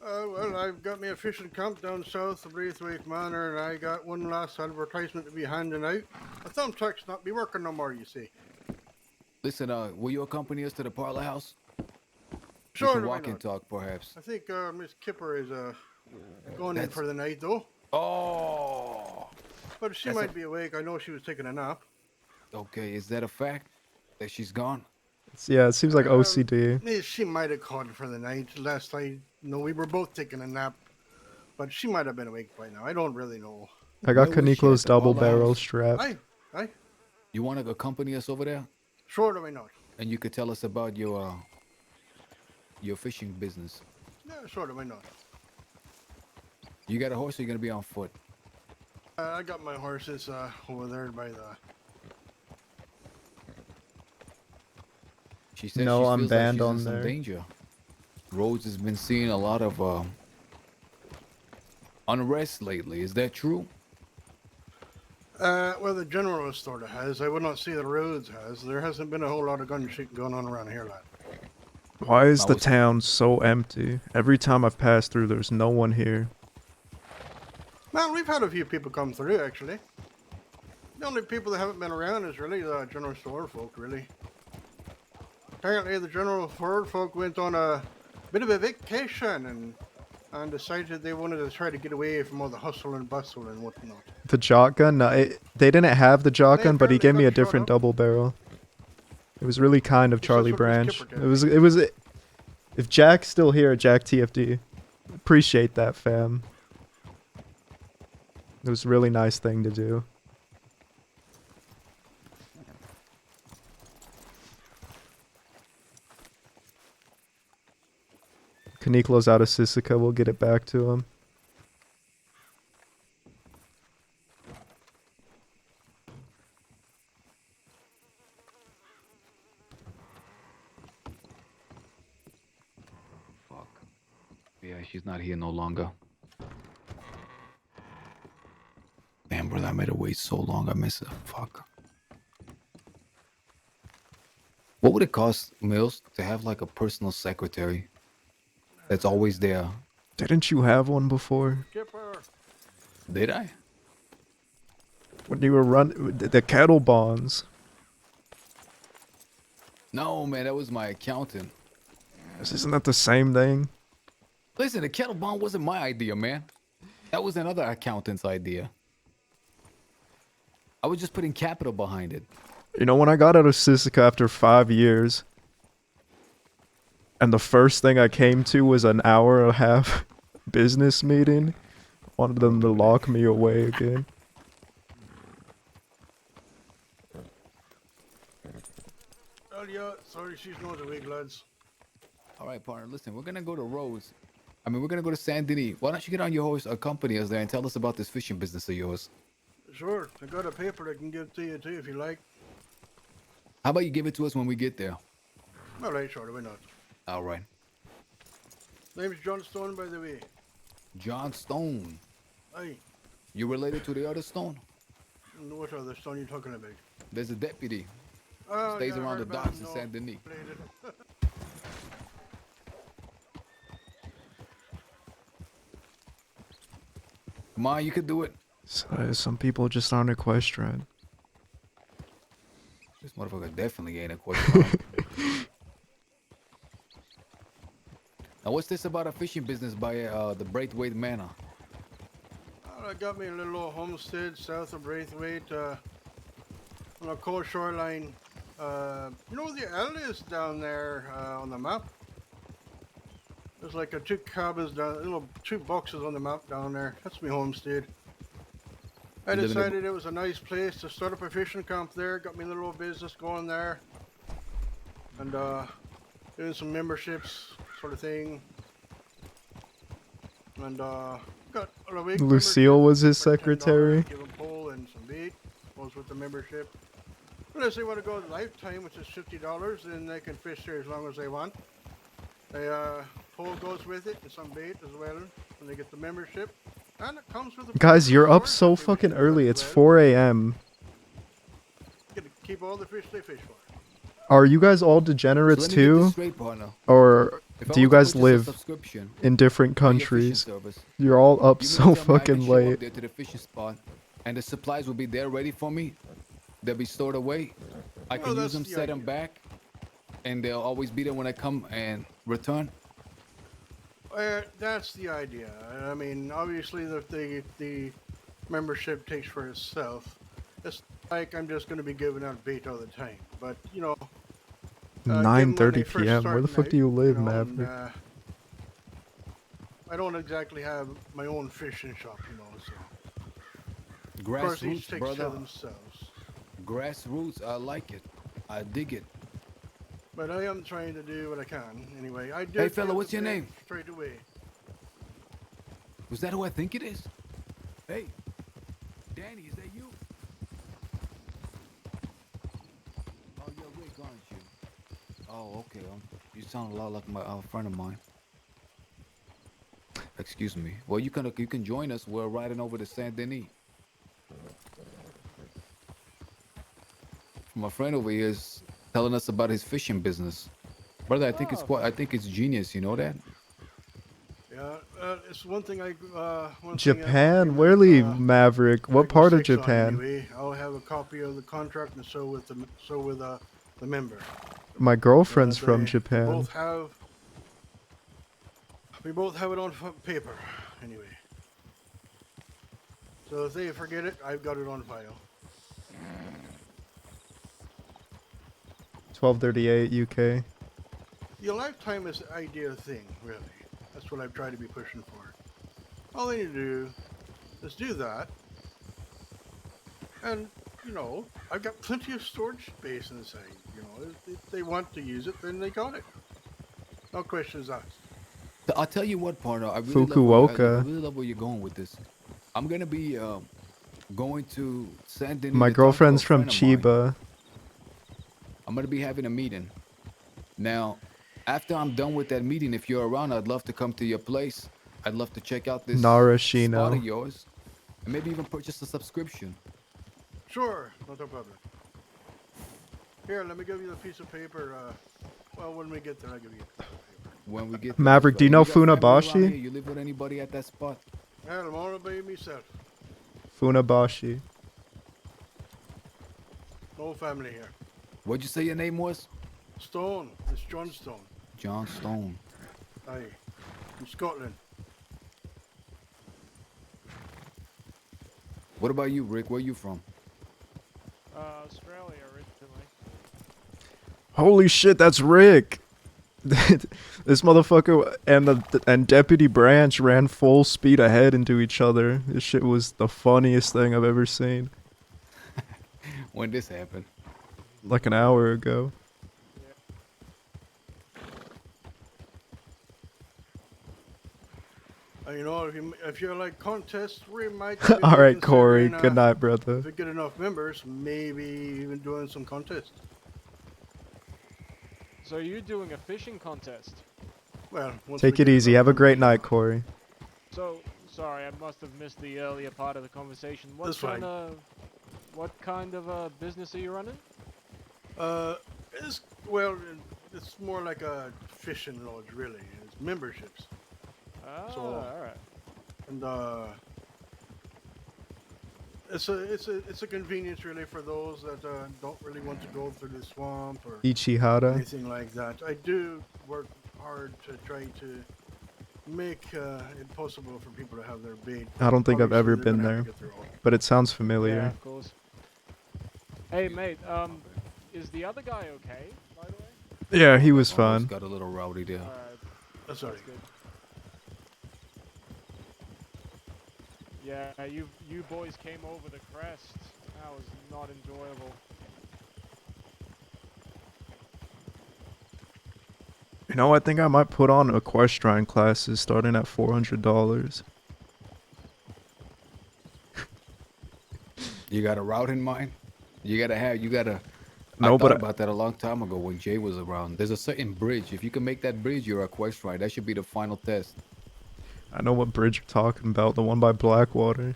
Well, I've got me a fishing camp down south of Braithwaite Manor, and I got one last advertisement to be handing out. A thumbtack's not be working no more, you see. Listen, will you accompany us to the parlor house? Sure, We can why walk and not? talk, perhaps. I think Miss Kipper is going in for the night, though. Oh. But she might be awake. I know she was taking a nap. Okay, is that a fact? That she's gone? Yeah, it seems like OCD. She might have called for the night. Last I know, we were both taking a nap. But she might have been awake by now. I don't really know. I got Caniclo's double barrel strap. Aye. You want to accompany us over there? Sure, do I not? And you could tell us about your fishing business. Yeah, sure, do I not? You got a horse or you gonna be on foot? I got my horses over there by the... She says No, she I'm feels like banned she's in on some there. danger. Rhodes has been seeing a lot of unrest lately. Is that true? Well, the general sort of has. I would not say the roads has. There hasn't been a whole lot of gun shooting going on around here, lad. Why is I the was- town so empty? Every time I've passed through, there's no one here. Well, we've had a few people come through, actually. The only people that haven't been around is really the general store folk, really. Apparently, the general store folk went on a bit of a vacation and decided they wanted to try to get away from all the hustle and bustle and whatnot. The shotgun? No, they didn't have the shotgun, but he apparently gave me got a shot different up. double barrel. It was really kind of This is Charlie what Miss Branch. Kipper did. It was. If Jack's still here, Jack TFD, appreciate that, fam. It was a really nice thing to do. Kaniklo's out of Sisika. We'll get it back to him. Fuck. Yeah, she's not here no longer. Damn, brother, I made her wait so long. I miss her. Fuck. What would it cost, Mills, to have like a personal secretary that's always there? Didn't you have one before? Kipper. Did I? When you were the kettle bonds. No, man, that was my accountant. Isn't that the same thing? Listen, the kettle bond wasn't my idea, man. That was another accountant's idea. I was just putting capital behind it. You know, when I got out of Sisika after 5 years, and the first thing I came to was an hour and a half business meeting, wanted them to lock me away again. Well, yeah, sorry, she's not awake, lads. All right, partner, listen, we're gonna go to Rhodes. I mean, we're gonna go to Saint Denis. Why don't you get on your horse, accompany us there, and tell us about this fishing business of yours? Sure, I got a paper I can give to you too if you like. How about you give it to us when we get there? All right, sure, why not? All right. Name's John Stone, by the way. John Stone. Aye. You related to the other Stone? What other Stone you talking about? There's a deputy. Oh, Stays yeah, I around heard the about docks him, in no, Saint Denis. played it. Come on, you could do it. Some people just aren't equestrian. This motherfucker definitely ain't a question. Now, what's this about a fishing business by the Braithwaite Manor? I got me a little old homestead south of Braithwaite, on a cold shoreline. You know where the L is down there on the map? There's like a 2 cabins down, little 2 boxes on the map down there. That's my homestead. I You live in a- decided it was a nice place to start up a fishing camp there. Got me a little old business going there, and doing some memberships sort of thing. And got a week Lucille was his for $10, secretary. Give a pole and some bait. Goes with the membership. Unless they want to go to lifetime, which is $50, then they can fish there as long as they want. The pole goes with it and some bait as well when they get the membership. And it comes with a Guys, you're up course so if they wish fucking to do early. that It's as well. 4 a.m. Get to keep all the fish they fish for. Are you guys all degenerates So let me get this too? straight, partner. Or If I do you was to guys purchase a live subscription in different for your fishing countries? service, You're all up you mean so to tell me I can fucking show up late. there to the fishing spot, and the supplies will be there ready for me? They'll be stored away. I can use that's them, the set them back, and they'll always be there when I come and return. That's the idea. I mean, obviously, the membership takes for itself. It's like I'm just going to be giving out bait all the time. But, you know, 9:30 p.m. Where the fuck do you live, Maverick? I don't exactly have my own fishing shop, you know, so. Of course, each Grassroots, takes brother. care of themselves. Grassroots, I like it. I dig it. But I am trying to do what I can. Anyway, I did. Hey, fella, get what's the your bait name? Straight away. Was that who I think it is? Hey, Danny, is that you? Oh, you're Rick, aren't you? Oh, okay. You sound a lot like my friend of mine. Excuse me. Well, you can join us. We're riding over to Saint Denis. My friend over here is telling us about his fishing business. Brother, I think it's genius. You know that? Yeah, it's one thing one thing Japan? agreement, Really, Maverick? What Item part of 6 on Japan? anyway. I'll have a copy of the contract, and so with the member. My girlfriend's from We Japan. both have it on paper, anyway. So if they forget it, I've got it on file. 1238 UK. Your lifetime is the ideal thing, really. That's what I've tried to be pushing for. All they need to do is do that, and I've got plenty of storage space inside. If they want to use it, then they got it. No questions asked. I'll tell you what, partner. I Fukuoka. really love where you're going with this. I'm gonna be going to Saint Denis My to talk to a girlfriend's from friend of mine. Chiba. I'm gonna be having a meeting. Now, after I'm done with that meeting, if you're around, I'd love to come to your place. I'd love to check out this spot of Narashino. yours, and maybe even purchase a subscription. Sure, not a problem. Here, let me give you a piece of paper. Well, when we get there, I'll give you a piece of paper. When we get Maverick, do you know got family around Funabashi? here? You live with anybody at that spot? Well, I'm all by myself. Funabashi. No family here. What'd you say your name was? Stone. It's John Stone. John Stone. Aye. From Scotland. What about you, Rick? Where you from? Australia originally. Holy shit, that's Rick. This motherfucker and Deputy Branch ran full speed ahead into each other. This shit was the funniest thing I've ever seen. When this happened? Like an hour ago. If you like contests, we might. All right, Corey. Good night, brother. If we get enough members, maybe even doing some contests. So you're doing a fishing contest? Well, take it easy. Have a great night, Corey. So sorry, I must have missed the earlier part of the conversation. That's fine. What kind of business are you running? It's more like a fishing lodge, really. It's memberships. Ah, So, all right. And it's a convenience really for those that don't really want to go through the swamp or Ichihara. anything like that. I do work hard to try to make it possible for people to have their bait. I don't think I've Obviously, ever they're been gonna have there, to get their own. but it sounds Yeah, familiar. of course. Hey, mate. Is the other guy okay? By the way. Yeah, he was Almost fun. got a little rowdy there. That's all right. Good. Yeah, you boys came over the crest. That was not enjoyable. You know, I think I might put on equestrian classes starting at $400. You got a route in mind? You gotta. No, I but thought about that a long time ago when Jay was around. There's a certain bridge. If you can make that bridge, you're equestrian. That should be the final test. I know what bridge you're talking about, the one by Blackwater.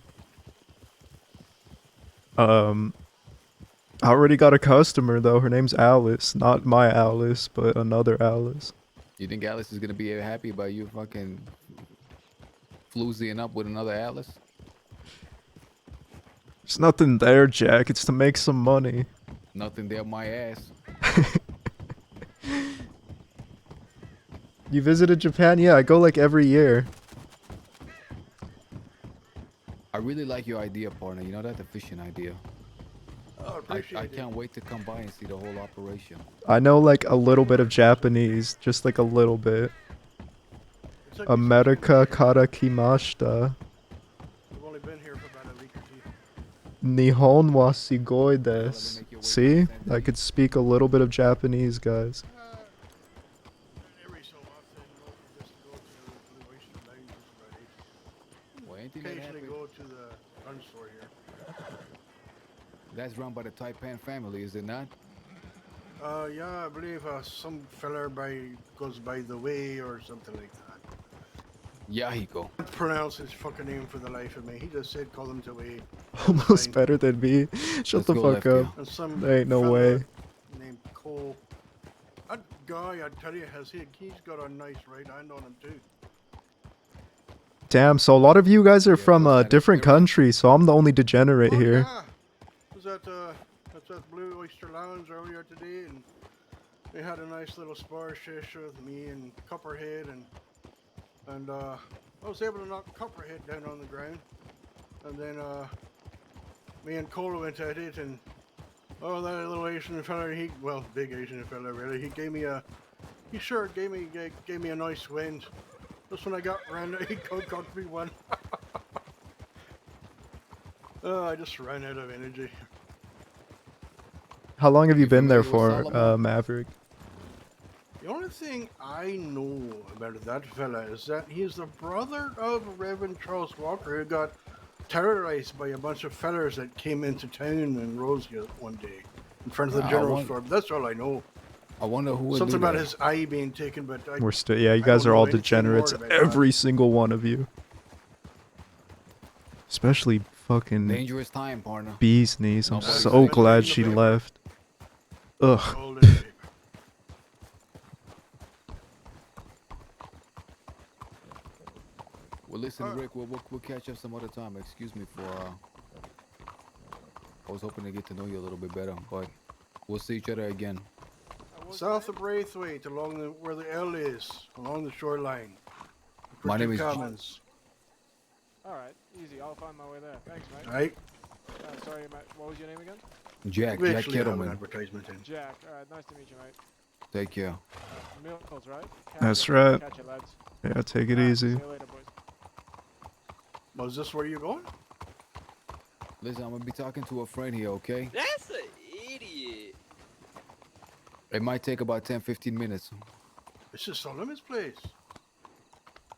I already got a customer though. Her name's Alice, not my Alice, but another Alice. You think Alice is gonna be happy about you fucking floozying up with another Alice? There's nothing there, Jack. It's to make some money. Nothing there, my ass. You visited Japan? Yeah, I go like every year. I really like your idea, partner. You know that, the fishing idea. Oh, I can't wait to come by and see the whole operation. I know like a little bit of Japanese, just like a little bit. America kara kimashita. I've only been here for about a week or two. Nihon wa sugoi desu. See? I could speak a little bit of Japanese, guys. Every so often, just go to the oyster lounge, Well, anything that occasionally happens, go to the gun store here. that's run by the Taipan family, is it not? Yeah, I believe some feller goes by the way or something like that. Yahiko. I can't pronounce his fucking name for the life of me. He just said call him the way. Almost better than me. Shut Let's the go fuck left, up. yeah. And some There ain't no fella way. named Cole. That guy, I tell you, he's got a nice right hand on him too. Damn, so a lot of you guys are from different countries, so I'm the only degenerate here. Yeah, was at Blue Oyster Lounge earlier today, and they had a nice little spar session with me and Copperhead, and I was able to knock Copperhead down on the ground, and then me and Cole went at it, and oh, that little Asian fella, big Asian fella really, he sure gave me a nice wind. Just when I got around it, he got me one. Oh, I just ran out of energy. How long have you been there familiar with for, Solomon? Maverick? The only thing I know about that fella is that he's the brother of Reverend Charles Walker, who got terrorized by a bunch of fellers that came into town in Rosehill one day in front of the general store. That's all I know. I wonder who would Something do about that. his eye being taken, but We're still, yeah, you I guys don't are know all anything more degenerates. about that. Every single one of you. Especially fucking Dangerous time, partner. Bee's knees. I'm Nobody's so safe. glad she left. Ugh. Well, listen, Rick, we'll catch up some other time. Excuse me for. I was hoping to get to know you a little bit better, but we'll see each other again. South of Braithwaite, where the L is, along the shoreline. My name is Commons. Alright, easy. I'll find my way there. Thanks, mate. Right. Sorry, mate. What was your name again? Jack We actually have an Kettleman. advertisement in. Jack. Alright, nice to meet you, mate. Take care. Mills, right? That's right. Catch you, lads. Yeah, take it Alright, easy. See you later, boys. Was this where you going? Listen, I'm gonna be talking to a friend here, okay? That's an idiot. It might take about 10-15 minutes. This is Solomon's place.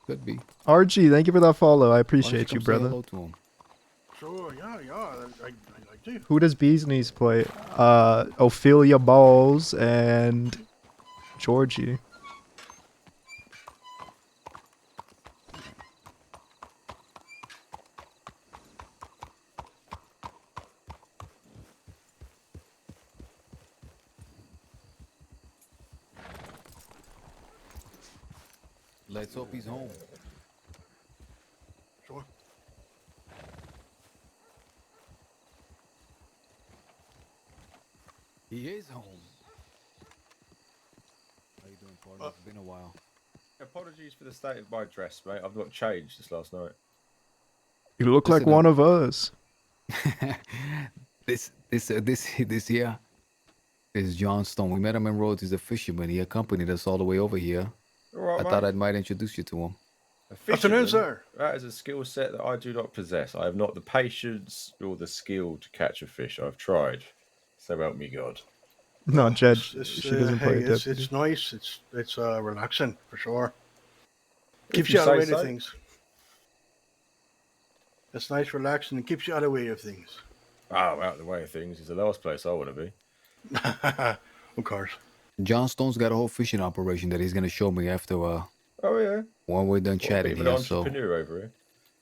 Could be. RG, thank you for that follow. I Why don't appreciate you, come say brother. hello to him? Sure, yeah, I like to. Who does Bee's knees play? Ophelia Balls and Georgie. Let's hope he's home. Sure. He is home. How you doing, partner? It's been a while. Apologies for the state of my dress, mate. I've not changed since last night. You look like Listen one up. of us. This here is John Stone. We met him in Rhodes. He's a fisherman. He accompanied us all the way over here. All right, I mate. thought I might introduce you to him. A Afternoon, fisherman? sir. That is a skill set that I do not possess. I have not the patience or the skill to catch a fish. I've tried. So help me God. No, Jed, It's, she doesn't hey, play it's deputy. nice. It's relaxing for sure. If Keeps you you out of say the way of so. things. It's nice, relaxing, and keeps you out of the way of things. Oh, out of the way of things is the last place I want to be. Of course. John Stone's got a whole fishing operation that he's gonna show me after Oh yeah. when we're done What, a bit chatting of an here. So entrepreneur over here.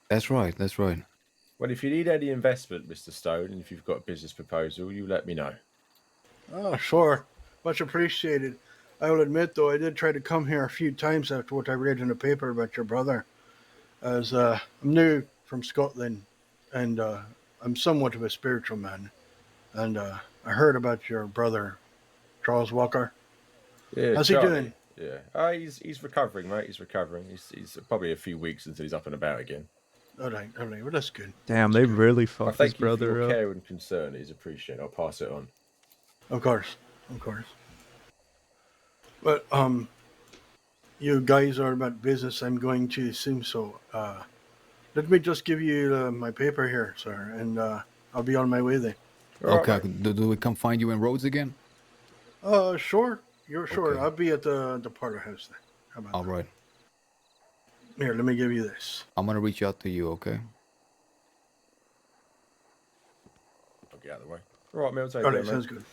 that's right. That's right. Well, if you need any investment, Mr. Stone, and if you've got a business proposal, you let me know. Oh, sure. Much appreciated. I will admit, though, I did try to come here a few times after what I read in the paper about your brother. As I'm new from Scotland, and I'm somewhat of a spiritual man. And I heard about your brother, Charles Walker. Yeah, How's Charlie. he doing? Yeah. He's recovering, mate. He's recovering. He's probably a few weeks until he's up and about again. All right. Well, that's good. Damn, they really I fucked his thank you for brother your up. care and concern. It's appreciated. I'll pass it on. Of course. But you guys are about business. I'm going to assume so. Let me just give you my paper here, sir, and I'll be on my way then. Okay. Do we come find you in Rhodes again? Sure. You're sure. Okay. I'll be at the parlor house then. How about All right. that? Here, let me give you this. I'm gonna reach out to you. Okay. I'll get out of the way. All right, Mills. All right, sounds good.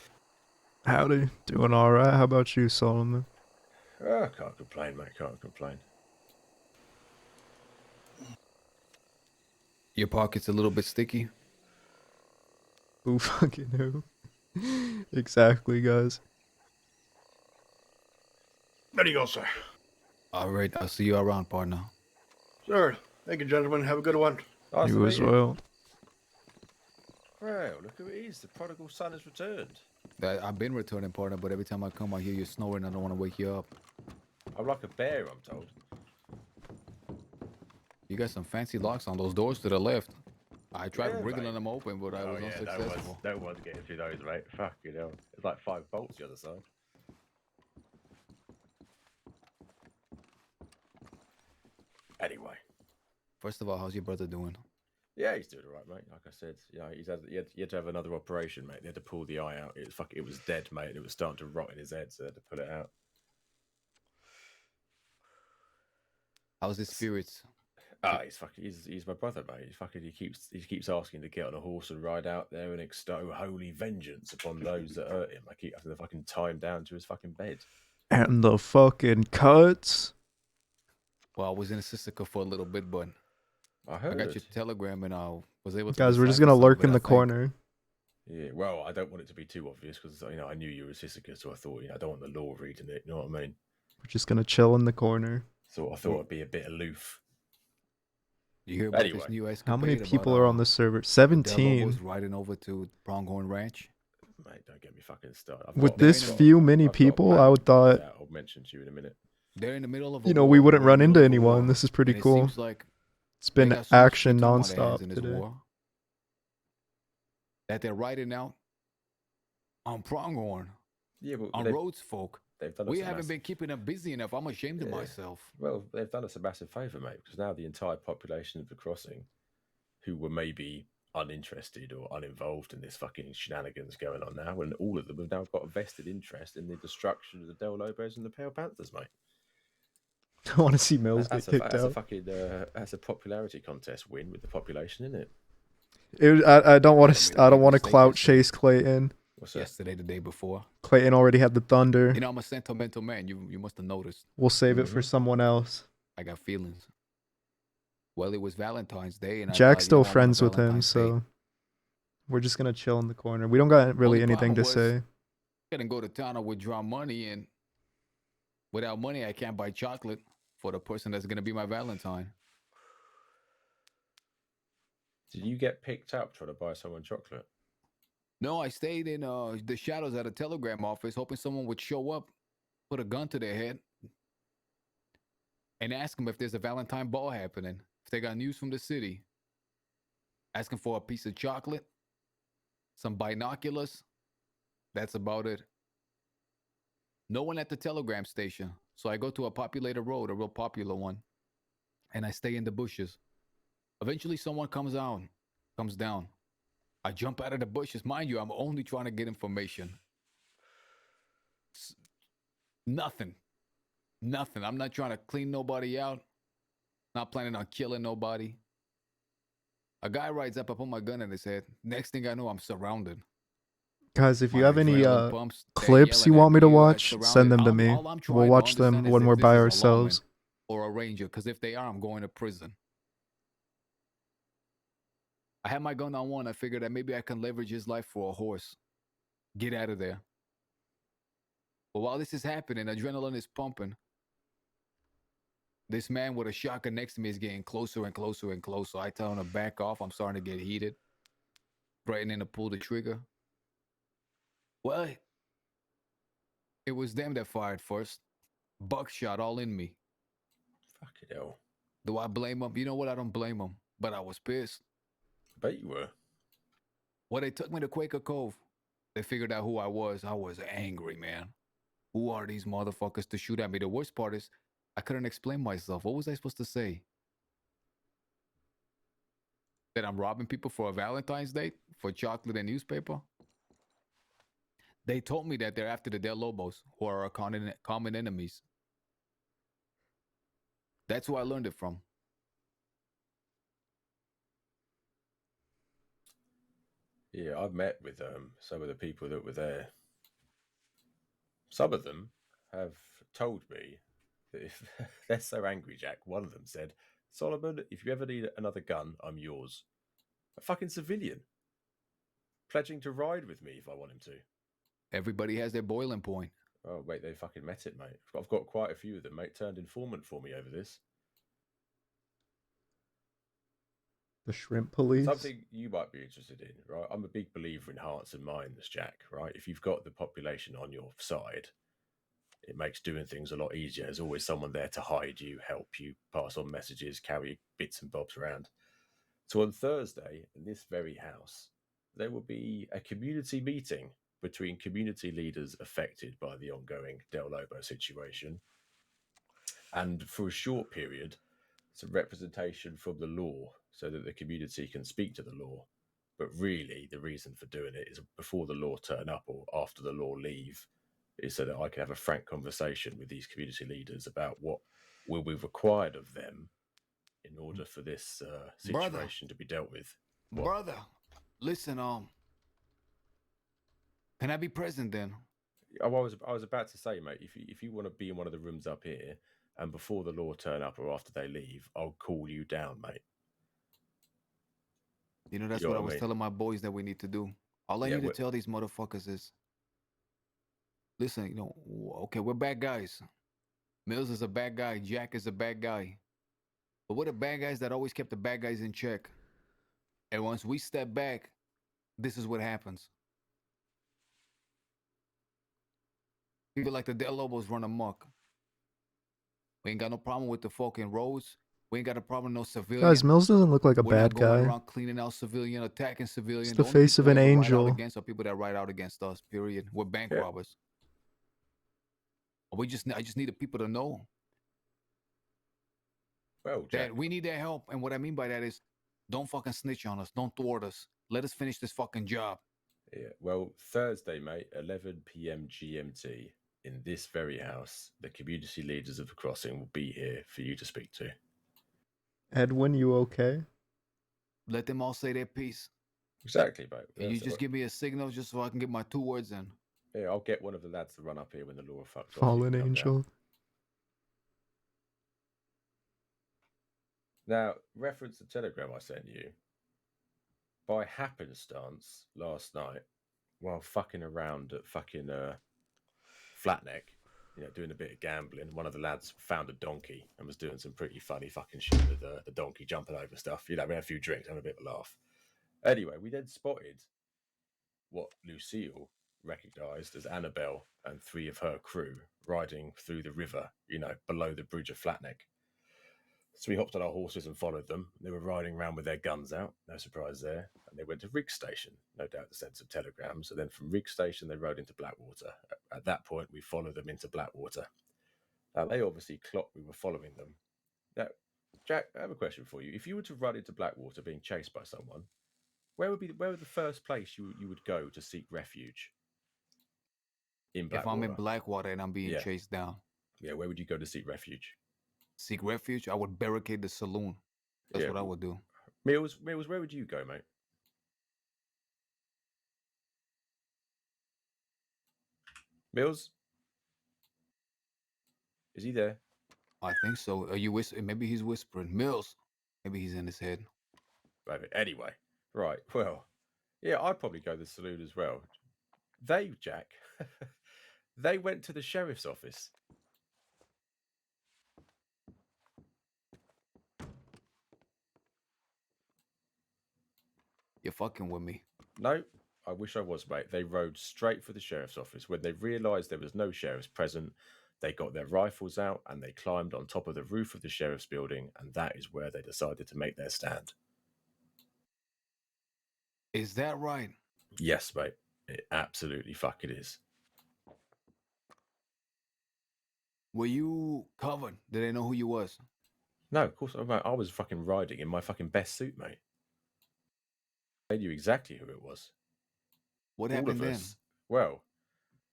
Howdy. Doing alright. How about you, Solomon? Can't complain, mate. Can't complain. Your pocket's a little bit sticky. Who fucking who? Exactly, guys. There you go, sir. All right, I'll see you around, partner. Sure. Thank you, gentlemen. Have a good one. Nice to You meet as you. well. Well, look who it is. The prodigal son has returned. I've been returning, partner, but every time I come, I hear you snoring. I don't want to wake you up. I'm like a bear, I'm told. You got some fancy locks on those doors to the left. I tried Yeah, wriggling mate. them open, but I was unsuccessful. No one's getting through those, mate. Fuck, you know. It's like 5 bolts the other side. Anyway. First of all, how's your brother doing? Yeah, he's doing all right, mate. Like I said, he had to have another operation, mate. They had to pull the eye out. It was dead, mate. It was starting to rot in his head, so they had to pull it out. How's his spirits? He's my brother, mate. He keeps asking to get on a horse and ride out there and extol holy vengeance upon those that hurt him. I keep having to fucking tie him down to his fucking bed. And the fucking cuts. Well, I was in Sisika for a little bit, but I heard. I got your telegram and I was able to. Guys, we're just decipher gonna some lurk of it, in I the think. corner. Yeah, well, I don't want it to be too obvious because I knew you were Sissika, so I thought I don't want the law reading it. You know what I mean? We're just gonna chill in the corner. So I thought I'd be a bit aloof. You hear about Anyway, this new How many escapade people about, are on the server? the 17. Lobos riding over to Pronghorn Ranch? Mate, don't get me fucking started. With this few many people, I would thought, I'll mention to you in a minute. They're in the middle of a you know, war. we wouldn't We're in run the into middle of a anyone. war, This is pretty and it cool. seems like It's they been got so much action shit on their hands nonstop in this today. war that they're riding out on Pronghorn, Yeah, but on roads, folk. They've done us We a haven't massive- been keeping them busy enough. I'm ashamed of Yeah. myself. Well, they've done us a massive favour, mate, because now the entire population of the crossing, who were maybe uninterested or uninvolved in this fucking shenanigans going on now, and all of them have now got a vested interest in the destruction of the Del Lobos and the Pale Panthers, mate. I want to see Mills get kicked That's a out. fucking that's a popularity contest win with the population, isn't it? I don't want to. I don't want to clout chase Clayton. What's that? Yesterday, the day before. Clayton already had the thunder. You know, I'm a sentimental man. You must have noticed. We'll save it for someone else. I got feelings. Well, it was Valentine's Day, and Jack's I still thought, friends with him, Valentine's Day. so we're just gonna chill in the corner. We don't got really Only anything to problem was, say. I couldn't go to town or withdraw money, and without money, I can't buy chocolate for the person that's gonna be my Valentine. Did you get picked up trying to buy someone chocolate? No, I stayed in the shadows at a telegram office, hoping someone would show up, put a gun to their head, and ask them if there's a Valentine ball happening, if they got news from the city. Asking for a piece of chocolate, some binoculars. That's about it. No one at the telegram station, so I go to a populated road, a real popular one, and I stay in the bushes. Eventually, someone comes down. I jump out of the bushes. Mind you, I'm only trying to get information. Nothing. I'm not trying to clean nobody out. Not planning on killing nobody. A guy rides up, I put my gun in his head. Next thing I know, I'm surrounded. Guys, if you My have any adrenaline pumps, they're clips you yelling at want me to you, watch, surrounded. send them to All me. I'm We'll trying to watch them understand is when if we're this by is a ourselves. lawman or a ranger, because if they are, I'm going to prison. I had my gun on one. I figured that maybe I can leverage his life for a horse. Get out of there. But while this is happening, adrenaline is pumping. This man with a shotgun next to me is getting closer and closer and closer. I tell him to back off. I'm starting to get heated. Threatening to pull the trigger. Well, it was them that fired first. Buckshot all in me. Fucking hell. Do I blame them? You know what? I don't blame them. But I was pissed. I bet you were. Well, they took me to Quaker Cove. They figured out who I was. I was angry, man. Who are these motherfuckers to shoot at me? The worst part is I couldn't explain myself. What was I supposed to say? That I'm robbing people for a Valentine's Day? For chocolate and newspaper? They told me that they're after the Del Lobos, who are our common enemies. That's who I learned it from. Yeah, I've met with some of the people that were there. Some of them have told me that if they're so angry, Jack, one of them said, Solomon, if you ever need another gun, I'm yours. A fucking civilian. Pledging to ride with me if I want him to. Everybody has their boiling point. Oh, wait, they fucking met it, mate. I've got quite a few of them, mate. Turned informant for me over this. The shrimp police. Something you might be interested in, right? I'm a big believer in hearts and minds, Jack, right? If you've got the population on your side, it makes doing things a lot easier. There's always someone there to hide you, help you, pass on messages, carry bits and bobs around. So on Thursday, in this very house, there will be a community meeting between community leaders affected by the ongoing Del Lobo situation. And for a short period, some representation from the law so that the community can speak to the law. But really, the reason for doing it is before the law turn up or after the law leave, is so that I can have a frank conversation with these community leaders about what will be required of them in order for this situation to be dealt with. What? Brother, listen, can I be present then? I was about to say, mate, if you want to be in one of the rooms up here, and before the law turn up or after they leave, I'll call you down, mate. You know, that's what I was telling my boys that we need to do. All I need to tell these motherfuckers is, listen, you know, okay, we're bad guys. Mills is a bad guy. Jack is a bad guy. But we're the bad guys that always kept the bad guys in check. And once we step back, this is what happens. People like the Del Lobos run amok. We ain't got no problem with the fucking roads. We ain't got a problem with no civilian. Guys, Mills doesn't look like a We're bad not going guy. around cleaning out civilian, attacking civilian. It's the face of an angel. Ride out against are people that ride out against us. Period. We're bank robbers. I just need the people to know. Well, Jack, that we need their help, and what I mean by that is, don't fucking snitch on us. Don't thwart us. Let us finish this fucking job. Yeah. Well, Thursday, mate, 11 p.m. GMT. In this very house, the community leaders of the crossing will be here for you to speak to. Edwin, you okay? Let them all say their piece. Exactly, mate. Can you just give me a signal just so I can get my 2 words in? Yeah, I'll get one of the lads to run up here when the law fucks off. Fallen angel. Now, reference the telegram I sent you. By happenstance, last night, while fucking around at fucking Flatneck, you know, doing a bit of gambling, one of the lads found a donkey and was doing some pretty funny fucking shit with the donkey jumping over stuff. You know, we had a few drinks, having a bit of a laugh. Anyway, we then spotted what Lucille recognised as Annabelle and 3 of her crew riding through the river, you know, below the bridge of Flatneck. So we hopped on our horses and followed them. They were riding around with their guns out, no surprise there. And they went to Riggs Station, no doubt the sense of telegrams. And then from Riggs Station, they rode into Blackwater. At that point, we followed them into Blackwater. Now, they obviously clocked we were following them. Now, Jack, I have a question for you. If you were to run into Blackwater being chased by someone, where would the first place you would go to seek refuge? In Blackwater. If I'm in Blackwater and I'm being chased down. Yeah, where would you go to seek refuge? Seek refuge? I would barricade the saloon. That's what I would do. Mills, where would you go, mate? Mills? Is he there? I think so. Are you whispering? Maybe he's whispering. Mills. Maybe he's in his head. Anyway, right. Well, yeah, I'd probably go to the saloon as well. They, Jack, they went to the sheriff's office. You're fucking with me. No, I wish I was, mate. They rode straight for the sheriff's office. When they realised there was no sheriffs present, they got their rifles out and they climbed on top of the roof of the sheriff's building, and that is where they decided to make their stand. Is that right? Yes, mate. It absolutely fucking is. Were you covered? Did they know who you was? No, of course not. I was fucking riding in my fucking best suit, mate. They knew exactly who it was. What happened then? Well,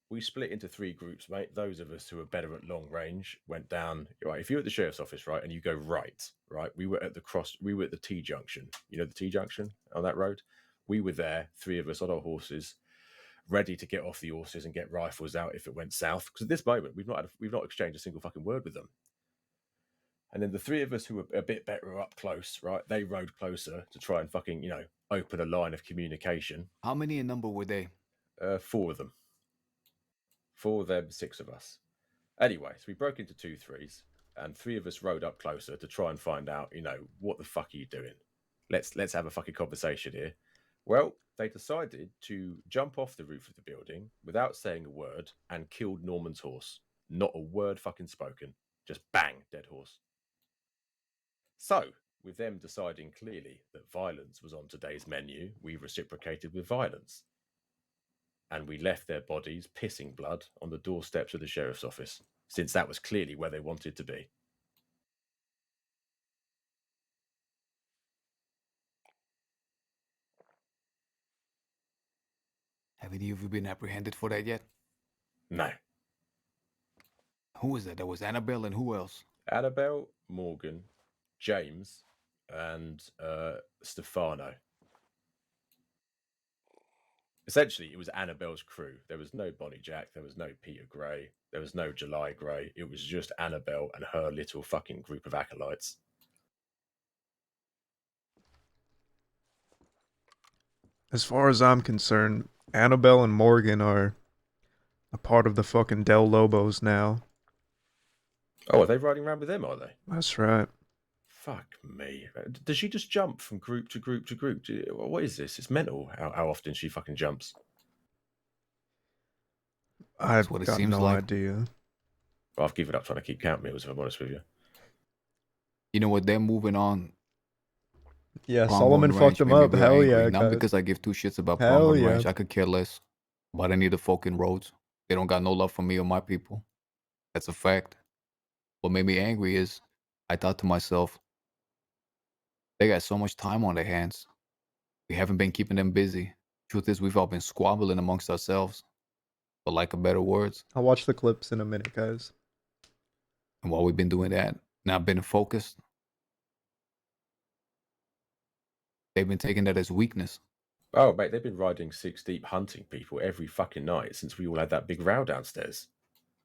we split into 3 groups, mate. Those of us who were better at long range went down. Right, if you're at the sheriff's office, right, and you go right, we were at the T junction. You know the T junction on that road? We were there, 3 of us on our horses, ready to get off the horses and get rifles out if it went south. Because at this moment, we've not exchanged a single fucking word with them. And then the three of us who were a bit better up close, right? They rode closer to try and fucking, open a line of communication. How many in number were they? 4 of them. 4 of them, 6 of us. Anyway, so we broke into 2-3s, and 3 of us rode up closer to try and find out, what the fuck are you doing? Let's have a fucking conversation here. Well, they decided to jump off the roof of the building without saying a word and killed Norman's horse. Not a word fucking spoken. Just bang, dead horse. So, with them deciding clearly that violence was on today's menu, we reciprocated with violence. And we left their bodies pissing blood on the doorsteps of the sheriff's office, since that was clearly where they wanted to be. Have any of you been apprehended for that yet? No. Who was that? There was Annabelle and who else? Annabelle, Morgan, James, and Stefano. Essentially, it was Annabelle's crew. There was no Bonnie Jack. There was no Peter Gray. There was no July Gray. It was just Annabelle and her little fucking group of acolytes. As far as I'm concerned, Annabelle and Morgan are a part of the fucking Del Lobos now. Oh, are they riding around with them, are they? That's right. Fuck me. Does she just jump from group to group to group? What is this? It's mental how often she fucking jumps. I've got no idea. I've given up trying to keep count meals, if I'm honest with you. You know what? They're moving on. Yeah, Pronghorn Solomon Ranch fucked him made me up. real Hell angry. yeah, Not guys. because I give 2 shits about Hell Pronghorn yeah. Ranch. I could care less about any of the fucking roads. They don't got no love for me or my people. That's a fact. What made me angry is I thought to myself, they got so much time on their hands. We haven't been keeping them busy. Truth is, we've all been squabbling amongst ourselves, for lack of better words. I'll watch the clips in a minute, guys. And while we've been doing that, not been focused, they've been taking that as weakness. Oh, mate, they've been riding 6 deep hunting people every fucking night since we all had that big row downstairs.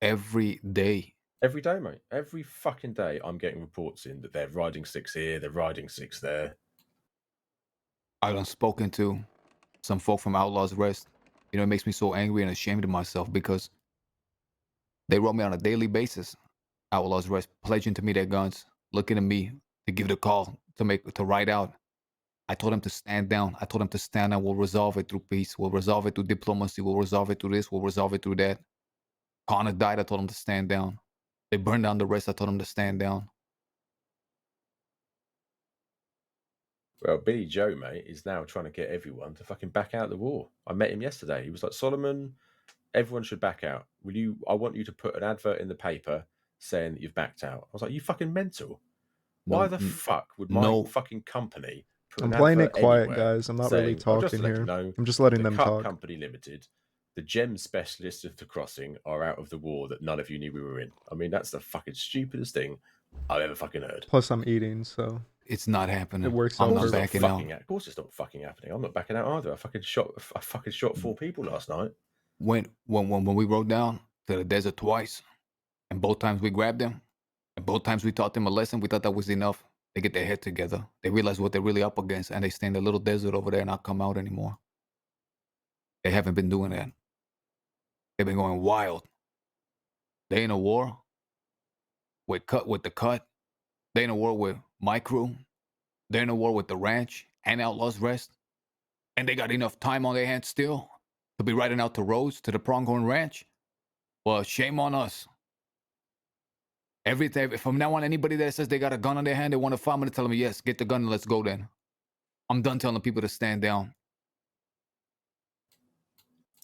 Every day. Every day, mate. Every fucking day I'm getting reports in that they're riding 6 here, they're riding 6 there. I done spoken to some folk from Outlaws Rest. You know, it makes me so angry and ashamed of myself because they wrote me on a daily basis. Outlaws Rest pledging to me their guns, looking at me to give the call to ride out. I told them to stand down. I told them to stand down. We'll resolve it through peace. We'll resolve it through diplomacy. We'll resolve it through this. We'll resolve it through that. Connor died. I told them to stand down. They burned down the rest. I told them to stand down. Well, Billy Joe, mate, is now trying to get everyone to fucking back out of the war. I met him yesterday. He was like, Solomon, everyone should back out. I want you to put an advert in the paper saying that you've backed out. I was like, you fucking mental. Why the fuck would my fucking company put I'm an playing it advert quiet, anywhere guys. I'm not saying, really just talking to let you here. know, I'm just letting the them Cut talk. Company Limited, the gem specialists of the crossing are out of the war that none of you knew we were in. I mean, that's the fucking stupidest thing I've ever fucking heard. Plus, I'm eating, so it's not happening. It works I'm out. not backing out. Of course, it's not fucking happening. I'm not backing out either. I fucking shot 4 people last night. When we rode down to the desert twice, and both times we grabbed them, and both times we taught them a lesson, we thought that was enough. They get their head together. They realize what they're really up against, and they stay in the little desert over there and not come out anymore. They haven't been doing that. They've been going wild. They in a war with the cut. They in a war with my crew. They're in a war with the ranch and Outlaws Rest. And they got enough time on their hands still to be riding out to roads to the Pronghorn Ranch. Well, shame on us. Everything from now on, anybody that says they got a gun on their hand, they want to fight, I'm gonna tell them, yes, get the gun and let's go then. I'm done telling people to stand down.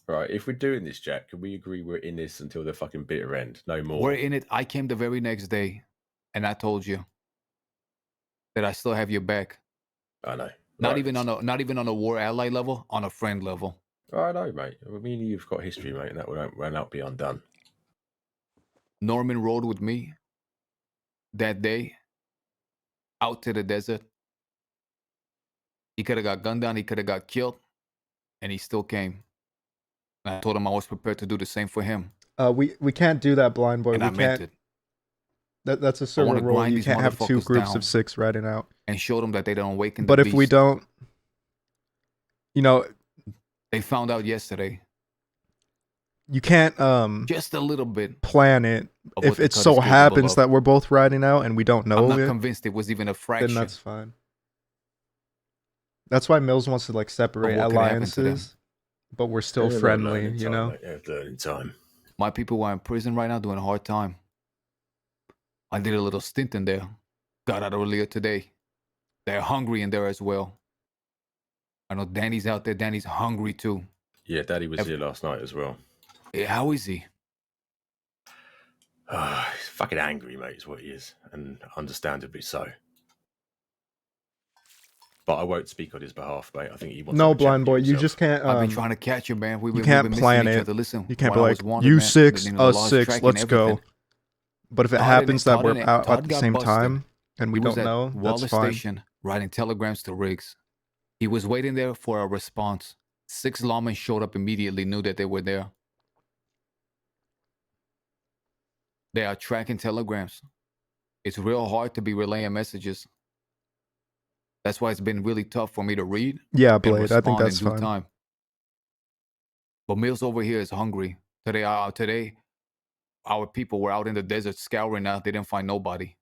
Right, if we're doing this, Jack, can we agree we're in this until the fucking bitter end? No more. We're in it. I came the very next day and I told you that I still have your back. I know. Not even on a war ally level, on a friend level. I know, mate. I mean, you've got history, mate, and that will not be undone. Norman rode with me that day out to the desert. He could have got gunned down, he could have got killed, and he still came. I told him I was prepared to do the same for him. We can't do that, blind boy. And We I meant can't. it. That's a I server want to rule. grind You these can't have two motherfuckers groups down of 6 riding out. and show them that they don't awaken But the if we beast. don't, you know, They found out yesterday. you can't Just a little bit plan it. of If what the it cut so is capable happens of. that we're both riding out and we don't know I'm not it, convinced it was even a then fraction that's fine. That's why Mills wants to like separate what could happen to them. alliances, but we're still Yeah, they're friendly, learning you time, know? mate. Yeah, learning time. My people were in prison right now doing a hard time. I did a little stint in there. Got out earlier today. They're hungry in there as well. I know Danny's out there. Danny's hungry too. Yeah, Daddy was here last night as well. Yeah, how is he? He's fucking angry, mate, is what he is. And understandably so. But I won't speak on his behalf, mate. I think he wants No, to blind boy, you himself. just can't. I've been trying to catch him, man. You We've can't been plan missing each it. other. Listen, You can't be while I like, was wanted, you man, 6, you know, the us law's 6, tracking let's go. everything. But if it Todd happens that Todd we're out Todd at the got same busted. time and we He was don't at know, that's Wallace fine. Station writing telegrams to Riggs. He was waiting there for a response. 6 lawmen showed up immediately, knew that they were there. They are tracking telegrams. It's real hard to be relaying messages. That's why it's been really tough for me to read. Yeah, and Blade, I think respond that's in due fine. time. But Mills over here is hungry. Today, our people were out in the desert scouring out. They didn't find nobody.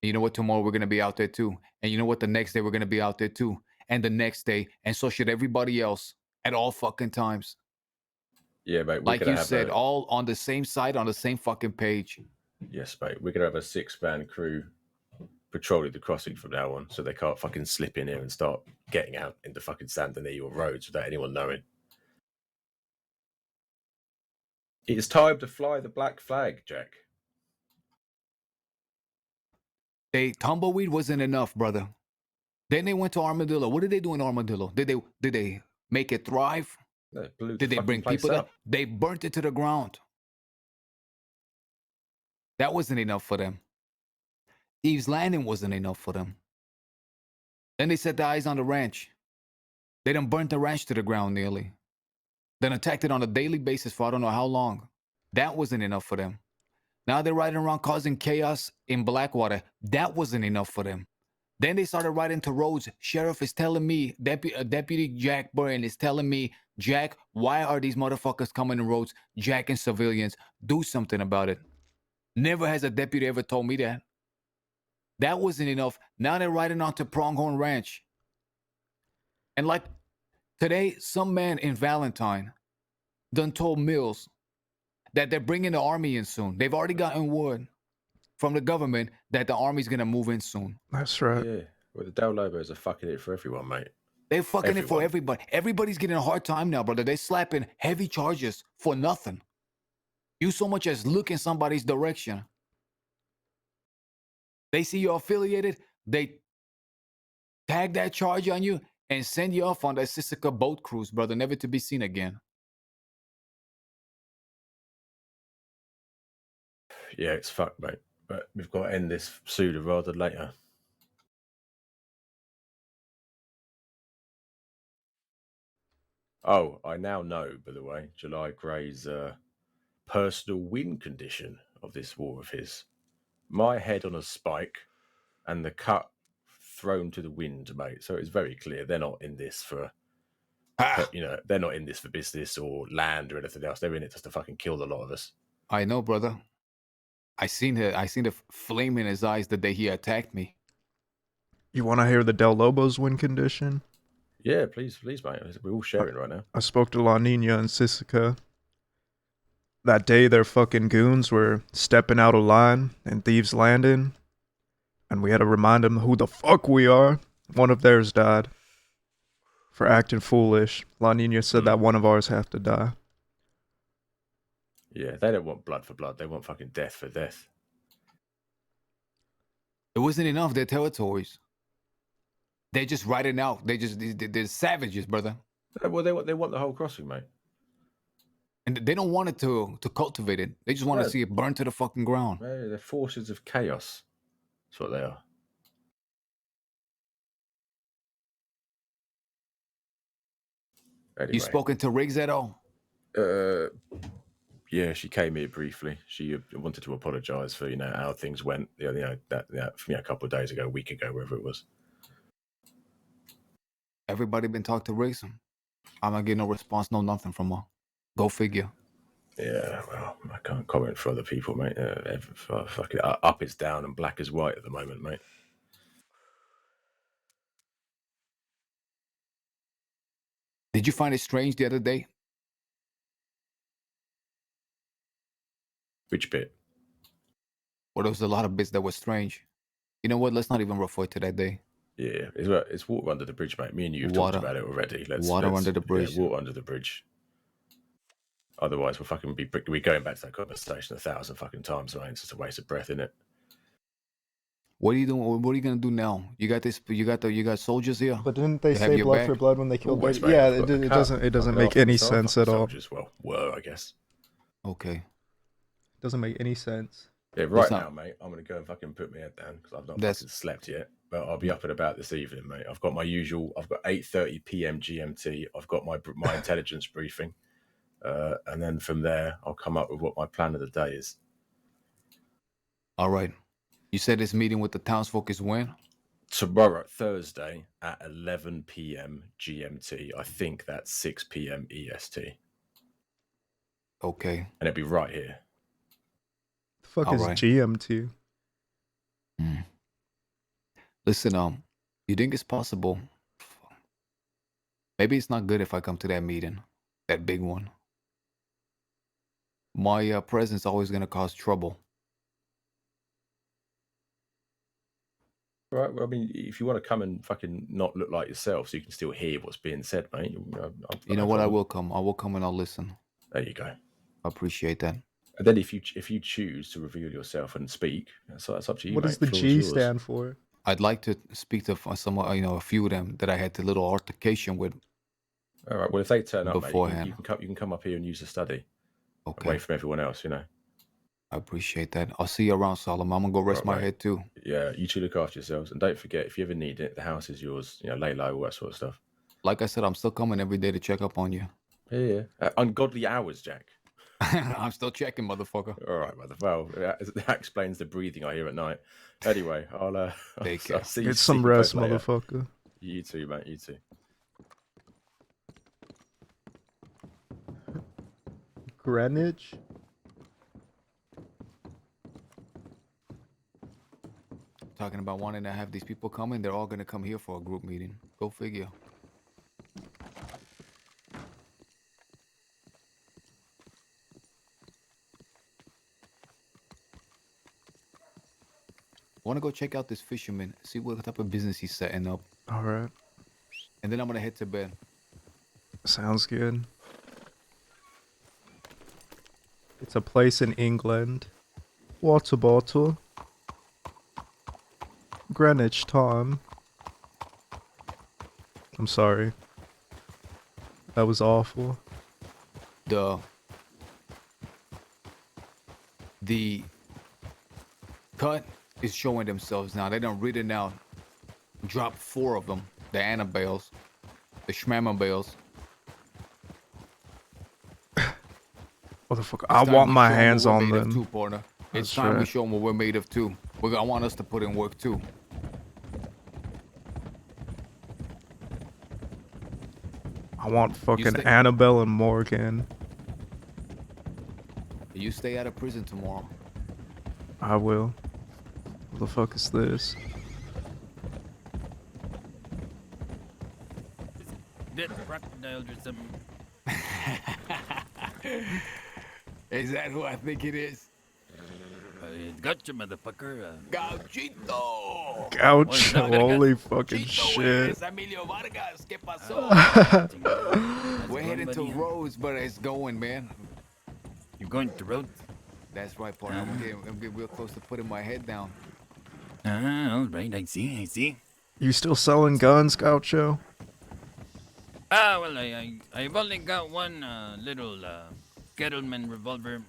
And you know what? Tomorrow we're gonna be out there too. And you know what? The next day we're gonna be out there too. And the next day, and so should everybody else at all fucking times. Yeah, mate. We're Like gonna you have said, all on the same side, on the same fucking page. Yes, mate. We're gonna have a 6-man crew patrolling the crossing from now on, so they can't fucking slip in here and start getting out into fucking Saint Denis or roads without anyone knowing. It is time to fly the black flag, Jack. Tumbleweed wasn't enough, brother. Then they went to Armadillo. What did they do in Armadillo? Did they make it thrive? They blew the Did they fucking bring place people there? up. They burnt it to the ground. That wasn't enough for them. Eve's Landing wasn't enough for them. Then they set their eyes on the ranch. They done burnt the ranch to the ground nearly. Then attacked it on a daily basis for I don't know how long. That wasn't enough for them. Now they're riding around causing chaos in Blackwater. That wasn't enough for them. Then they started riding to roads. Sheriff is telling me, Deputy Jack Byrne is telling me, Jack, why are these motherfuckers coming to roads, jacking civilians? Do something about it. Never has a deputy ever told me that. That wasn't enough. Now they're riding onto Pronghorn Ranch. And like today, some man in Valentine done told Mills that they're bringing the army in soon. They've already gotten word from the government that the army's going to move in soon. That's right. Yeah. Well, the Del Lobos are fucking it for everyone, mate. They're fucking it for everybody. Everybody's getting a hard time now, brother. They're slapping heavy charges for nothing. You so much as look in somebody's direction. They see you're affiliated, they tag that charge on you and send you off on that Sisika boat cruise, brother, never to be seen again. Yeah, it's fucked, mate. But we've got to end this sooner rather than later. Oh, I now know, by the way, July Gray's personal win condition of this war of his. My head on a spike and the cut thrown to the wind, mate. So it's very clear they're not in this for, they're not in this for business or land or anything else. They're in it just to fucking kill the lot of us. I know, brother. I seen the flame in his eyes the day he attacked me. You want to hear the Del Lobos win condition? Yeah, please, mate. We're all sharing right now. I spoke to La Nina and Sisika. That day, their fucking goons were stepping out of line in Thieves Landing, and we had to remind them who the fuck we are. One of theirs died for acting foolish. La Nina said that one of ours have to die. Yeah, they don't want blood for blood. They want fucking death for death. It wasn't enough, their territories. They just riding out. They're savages, brother. Well, they want the whole crossing, mate. And they don't want it to cultivate it. They just want to see it burn to the fucking ground. They're forces of chaos. That's what they are. Anyway, You spoken to Riggs at all? Yeah, she came here briefly. She wanted to apologise for how things went. That a couple of days ago, a week ago, wherever it was. Everybody been talking to Riggs? I'm not getting no response, no nothing from her. Go figure. Yeah, well, I can't comment for other people, mate. Fuck it. Up is down and black is white at the moment, mate. Did you find it strange the other day? Which bit? Well, there was a lot of bits that were strange. You know what? Let's not even refer to that day. Yeah, it's water under the bridge, mate. Me and you have talked about it already. Let's under the bridge. Yeah, water under the bridge. Otherwise, we'll fucking be going back to that conversation 1,000 fucking times, mate. It's just a waste of breath, isn't it? What are you doing? What are you gonna do now? You got this. You got soldiers here. But didn't they have say your blood back? for blood when they killed Always, Brady? mate. Yeah, I've got the cut. it doesn't make Fucking any after sense at all. soldiers, well, were, I guess. Okay. Doesn't make any sense. Yeah, right now, mate, I'm going to go and fucking put my head down because I've not fucking slept yet. But I'll be up and about this evening, mate. I've got my usual, I've got 8:30 p.m. GMT. I've got my intelligence briefing. And then from there, I'll come up with what my plan of the day is. All right. You said this meeting with the townsfolk is when? Tomorrow, Thursday, at 11 p.m. GMT. I think that's 6 p.m. EST. Okay. And it'll be right here. The fuck All is right. GMT? Listen, you think it's possible? Maybe it's not good if I come to that meeting, that big one. My presence always gonna cause trouble. Right. Well, I mean, if you want to come and fucking not look like yourself, so you can still hear what's being said, mate. You know what? I will come. I will come and I'll listen. There you go. I appreciate that. And then if you choose to reveal yourself and speak, that's up to you. What mate. does the Floor's G yours. stand for? I'd like to speak to some, a few of them that I had a little altercation with. All right. Well, if they turn up, beforehand. mate, you can come up here and use the study. Okay. Away from everyone else, I appreciate that. I'll see you around, Solomon. I'm gonna go rest Right, my mate. head too. Yeah, you two look after yourselves, and don't forget if you ever need it, the house is yours. Lay low, all that sort of stuff. Like I said, I'm still coming every day to check up on you. Yeah. Ungodly hours, Jack. I'm still checking, motherfucker. All right, mother. Well, that explains the breathing I hear at night. Anyway, I'll see you. Get some see you rest, both later. motherfucker. You too, mate. You too. Greenwich? Talking about wanting to have these people coming, they're all gonna come here for a group meeting. Go figure. I want to go check out this fisherman, see what type of business he's setting up, All right. and then I'm gonna head to bed. Sounds good. It's a place in England. Water bottle. Greenwich time. I'm sorry. That was awful. The cut is showing themselves now. They done written out. Drop 4 of them. The Annabelles. The Schmammabelles. Motherfucker, I want my hands on them. Too, partner. It's That's time we right. show them what we're made of too. I want us to put in work too. I want fucking stay- Annabelle and Morgan. You stay out of prison tomorrow. I will. What the fuck is this? Dead crocodiles or something. Is that who I think it is? Gotcha, motherfucker. Gauchito! Gaucho, holy fucking shit. Emilio Vargas, ¿qué pasó? We're heading to Rhodes, but it's going, man. You're going to Rhodes? That's right, partner. I'm getting real close to putting my head down. Ah, all right. I see. You still selling guns, Gaucho? Ah, well, I've only got one little Kettleman revolver.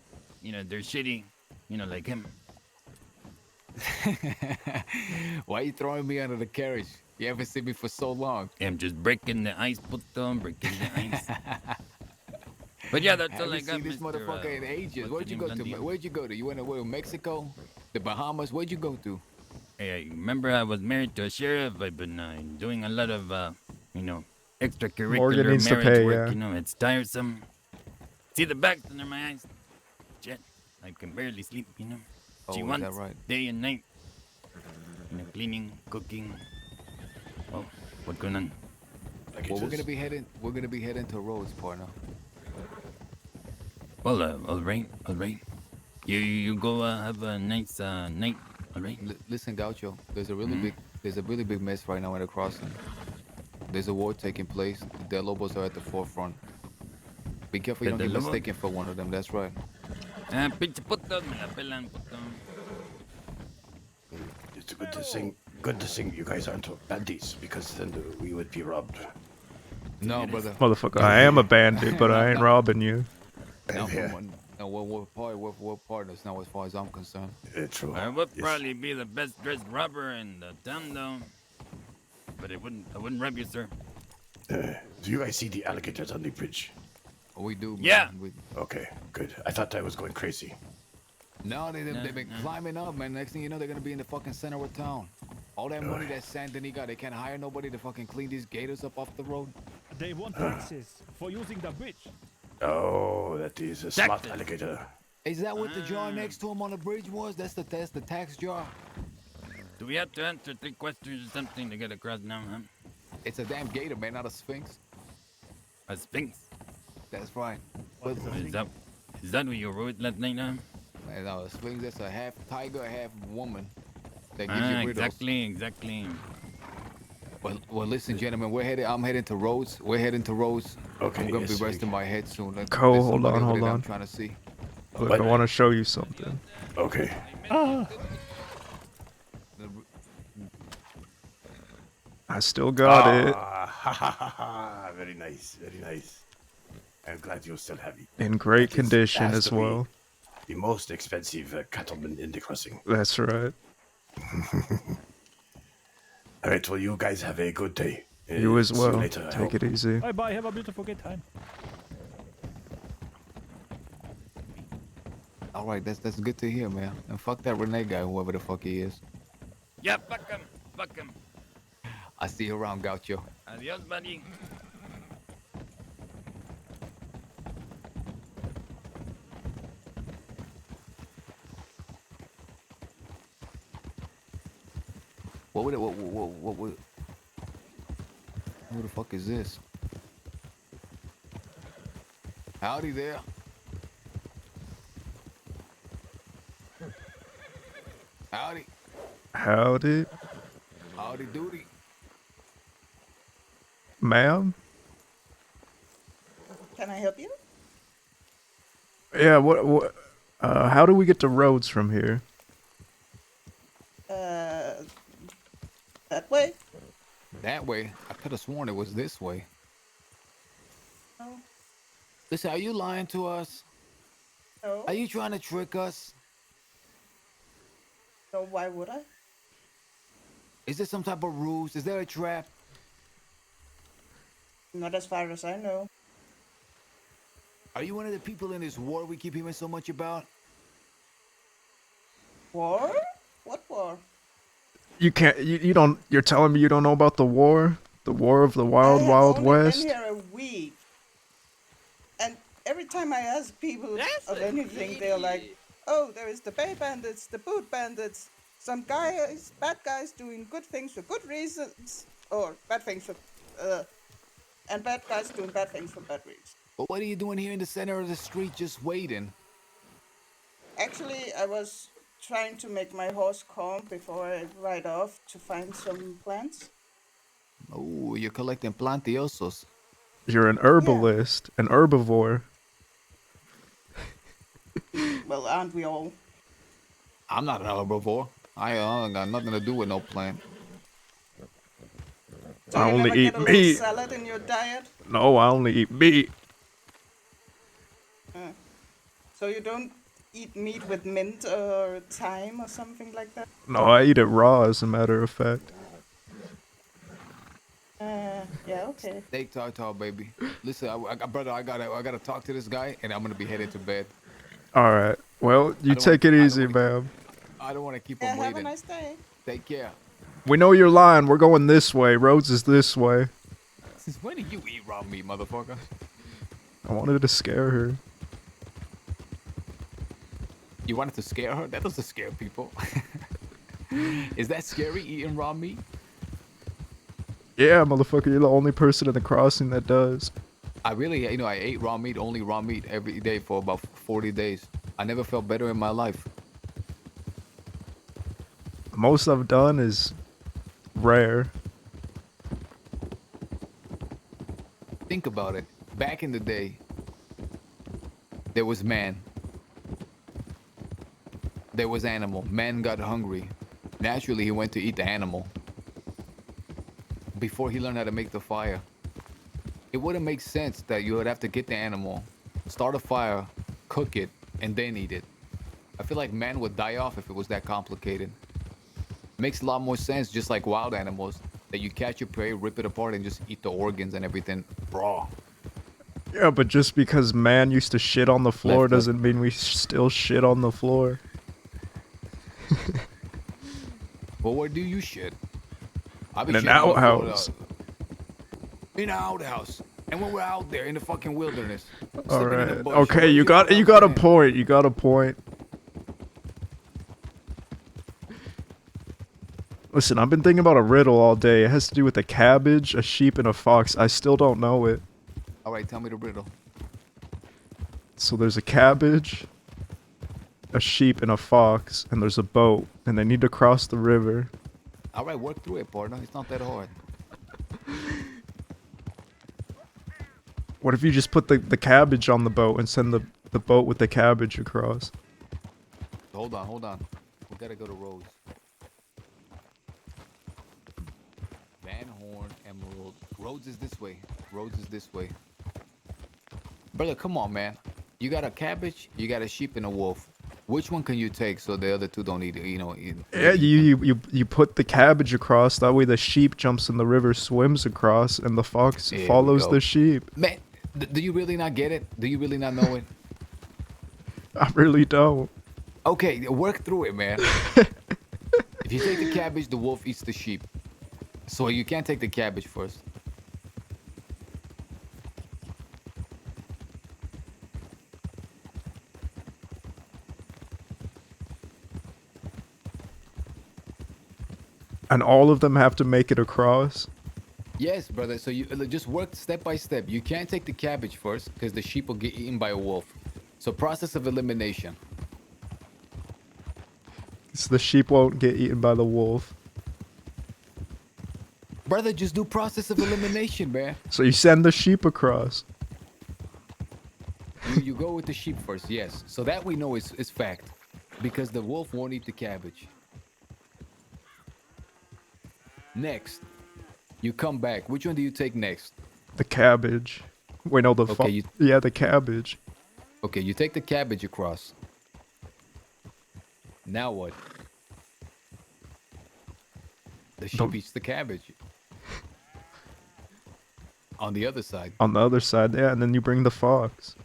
They're shitty. Like him. Why are you throwing me under the carriage? You haven't seen me for so long. I'm just breaking the ice, puto, breaking the ice. But yeah, that's all I Haven't got, seen this Mr. motherfucker in ages. what's Where'd the you name, go to? Blondie? Where'd you go to? You went to Mexico? The Bahamas? Where'd you go to? Hey, remember I was married to a sheriff. I've been doing a lot of, Morgan extracurricular needs to marriage pay, work. yeah. You know, it's tiresome. See the bags under my eyes? Shit, I can barely sleep. You know. Oh, She is wants that right? day and night. You know, cleaning, cooking. Oh, what's going on? Well, we're gonna be heading. We're gonna be heading to Rhodes, partner. Well, all right, all right. You go have a nice night. All right. Listen, Gaucho. There's a really Mhm. big. There's a really big mess right now at the crossing. There's a war taking place. The Del Lobos are at the forefront. Be careful you The don't get Del Lobos? mistaken for one of them. That's right. Pinche putos, me la pelan, puto. It's good to sing. Good to sing. You guys aren't bandits because then we would be robbed. No, brother. Motherfucker, I am a bandit, but I ain't robbing you. No, no, we're partners now, as far as I'm concerned. True. I would probably be the best dressed robber in the town, though. But I wouldn't rob you, sir. Do you guys see the alligators on the bridge? We do. Man. Yeah. Okay, good. I thought I was going crazy. No, they've been climbing up, man. Next thing you know, they're gonna be in the fucking center of town. All that money that San Denis got, they can't hire nobody to fucking clean these gators up off the road. They want taxes for using the bridge. Oh, that is a smart alligator. Is that what the jar next to him on the bridge was? That's the tax jar. Do we have to answer 3 questions or something to get across now, huh? It's a damn gator, man, not a sphinx. A sphinx? That's right. Is that what you wrote last night, huh? Man, no, a sphinx, that's a half tiger, half woman. That gives you riddles. Exactly. Well, listen, gentlemen, I'm heading to Rhodes. We're heading to Rhodes. Okay. I'm gonna be resting my head soon. Cole, There's hold somebody on, over hold there that on. I'm trying to see. Look, I want to show you something. Okay. I still got it. Ha ha ha ha! Very nice, very nice. I'm glad you still have it. In great That condition has as to be well. The most expensive cattleman in the crossing. That's right. All right. Well, you guys have a good day. You as See well. later, I Take hope. it easy. Bye bye. Have a beautiful good time. All right, that's good to hear, man. And fuck that Renee guy, whoever the fuck he is. Yeah, fuck him. Fuck him. I see you around, Gaucho. Adios, buddy. What would it? What would? Who the fuck is this? Howdy there. Howdy. Howdy, Howdy doody. ma'am. Can I help you? Yeah. What? How do we get to Rhodes from here? That way? That way? I could have sworn it was this way. No. Listen, are you lying to us? No. Are you trying to trick us? So why would I? Is this some type of ruse? Is there a trap? Not as far as I know. Are you one of the people in this war we keep hearing so much about? War? What war? You can't. You don't. You're telling me you don't know about the war? The War of the Wild I have Wild only West? been here a week, and every time I ask people of anything, they're like, "Oh, there is the Bay Bandits, the Boot Bandits, some guys, bad guys doing good things for good reasons, or bad things for, and bad guys doing bad things for bad reasons." But what are you doing here in the center of the street just waiting? Actually, I was trying to make my horse calm before I ride off to find some plants. Oh, you're collecting plantiosos. You're an herbalist, an herbivore. Well, aren't we all? I'm not an herbivore. I got nothing to do with no plant. So I you only never eat get a little meat. salad in your diet? No, I only eat meat. So you don't eat meat with mint or thyme or something like that? No, I eat it raw, as a matter of fact. Yeah, okay. Steak tartare, baby. Listen, brother, I gotta talk to this guy, and I'm gonna be headed to bed. All right. Well, you take it easy, man. I don't want to keep Yeah, him have a waiting. nice day. Take care. We know you're lying. We're going this way. Rhodes is this way. Since when did you eat raw meat, motherfucker? I wanted to scare her. You wanted to scare her? That doesn't scare people. Is that scary, eating raw meat? Yeah, motherfucker, you're the only person in the crossing that does. I really, I ate only raw meat every day for about 40 days. I never felt better in my life. The most I've done is rare. Think about it. Back in the day, there was man. There was animal. Man got hungry. Naturally, he went to eat the animal. Before he learned how to make the fire. It wouldn't make sense that you would have to get the animal, start a fire, cook it, and then eat it. I feel like man would die off if it was that complicated. Makes a lot more sense, just like wild animals, that you catch your prey, rip it apart, and just eat the organs and everything raw. Yeah, but just because man used to shit on the floor doesn't mean we still shit on the floor. Well, where do you shit? I In an outhouse. In an outhouse. And when we're out there in the fucking wilderness. All right. Okay, you got a point. You got a point. Listen, I've been thinking about a riddle all day. It has to do with a cabbage, a sheep, and a fox. I still don't know it. All right, tell me the riddle. So there's a cabbage, a sheep, and a fox, and there's a boat, and they need to cross the river. All right, work through it, partner. It's not that hard. What if you just put the cabbage on the boat and send the boat with the cabbage across? Hold on. We gotta go to Rhodes. Van Horn, Emerald. Rhodes is this way. Brother, come on, man. You got a cabbage, you got a sheep, and a wolf. Which one can you take so the other two don't eat it? Yeah, you put the cabbage across. That way the sheep jumps in the river, swims across, and the fox follows the sheep. Man, do you really not get it? Do you really not know it? I really don't. Okay, work through it, man. If you take the cabbage, the wolf eats the sheep. So you can't take the cabbage first. And all of them have to make it across? Yes, brother. So you just work step by step. You can't take the cabbage first because the sheep will get eaten by a wolf. So process of elimination. So the sheep won't get eaten by the wolf. Brother, just do process of elimination, man. So you send the sheep across. You go with the sheep first, yes. So that we know is fact. Because the wolf won't eat the cabbage. Next, you come back. Which one do you take next? The cabbage. Wait, no, yeah, the cabbage. Okay, you take the cabbage across. Now what? The sheep eats the cabbage. On the other side. On the other side, yeah, and then you bring the fox.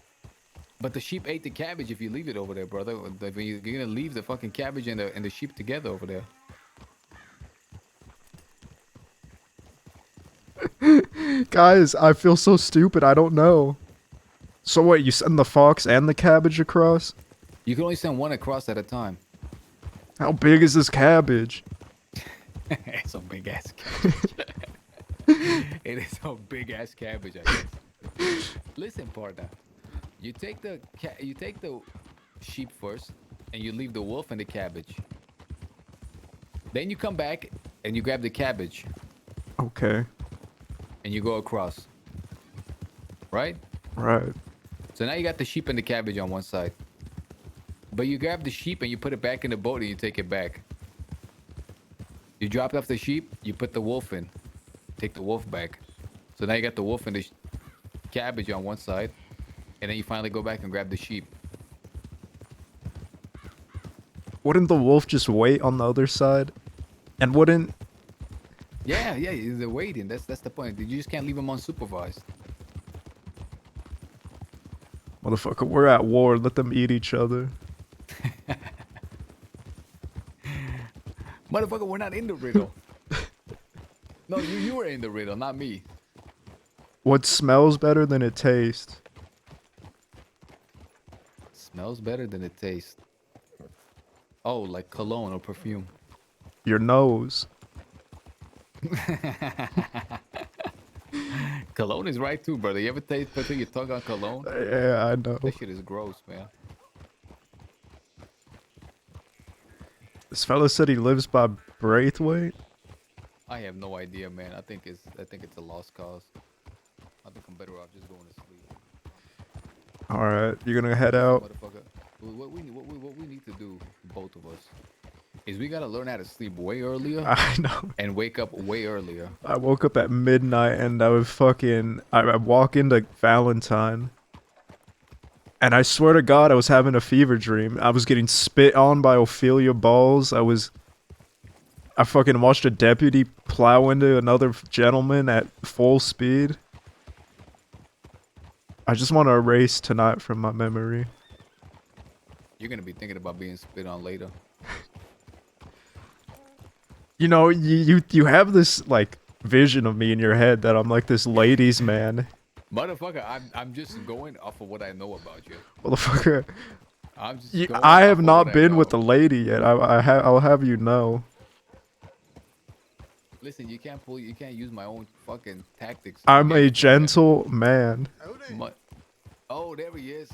But the sheep ate the cabbage if you leave it over there, brother. You're gonna leave the fucking cabbage and the sheep together over there. Guys, I feel so stupid. I don't know. So wait, you send the fox and the cabbage across? You can only send one across at a time. How big is this cabbage? It's a big ass cabbage. It is a big ass cabbage, I guess. Listen, partner. You take the sheep first, and you leave the wolf and the cabbage. Then you come back and you grab the cabbage. Okay. And you go across. Right? Right. So now you got the sheep and the cabbage on one side. But you grab the sheep and you put it back in the boat and you take it back. You drop off the sheep, you put the wolf in. Take the wolf back. So now you got the wolf and the cabbage on one side. And then you finally go back and grab the sheep. Wouldn't the wolf just wait on the other side? And wouldn't Yeah, they're waiting. That's the point. You just can't leave them unsupervised. Motherfucker, we're at war. Let them eat each other. Motherfucker, we're not in the riddle. No, you were in the riddle, not me. What smells better than it tastes? Smells better than it tastes. Oh, like cologne or perfume. Your nose. Cologne is right too, brother. You ever put your tongue on cologne? Yeah, I know. That shit is gross, man. This fella said he lives by Braithwaite. I have no idea, man. I think it's a lost cause. I think I'm better off just going to sleep. All right, you're gonna head out. Motherfucker. What we need to do, both of us, is we gotta learn how to sleep way earlier. I know. And wake up way earlier. I woke up at midnight and I walk into Valentine. And I swear to God, I was having a fever dream. I was getting spit on by Ophelia Balls. I fucking watched a deputy plow into another gentleman at full speed. I just want to erase tonight from my memory. You're gonna be thinking about being spit on later. You know, you have this like vision of me in your head that I'm like this ladies' man. Motherfucker, I'm just going off of what I know about you. Motherfucker. I'm just I have not been with a lady yet. I'll have you know. Listen, you can't use my own fucking tactics. I'm a gentle man. Oh, there he is.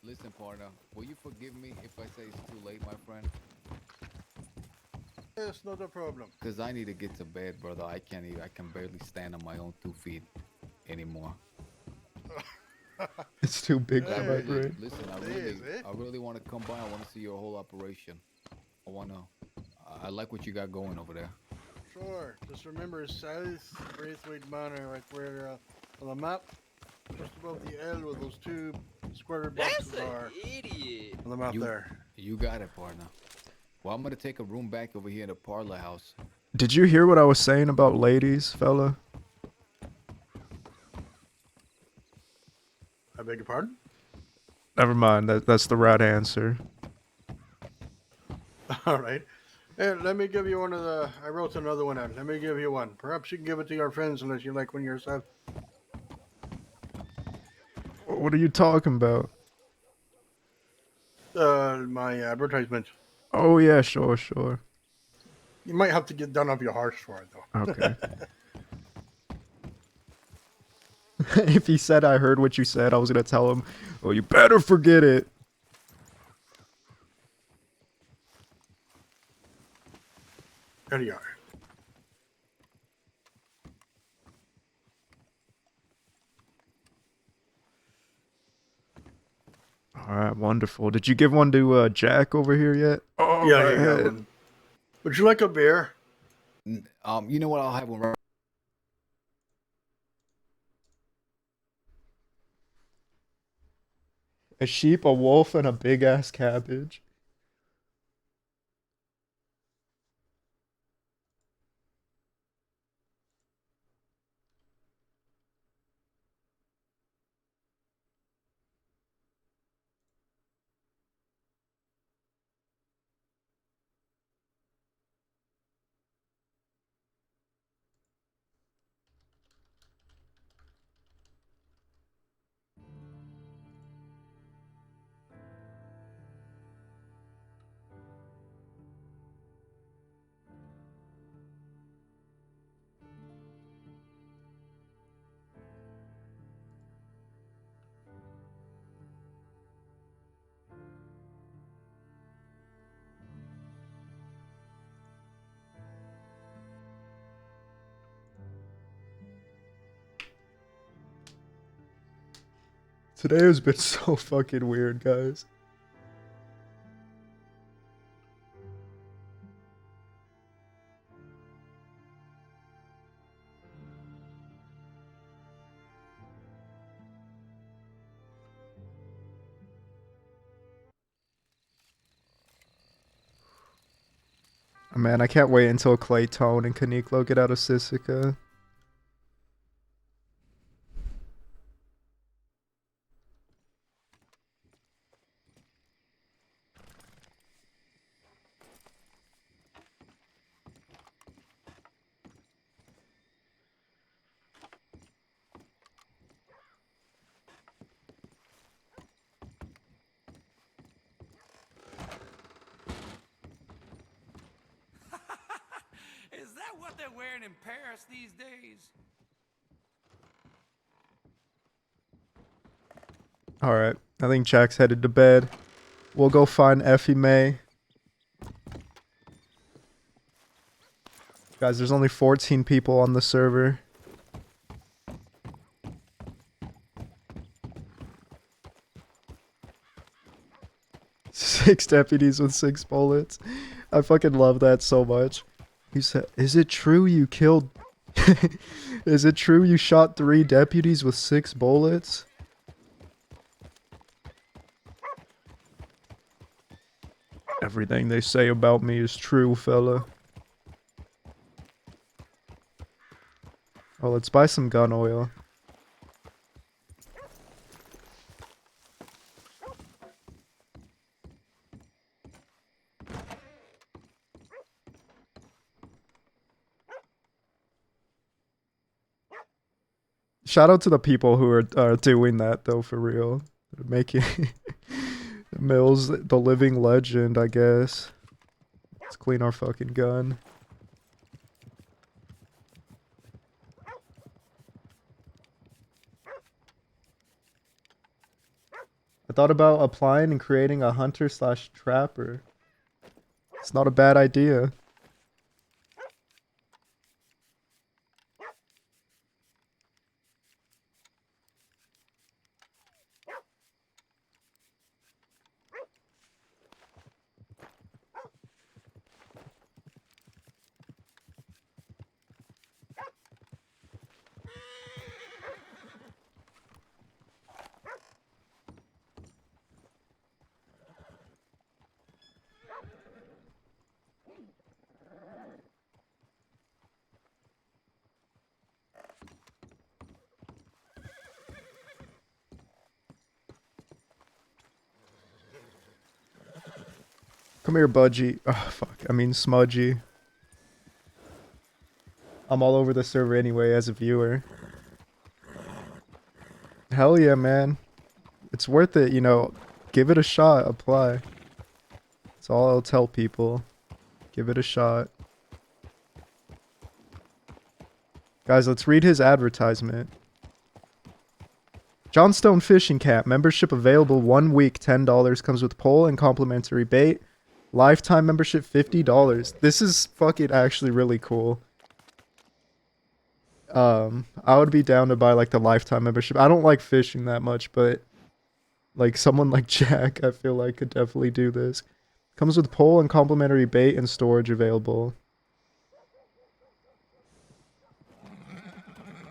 Listen, partner, will you forgive me if I say it's too late, my friend? It's not a problem. Because I need to get to bed, brother. I can barely stand on my own 2 feet anymore. It's too big for my brain. Listen, I really want to come by. I want to see your whole operation. I like what you got going over there. Sure. Just remember South Braithwaite Manor, right where on the map, just above the L where those two square boxes are. Idiot. On the map there. You got it, partner. Well, I'm gonna take a room back over here in the parlor house. Did you hear what I was saying about ladies, fella? I beg your pardon? Never mind. That's the right answer. All right. Hey, let me give you one of the... I wrote another one out. Let me give you one. Perhaps you can give it to your friends unless you like one yourself. What are you talking about? My advertisement. Oh yeah, sure. You might have to get down off your horse for it, though. Okay. If he said I heard what you said, I was gonna tell him, "Oh, you better forget it." There you are. All right, wonderful. Did you give one to Jack over here yet? Oh, yeah, you got one. Would you like a beer? You know what? I'll have one right. A sheep, a wolf, and a big ass cabbage. Today has been so fucking weird, guys. Man, I can't wait until Claytone and Kaniklo get out of Sisika. Is that what they're wearing in Paris these days? Alright, I think Jack's headed to bed. We'll go find Effie May. Guys, there's only 14 people on the server. Six deputies with 6 bullets. I fucking love that so much. He said, is it true you killed... Is it true you shot 3 deputies with 6 bullets? Everything they say about me is true, fella. Oh, let's buy some gun oil. Shout out to the people who are doing that though, for real. Making Mills the living legend, I guess. Let's clean our fucking gun. I thought about applying and creating a hunter/trapper. It's not a bad idea. Come here, Budgie. Oh, fuck. I mean, Smudgy. I'm all over the server anyway as a viewer. Hell yeah, man. It's worth it, you know. Give it a shot. Apply. That's all I'll tell people. Give it a shot. Guys, let's read his advertisement. Johnstone Fishing Camp. Membership available 1 week. $10. Comes with pole and complimentary bait. Lifetime membership $50. This is fucking actually really cool. I would be down to buy like the lifetime membership. I don't like fishing that much, but like someone like Jack, I feel like could definitely do this. Comes with pole and complimentary bait and storage available.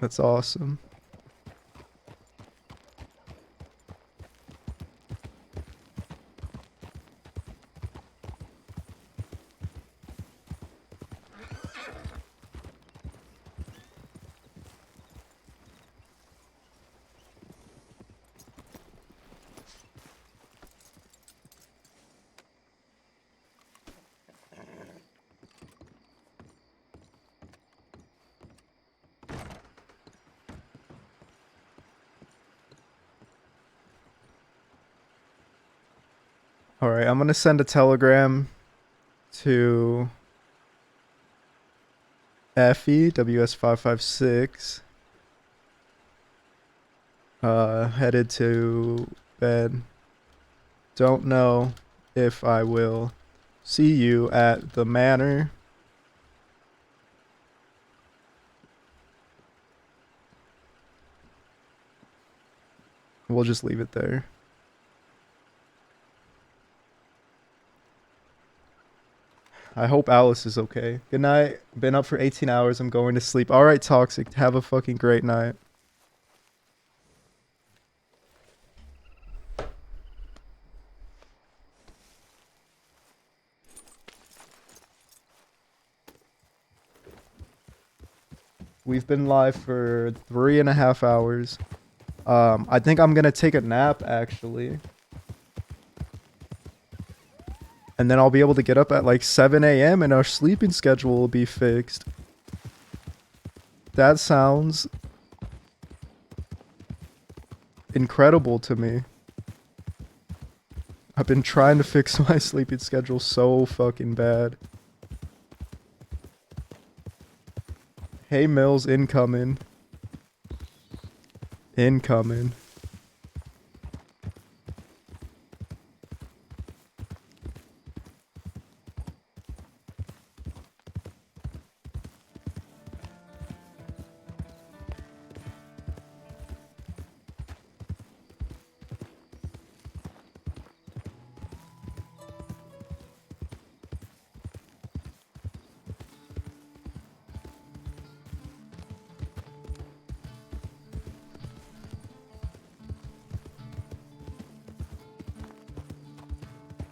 That's awesome. Alright, I'm gonna send a telegram to Effie, WS556. Headed to bed. Don't know if I will see you at the manor. We'll just leave it there. I hope Alice is okay. Good night. Been up for 18 hours. I'm going to sleep. Alright, Toxic. Have a fucking great night. We've been live for 3.5 hours. I think I'm gonna take a nap actually. And then I'll be able to get up at like 7 a.m. and our sleeping schedule will be fixed. That sounds incredible to me. I've been trying to fix my sleeping schedule so fucking bad. Hey Mills, incoming. Incoming.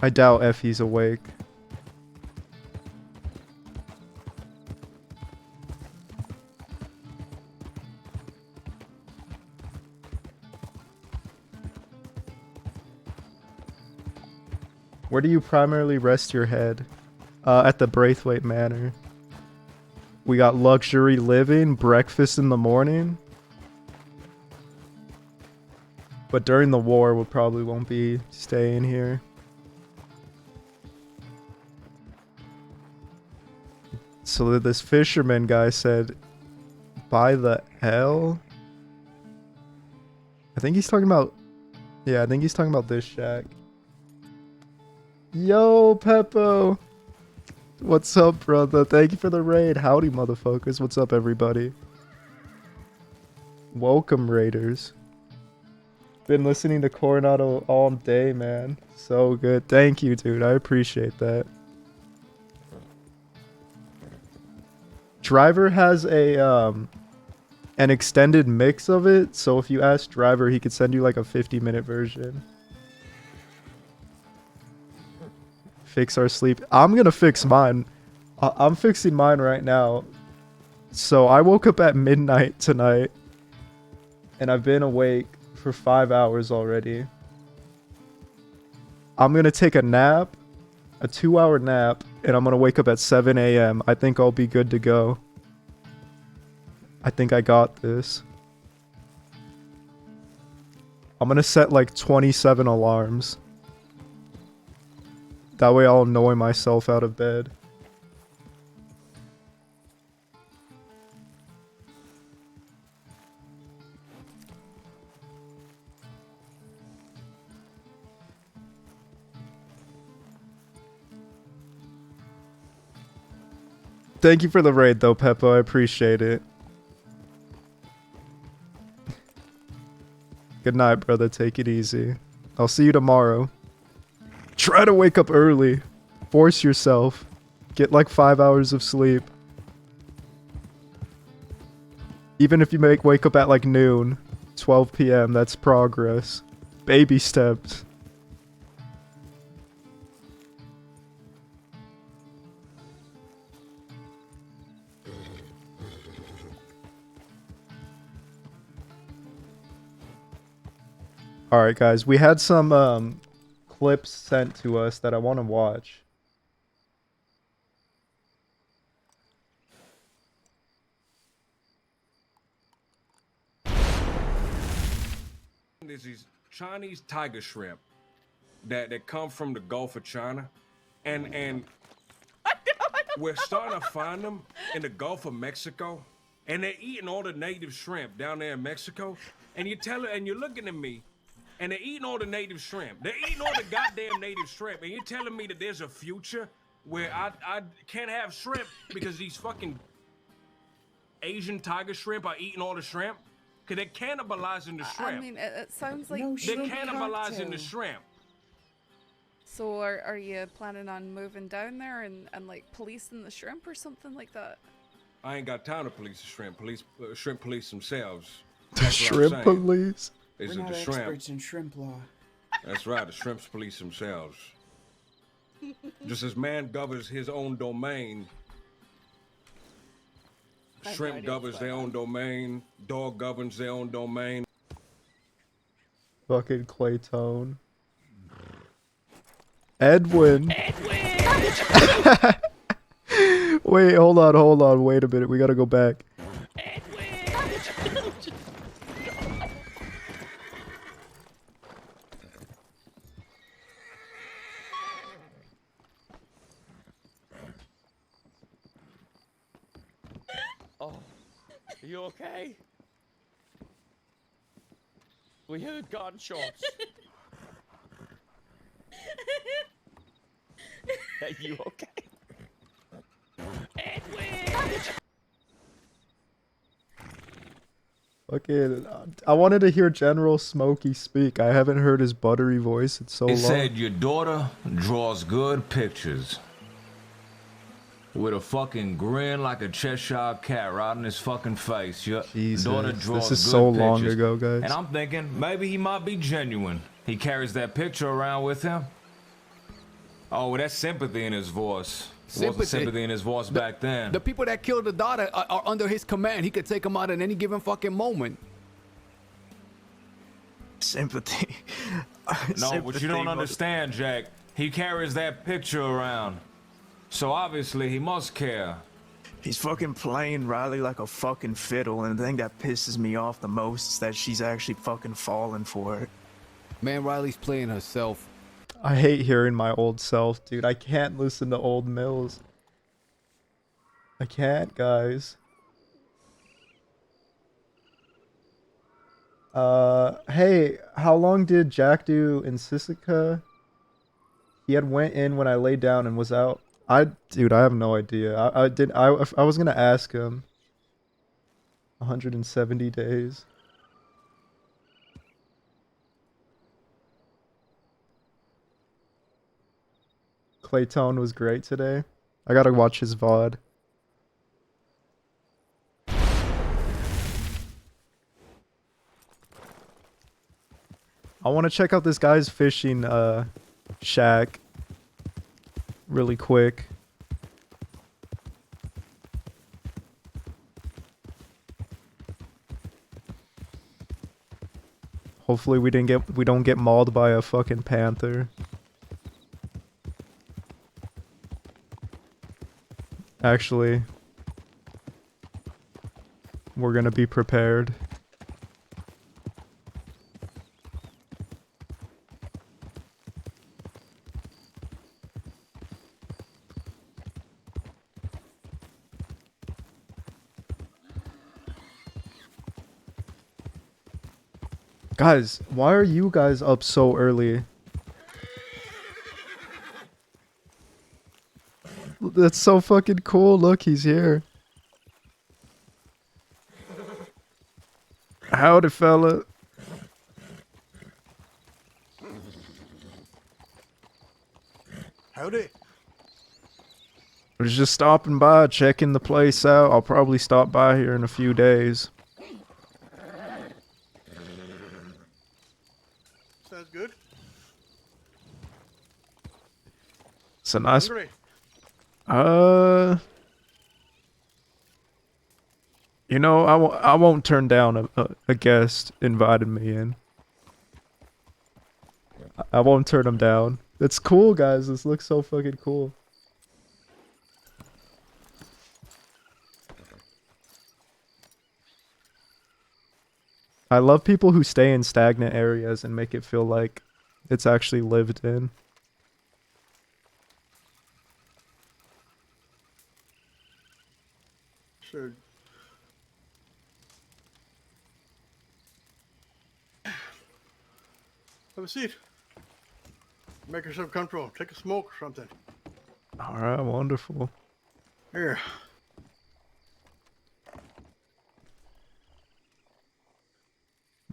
I doubt Effie's awake. Where do you primarily rest your head? At the Braithwaite Manor. We got luxury living, breakfast in the morning. But during the war, we probably won't be staying here. So this fisherman guy said, by the L? I think he's talking about, yeah, I think he's talking about this shack. Yo, Peppo. What's up, brother? Thank you for the raid. Howdy, motherfuckers. What's up, everybody? Welcome, raiders. Been listening to Coronado all day, man. So good. Thank you, dude. I appreciate that. Driver has a an extended mix of it, so if you ask Driver, he could send you like a 50-minute version. Fix our sleep. I'm gonna fix mine. I'm fixing mine right now. So I woke up at midnight tonight, and I've been awake for 5 hours already. I'm gonna take a nap, a 2-hour nap, and I'm gonna wake up at 7 a.m. I think I'll be good to go. I think I got this. I'm gonna set like 27 alarms. That way I'll annoy myself out of bed. Thank you for the raid though, Peppo. I appreciate it. Good night, brother. Take it easy. I'll see you tomorrow. Try to wake up early. Force yourself. Get like 5 hours of sleep. Even if you wake up at like noon, 12 p.m., that's progress. Baby steps. Alright guys, we had some clips sent to us that I want to watch. There's these Chinese tiger shrimp that come from the Gulf of China, and we're starting to find them in the Gulf of Mexico, and they're eating all the native shrimp down there in Mexico, and you're looking at me, and they're eating all the native shrimp. They're eating all the goddamn native shrimp, and you're telling me that there's a future where I can't have shrimp because these fucking Asian tiger shrimp are eating all the shrimp? Because they're cannibalizing the shrimp. I mean, it sounds like... They're cannibalizing the shrimp. So are you planning on moving down there and like policing the shrimp or something like that? I ain't got time to police the shrimp. Shrimp police themselves. The shrimp police? We're not experts in shrimp law. That's right, the shrimps police themselves. Just as man governs his own domain, I have no Shrimp idea what's governs their going own domain. Dog governs their own domain. Fucking Claytone. Edwin. Wait, hold on. Wait a minute. We gotta go back. Oh, are you okay? We heard gunshots. Are you okay? Okay, I wanted to hear General Smokey speak. I haven't heard his buttery voice in so It long. said your daughter draws good pictures. With a fucking grin like a Cheshire cat right in his fucking face. Your daughter Jesus, draws this is good so pictures. long ago, guys. And I'm thinking maybe he might be genuine. He carries that picture around with him. Oh, well, that's sympathy in his voice. There wasn't sympathy in his voice back then. The people that killed the daughter are under his command. He could take them out at any given fucking moment. Sympathy. No, what you don't understand, Jack, he carries that picture around. So obviously he must care. He's fucking playing Riley like a fucking fiddle, and the thing that pisses me off the most is that she's actually fucking falling for it. Man, Riley's playing herself. I hate hearing my old self, dude. I can't listen to old Mills. I can't, guys. Hey, how long did Jack do in Sisika? He had went in when I laid down and was out. Dude, I have no idea. I was gonna ask him. 170 days. Claytone was great today. I gotta watch his VOD. I want to check out this guy's fishing shack really quick. Hopefully we don't get mauled by a fucking panther. Actually, we're gonna be prepared. Guys, why are you guys up so early? That's so fucking cool. Look, he's here. Howdy, fella. Howdy. I was just stopping by, checking the place out. I'll probably stop by here in a few days. Sounds good. It's a nice... Hungry? You know, I won't turn down a guest invited me in. I won't turn him down. It's cool, guys. This looks so fucking cool. I love people who stay in stagnant areas and make it feel like it's actually lived in. Sure. Have a seat. Make yourself comfortable. Take a smoke or something. Alright, wonderful. Here.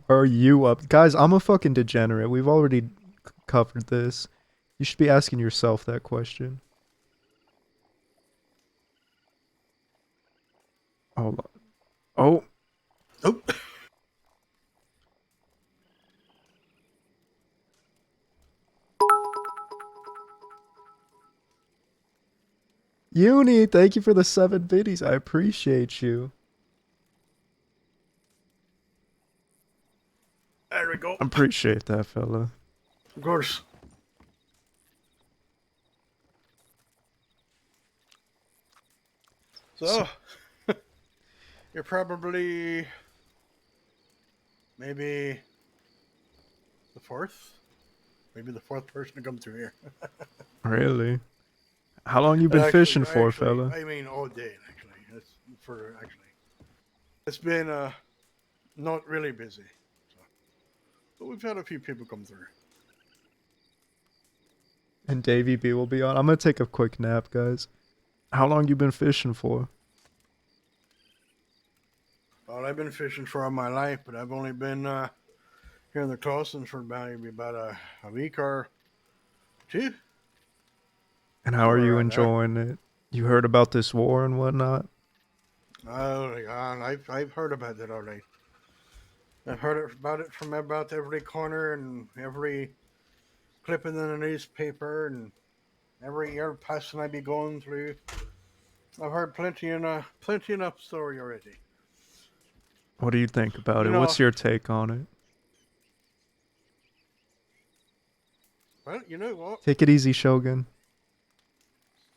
Are you up? Guys, I'm a fucking degenerate. We've already covered this. You should be asking yourself that question. Hold on. Oh. Oh. Uni, thank you for the 7 biddies. I appreciate you. go. Appreciate that, fella. Of course. So, you're probably maybe the fourth person to come through here. Really? How long you been fishing for, fella? I mean, all day actually. It's been not really busy, but we've had a few people come through. And Davey B will be on. I'm gonna take a quick nap, guys. How long you been fishing for? Well, I've been fishing for all my life, but I've only been here in the Clawsons for maybe about a week or two. And how are Somewhere you around there. enjoying it? You heard about this war and whatnot? Oh, yeah, I've heard about it already. I've heard about it from about every corner and every clipping in the newspaper and every air passing I be going through. I've heard plenty enough story already. What do you think about You it? know- What's your take on it? Well, you know what? Take it easy, Shogun.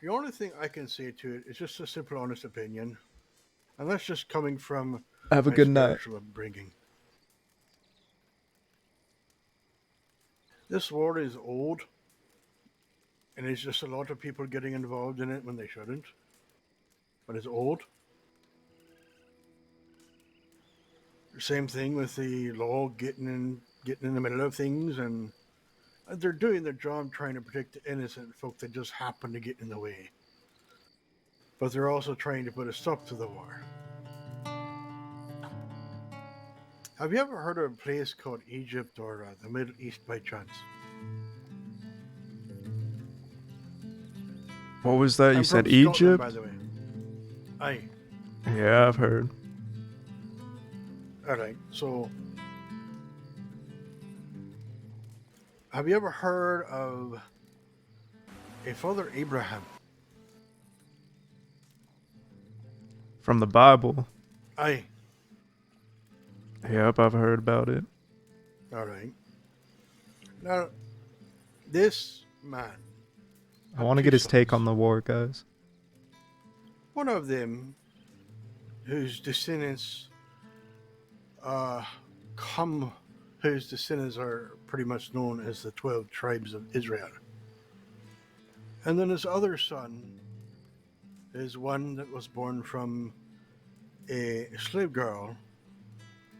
The only thing I can say to it is just a simple, honest opinion, and that's just coming from Have a my good night. spiritual upbringing. This war is old, and it's just a lot of people getting involved in it when they shouldn't. But it's old. The same thing with the law getting in the middle of things, and they're doing their job trying to protect the innocent folk that just happen to get in the way. But they're also trying to put a stop to the war. Have you ever heard of a place called Egypt or the Middle East by chance? What was that? You I'm said from Scotland, Egypt? by the way. Aye. Yeah, I've heard. Alright, so have you ever heard of a Father Abraham? From the Bible. Aye. Yep, I've heard about it. Alright. Now, this man, I want to get his take on the war, guys. one of them whose descendants are pretty much known as the 12 tribes of Israel. And then his other son is one that was born from a slave girl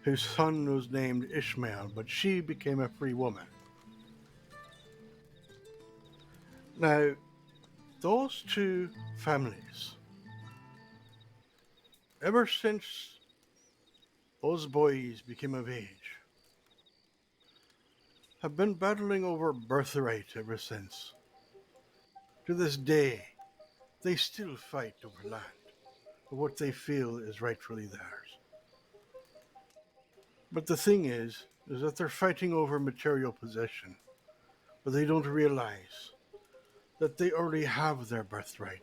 whose son was named Ishmael, but she became a free woman. Now, those two families, ever since those boys became of age, have been battling over birthright ever since. To this day, they still fight over land, for what they feel is rightfully theirs. But the thing is that they're fighting over material possession, but they don't realize that they already have their birthright.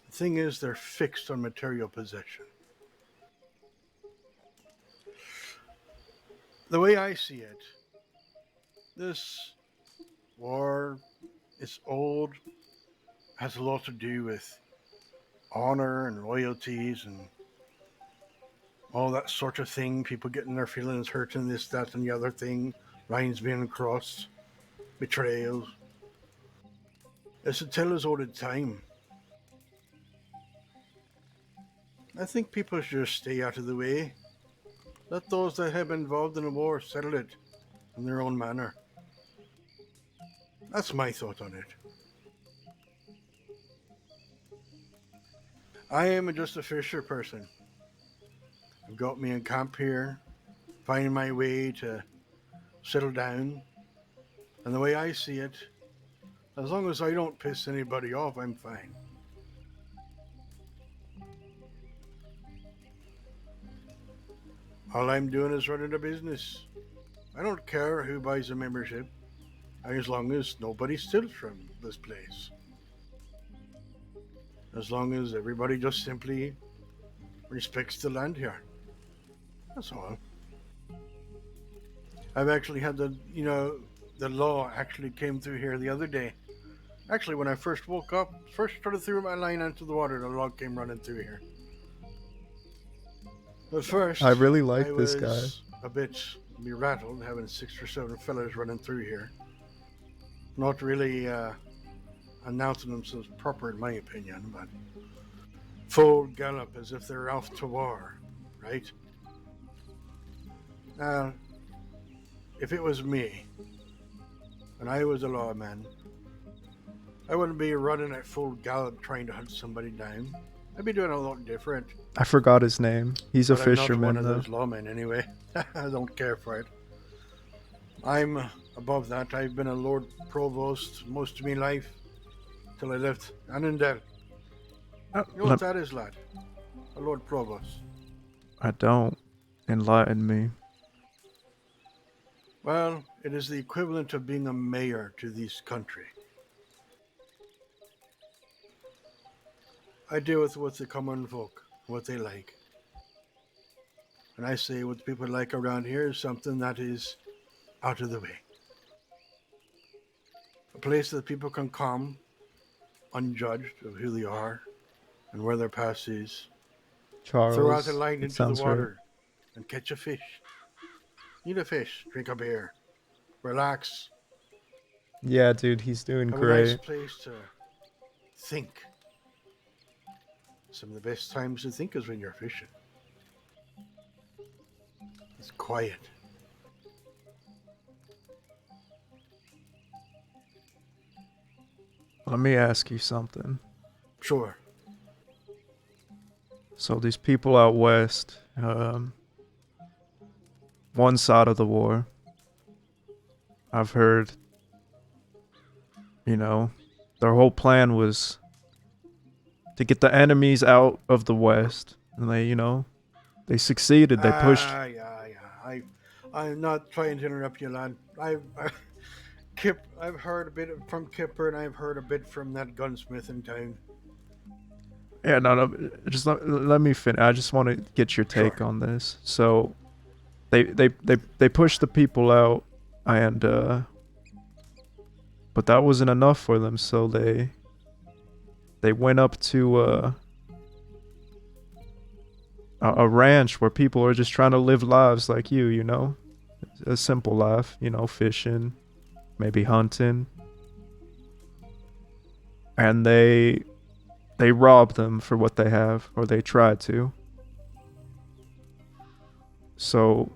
The thing is, they're fixed on material possession. The way I see it, this war is old, has a lot to do with honor and loyalties and all that sort of thing. People getting their feelings hurt and this, that, and the other thing. Lines being crossed. Betrayals. It's a tale as old as time. I think people should just stay out of the way. Let those that have been involved in the war settle it in their own manner. That's my thought on it. I am just a fisher person. I've got me in camp here, finding my way to settle down. And the way I see it, as long as I don't piss anybody off, I'm fine. All I'm doing is running a business. I don't care who buys a membership, as long as nobody steals from this place. As long as everybody just simply respects the land here. That's all. I've actually had the law actually came through here the other day. Actually, when I first woke up, first started threw my line into the water, the log came running through here. But first, I really I like this guy. was a bit rattled having 6 or 7 fellas running through here. Not really announcing themselves proper, in my opinion, but full gallop as if they're off to war, right? Now, if it was me, and I was a lawman, I wouldn't be running at full gallop trying to hunt somebody down. I'd be doing a lot different. I forgot his name. He's a But I'm not one fisherman, of though. those lawmen anyway. I don't care for it. I'm above that. I've been a Lord Provost most of my life till I left Annandale. You know what that is, lad? A Lord Provost. I don't. Enlighten me. Well, it is the equivalent of being a mayor to this country. I deal with what the common folk, what they like. And I say what people like around here is something that is out of the way. A place that people can come, unjudged of who they are and where their past is. Charles, Throw out a line it into the sounds right. water and catch a fish. Eat a fish, drink a beer, relax. Yeah, dude, he's doing Have a nice great. place to think. Some of the best times to think is when you're fishing. It's quiet. Let me ask you something. Sure. So these people out west, one side of the war, I've heard, their whole plan was to get the enemies out of the west. And they succeeded. They pushed. Yeah. I'm not trying to interrupt you, lad. I've heard a bit from Kipper, and I've heard a bit from that gunsmith in town. Yeah, no, just let me finish. I just want to get your take on this. So, they pushed the people out, and but that wasn't enough for them. So they went up to a ranch where people are just trying to live lives like you, a simple life, fishing, maybe hunting, and they rob them for what they have, or they try to. So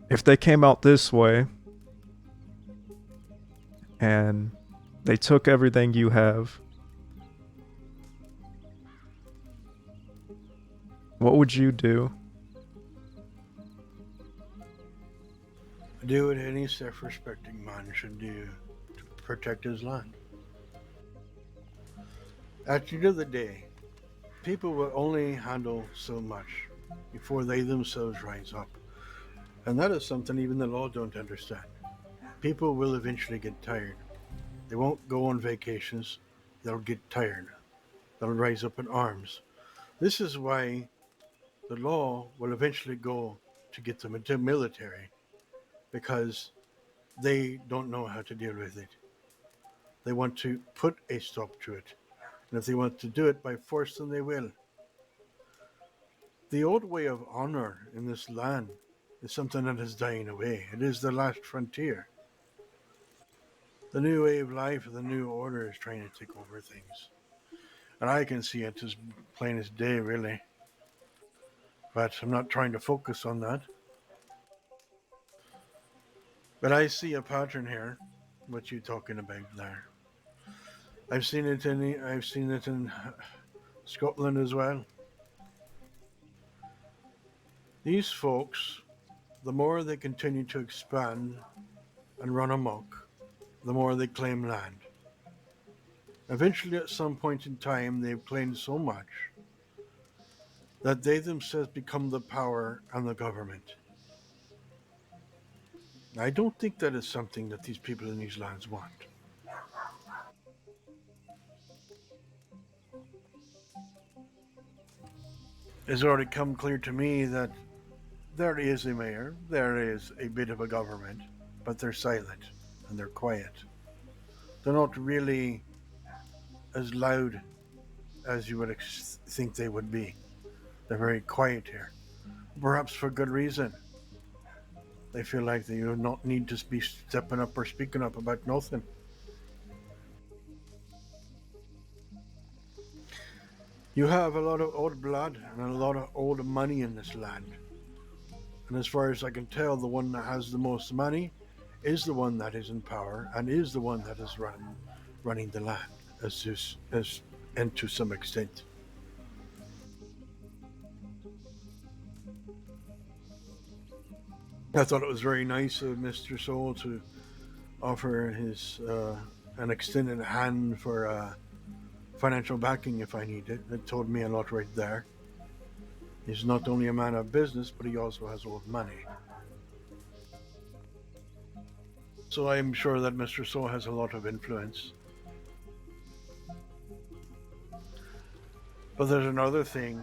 if they came out this way and they took everything you have, what would you do? Do what any self-respecting man should do to protect his land. At the end of the day, people will only handle so much before they themselves rise up. And that is something even the law don't understand. People will eventually get tired. They won't go on vacations. They'll get tired. They'll rise up in arms. This is why the law will eventually go to get them into military, because they don't know how to deal with it. They want to put a stop to it. And if they want to do it by force, then they will. The old way of honor in this land is something that is dying away. It is the last frontier. The new way of life, the new order is trying to take over things. And I can see it as plain as day, really. But I'm not trying to focus on that. But I see a pattern here, what you're talking about there. I've seen it in Scotland as well. These folks, the more they continue to expand and run amok, the more they claim land. Eventually, at some point in time, they've claimed so much that they themselves become the power and the government. I don't think that is something that these people in these lands want. It's already come clear to me that There is a mayor, there is a bit of a government, but they're silent and they're quiet. They're not really as loud as you would think they would be. They're very quiet here. Perhaps for good reason. They feel like they do not need to be stepping up or speaking up about nothing. You have a lot of old blood and a lot of old money in this land. And as far as I can tell, the one that has the most money is the one that is in power and is the one that is running the land, and to some extent. I thought it was very nice of Mr. Soul to offer his an extended hand for financial backing if I need it. It told me a lot right there. He's not only a man of business, but he also has old money. So I'm sure that Mr. Soul has a lot of influence. But there's another thing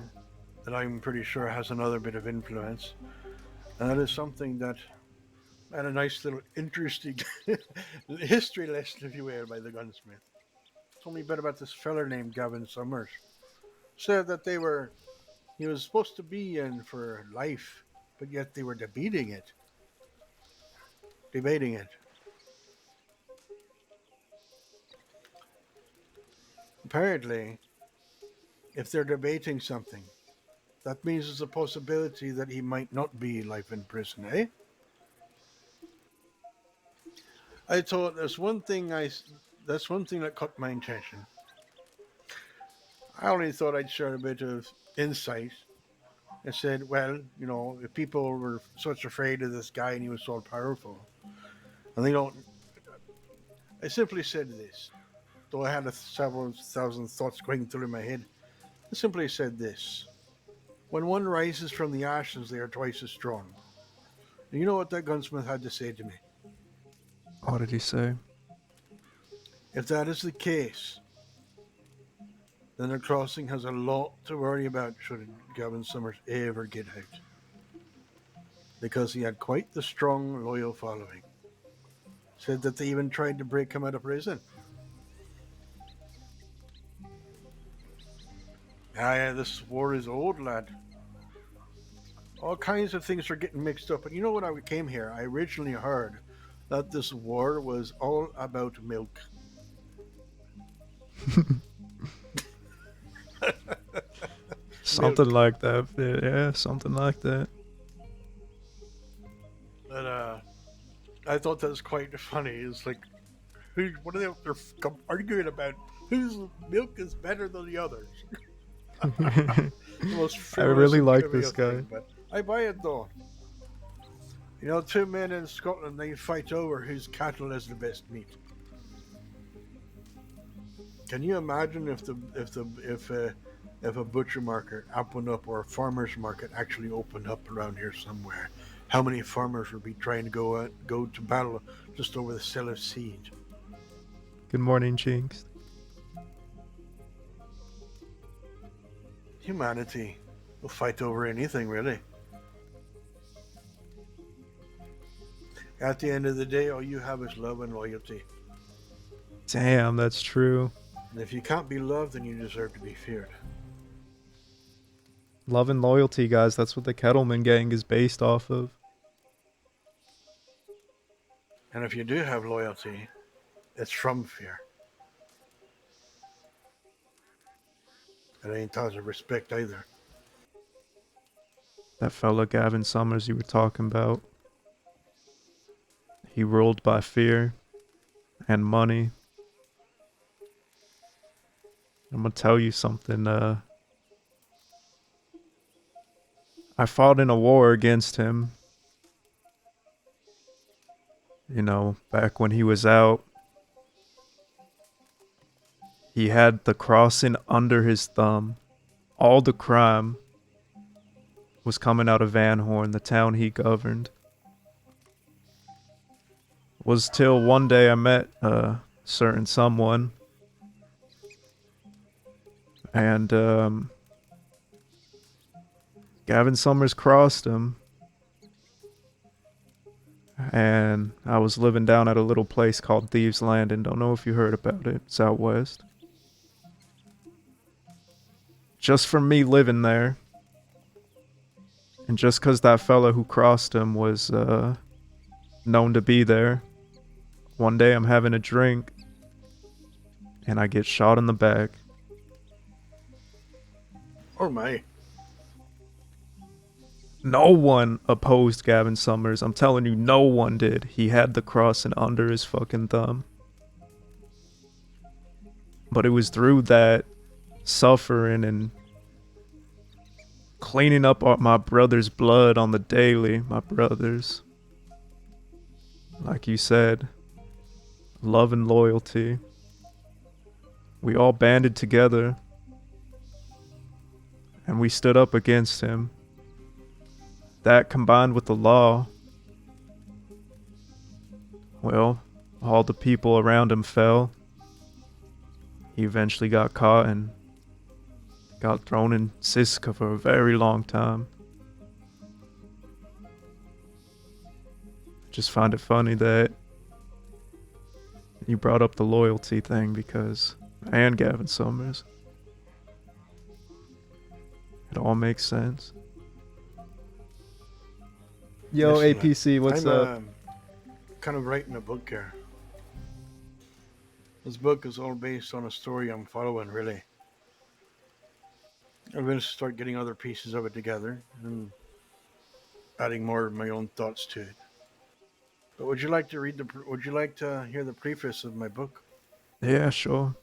that I'm pretty sure has another bit of influence, and that is something that had a nice little interesting history lesson, if you will, by the gunsmith. Told me a bit about this feller named Gavin Summers. Said that he was supposed to be in for life, but yet they were debating it. Apparently, if they're debating something, that means there's a possibility that he might not be life in prison, eh? I thought that's one thing that caught my attention. I only thought I'd share a bit of insight. I said, well, if people were such afraid of this guy and he was so powerful, and they don't. I simply said this, though I had several thousand thoughts going through my head. I simply said this: when one rises from the ashes, they are twice as strong. And you know what that gunsmith had to say to me? What did he say? If that is the case, then the crossing has a lot to worry about should Gavin Summers ever get out. Because he had quite the strong, loyal following. Said that they even tried to break him out of prison. Yeah, this war is old, lad. All kinds of things are getting mixed up. And you know when I came here, I originally heard that this war was all about milk. Something like that. Yeah, something like that. But I thought that was quite funny. It's like, what are they're arguing about? Whose milk is better than the others? I really like this guy. But I buy it though. Two men in Scotland, they fight over whose cattle has the best meat. Can you imagine if a butcher market opened up, or a farmer's market actually opened up around here somewhere? How many farmers would be trying to go to battle just over the sale of seed? Good morning, Jinx. Humanity will fight over anything, really. At the end of the day, all you have is love and loyalty. Damn, that's true. And if you can't be loved, then you deserve to be feared. Love and loyalty, guys. That's what the Kettleman gang is based off of. And if you do have loyalty, it's from fear. It ain't cause of respect either. That fella Gavin Summers you were talking about. He ruled by fear and money. I'm gonna tell you something. I fought in a war against him. Back when he was out. He had the crossing under his thumb. All the crime was coming out of Van Horn, the town he governed. Was till one day I met a certain someone. And Gavin Summers crossed him. and I was living down at a little place called Thieves Landing. Don't know if you heard about it. It's out west. Just from me living there, and just 'cause that fella who crossed him was known to be there, one day I'm having a drink, and I get shot in the back. Oh my. No one opposed Gavin Summers. I'm telling you, no one did. He had the crossing under his fucking thumb. But it was through that suffering and cleaning up my brother's blood on the daily, my brothers. Like you said, love and loyalty. We all banded together and we stood up against him. That combined with the law, well, all the people around him fell. He eventually got caught and got thrown in Siska for a very long time. Just find it funny that you brought up the loyalty thing because, and Gavin Summers, it all makes sense. Yo, Yes, APC, what's I'm, up? Kind of writing a book here. This book is all based on a story I'm following, really. I'm going to start getting other pieces of it together and adding more of my own thoughts to it. But would you like to would you like to hear the preface of my book? Yeah, sure.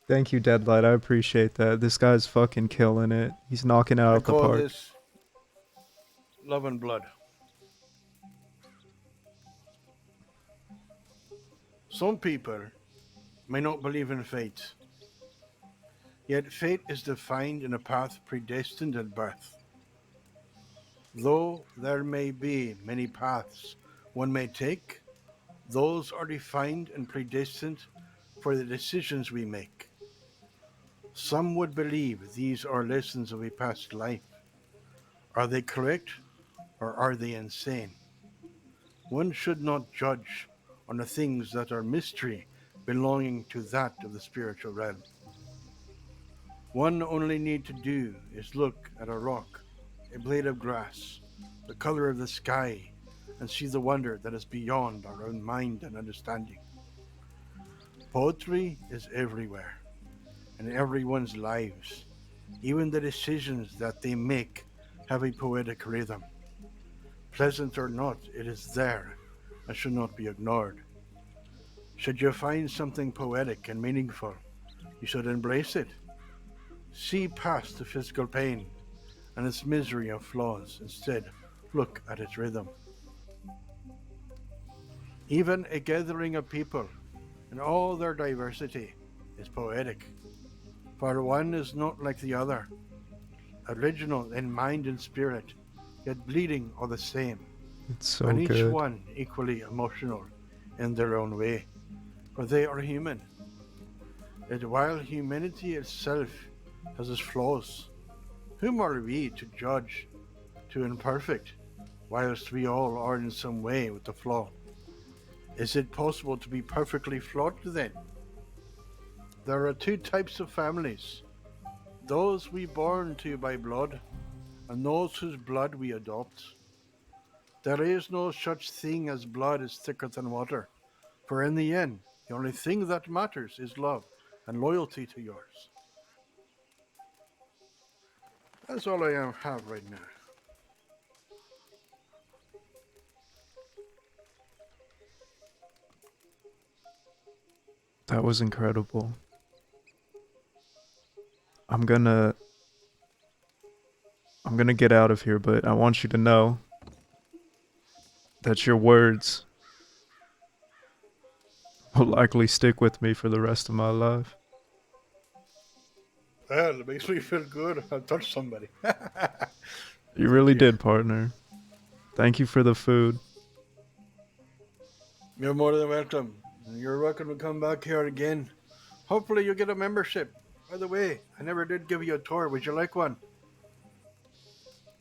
Thank you, Deadlight. I appreciate that. This guy's fucking killing it. He's knocking it out I of the call park. this Love and Blood. Some people may not believe in fate, yet fate is defined in a path predestined at birth. Though there may be many paths one may take, those are defined and predestined for the decisions we make. Some would believe these are lessons of a past life. Are they correct or are they insane? One should not judge on the things that are mystery belonging to that of the spiritual realm. One only need to do is look at a rock, a blade of grass, the color of the sky, and see the wonder that is beyond our own mind and understanding. Poetry is everywhere, in everyone's lives. Even the decisions that they make have a poetic rhythm. Pleasant or not, it is there and should not be ignored. Should you find something poetic and meaningful, you should embrace it. See past the physical pain and its misery and flaws. Instead, look at its rhythm. Even a gathering of people in all their diversity is poetic, for one is not like the other, original in mind and spirit, yet bleeding are the same, It's so and each good. one equally emotional in their own way, for they are human. Yet while humanity itself has its flaws, whom are we to judge to imperfect, whilst we all are in some way with a flaw? Is it possible to be perfectly flawed then? There are two types of families, those we born to by blood, and those whose blood we adopt. There is no such thing as blood is thicker than water, for in the end, the only thing that matters is love and loyalty to yours. That's all I have right now. That was incredible. I'm gonna get out of here, but I want you to know that your words will likely stick with me for the rest of my life. Well, it makes me feel good. I touched somebody. You really did, partner. Thank you for the food. You're more than welcome. You're welcome to come back here again. Hopefully you'll get a membership. By the way, I never did give you a tour. Would you like one?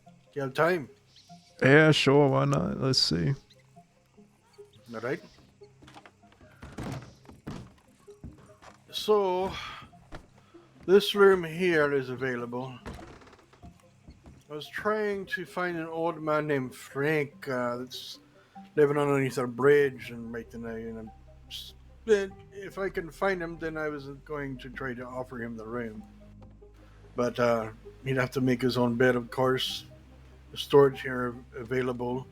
Do you have time? Yeah, sure, why not? Let's see. All right. So, this room here is available. I was trying to find an old man named Frank that's living underneath a bridge and making if I can find him, then I was going to try to offer him the room. But he'd have to make his own bed, of course. The storage here available.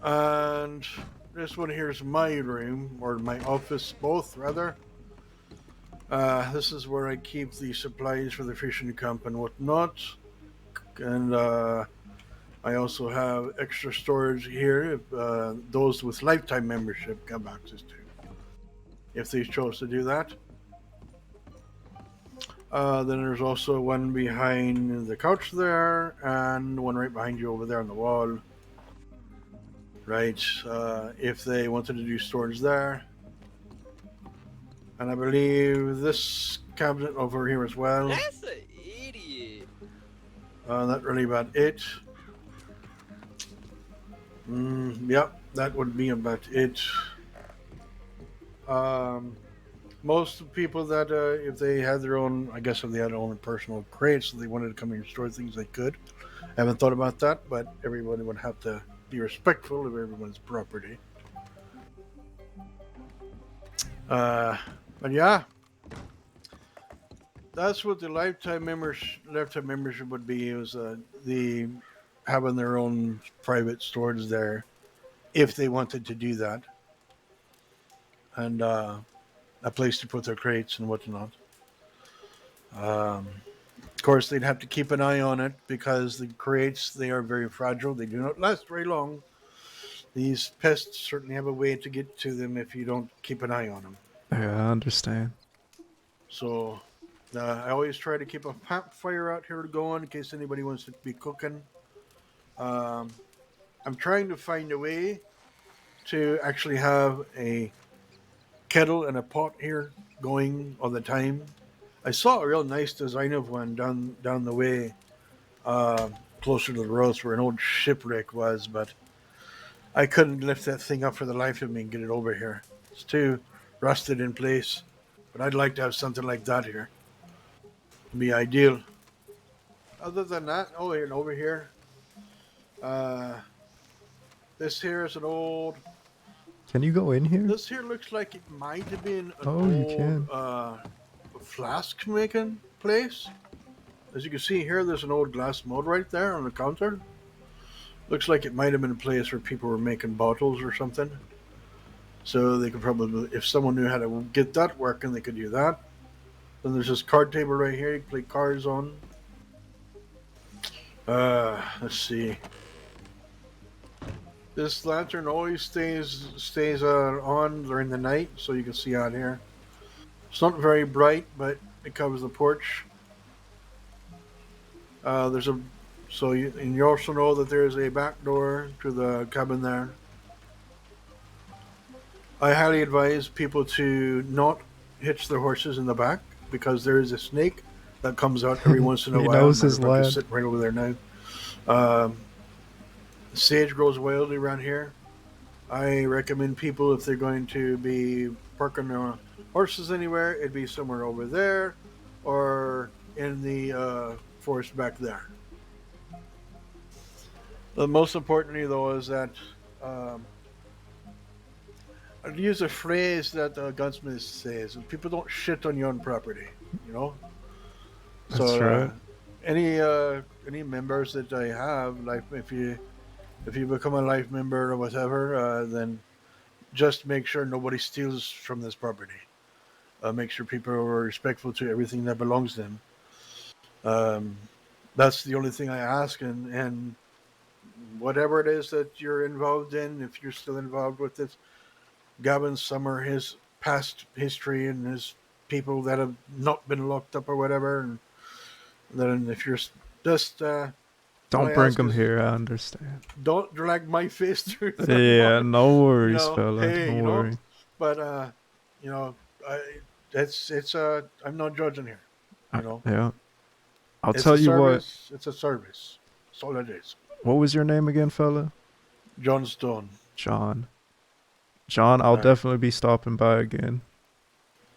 And this one here is my room, or my office, both rather. This is where I keep the supplies for the fishing camp and whatnot. And I also have extra storage here if those with lifetime membership have access to, if they chose to do that. Then there's also one behind the couch there, and one right behind you over there on the wall. Right, if they wanted to do storage there. And I believe this cabinet over here as well. That's an idiot. That's really about it. Yep, that would be about it. Most people that, if they had their own, I guess if they had their own personal crates, so they wanted to come here and store things, they could. I haven't thought about that, but everybody would have to be respectful of everyone's property. But yeah, that's what the lifetime membership would be. Is the having their own private storage there, if they wanted to do that, and a place to put their crates and whatnot. Of course, they'd have to keep an eye on it because the crates, they are very fragile. They do not last very long. These pests certainly have a way to get to them if you don't keep an eye on them. Yeah, I understand. So I always try to keep a campfire out here going in case anybody wants to be cooking. I'm trying to find a way to actually have a kettle and a pot here going all the time. I saw a real nice design of one down the way, closer to the roads where an old shipwreck was, but I couldn't lift that thing up for the life of me and get it over here. It's too rusted in place. But I'd like to have something like that here. It'd be ideal. Other than that, and over here, this here is an old. Can you go in here? This here looks like it might have been an You old can. flask making place. As you can see here, there's an old glass mug right there on the counter. Looks like it might have been a place where people were making bottles or something. So they could probably, if someone knew how to get that working, they could do that. Then there's this card table right here you can play cards on. Let's see. This lantern always stays on during the night, so you can see out here. It's not very bright, but it covers the porch. You also know that there's a back door to the cabin there. I highly advise people to not hitch their horses in the back because there is a snake that comes out every once in a He while. knows his Matter of fact, land. it's sitting right over there now. Sage grows wildly around here. I recommend people, if they're going to be parking their horses anywhere, it'd be somewhere over there or in the forest back there. The most importantly, though, is that I'd use a phrase that Gunsmith says: "People don't shit on your own property." You know. That's right. Any members that I have, like if you become a life member or whatever, then just make sure nobody steals from this property. Make sure people are respectful to everything that belongs to them. That's the only thing I ask, and whatever it is that you're involved in, if you're still involved with it, Gavin Summer, his past history and his people that have not been locked up or whatever, and then if you're just Don't I bring ask him is, here. I understand. don't drag my face through the Yeah, mud, no worries, you know, fella. hey, Don't you know, worry. but you know, it's I'm not judging here, you know. Yeah. I'll It's tell a you what. service. It's a service. That's all it is. What was your name again, fella? John Stone. John. John, I'll Alright. definitely be stopping by again.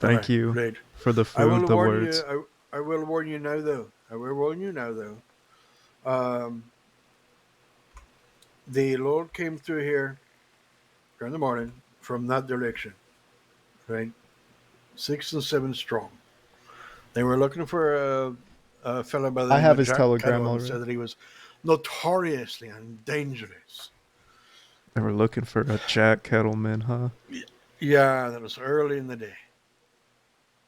Thank Alright, you great. for the I will food, the warn words. you. I will warn you now, though. I will warn you now, though. The Lord came through here during the morning from that direction, right? 6 and 7 strong. They were looking for a fellow by the I name have of his Jack telegram Kettle and already. said that he was notoriously and dangerous. They were looking for a Jack Kettleman, huh? Yeah, that was early in the day.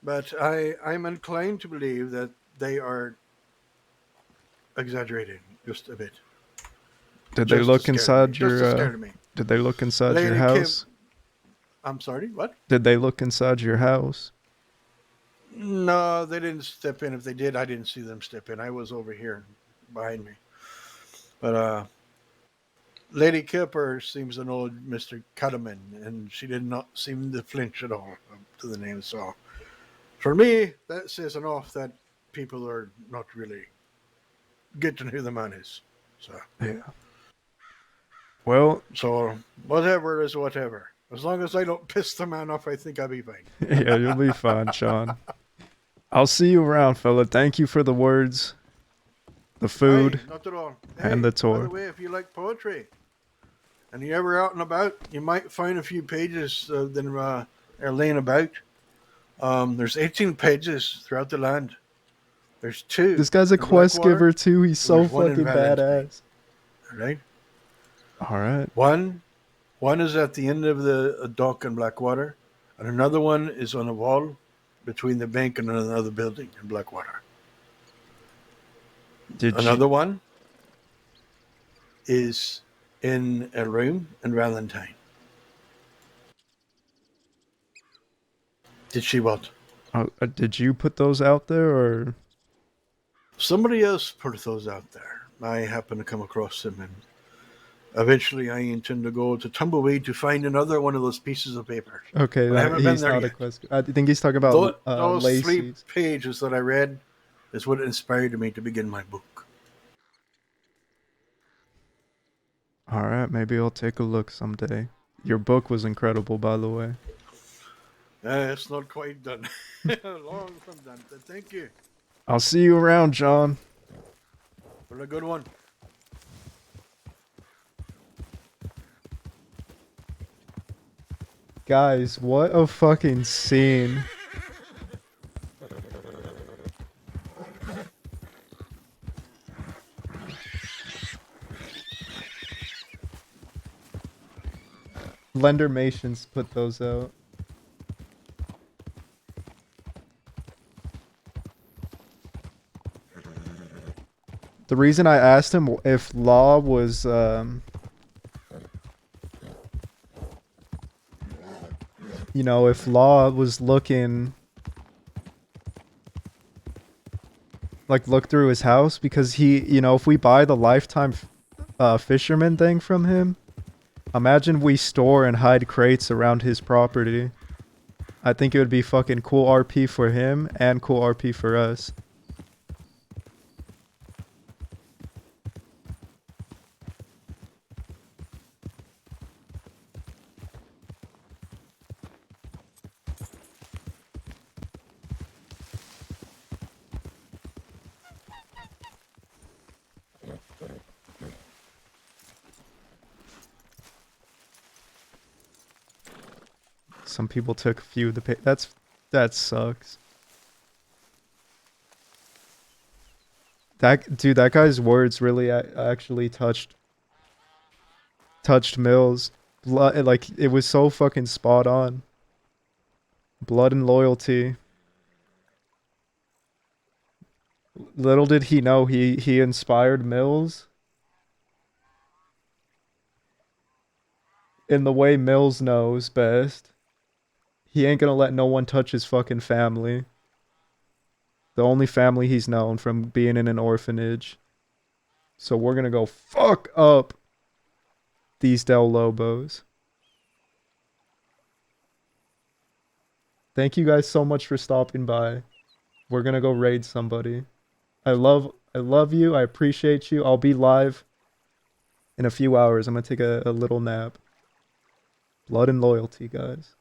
But I'm inclined to believe that they are exaggerating just a bit. Did they Just to look scare me. inside Just to your scare me. Did they look inside your Lady house? I'm sorry, what? Did they look inside your house? No, they didn't step in. If they did, I didn't see them step in. I was over here behind me. But Lady Kipper seems to know Mr. Cutterman, and she did not seem to flinch at all to the name. So for me, that says enough that people are not really getting who the man is. So yeah. Well, so whatever is whatever. As long as I don't piss the man off, I think I'll be fine. Yeah, you'll be fine, Sean. I'll see you around, fella. Thank you for the words, the food, Hey, not at all. and the By tour. the way, if you like poetry and you're ever out and about, you might find a few pages that are laying about. There's 18 pages throughout the land. There's 2. This guy's a in quest Blackwater, giver too. He's so there's 1 in fucking Valentine. badass. Right? All right. One is at the end of the dock in Blackwater, and another one is on a wall between the bank and another building in Blackwater. Another one is in a room in Valentine. Did she what? Did you put those out there, or Somebody else put those out there. I happened to come across them, and eventually I intend to go to Tumbleweed to find another one of those pieces of paper. okay? But I haven't been He's there not a yet. quest. I think he's talking about Those 3 Lacey's. pages that I read is what inspired me to begin my book. All right, maybe I'll take a look someday. Your book was incredible, by the way. It's not quite done. Long from done. But thank you I'll see you around, John. for a good one. Guys, what a fucking scene. Blendermations put those out. The reason I asked him if Law was you know, if Law was looking like look through his house, because he, you know, if we buy the lifetime fisherman thing from him, imagine we store and hide crates around his property. I think it would be fucking cool RP for him and cool RP for us. Some people took a few of the that sucks. That guy's words really actually touched Mills. Blood, like it was so fucking spot on. Blood and loyalty. Little did he know he inspired Mills in the way Mills knows best. He ain't gonna let no one touch his fucking family. The only family he's known from being in an orphanage. So we're gonna go fuck up these Del Lobos. Thank you guys so much for stopping by. We're gonna go raid somebody. I love you. I appreciate you. I'll be live in a few hours. I'm gonna take a little nap. Blood and loyalty, guys.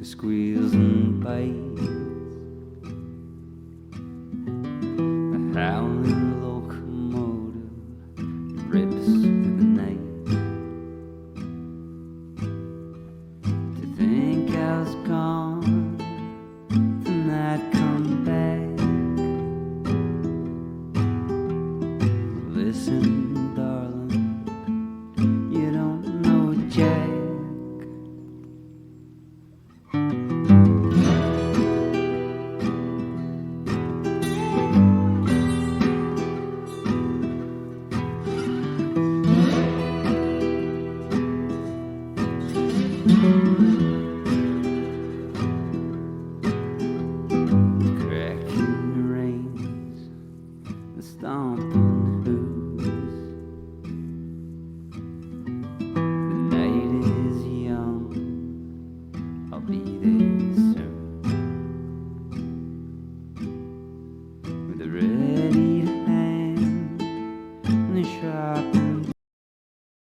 Squeals and bites, a howling locomotive rips through the night. To think I was gone, to not come back. Listen, darling, you don't know Jack.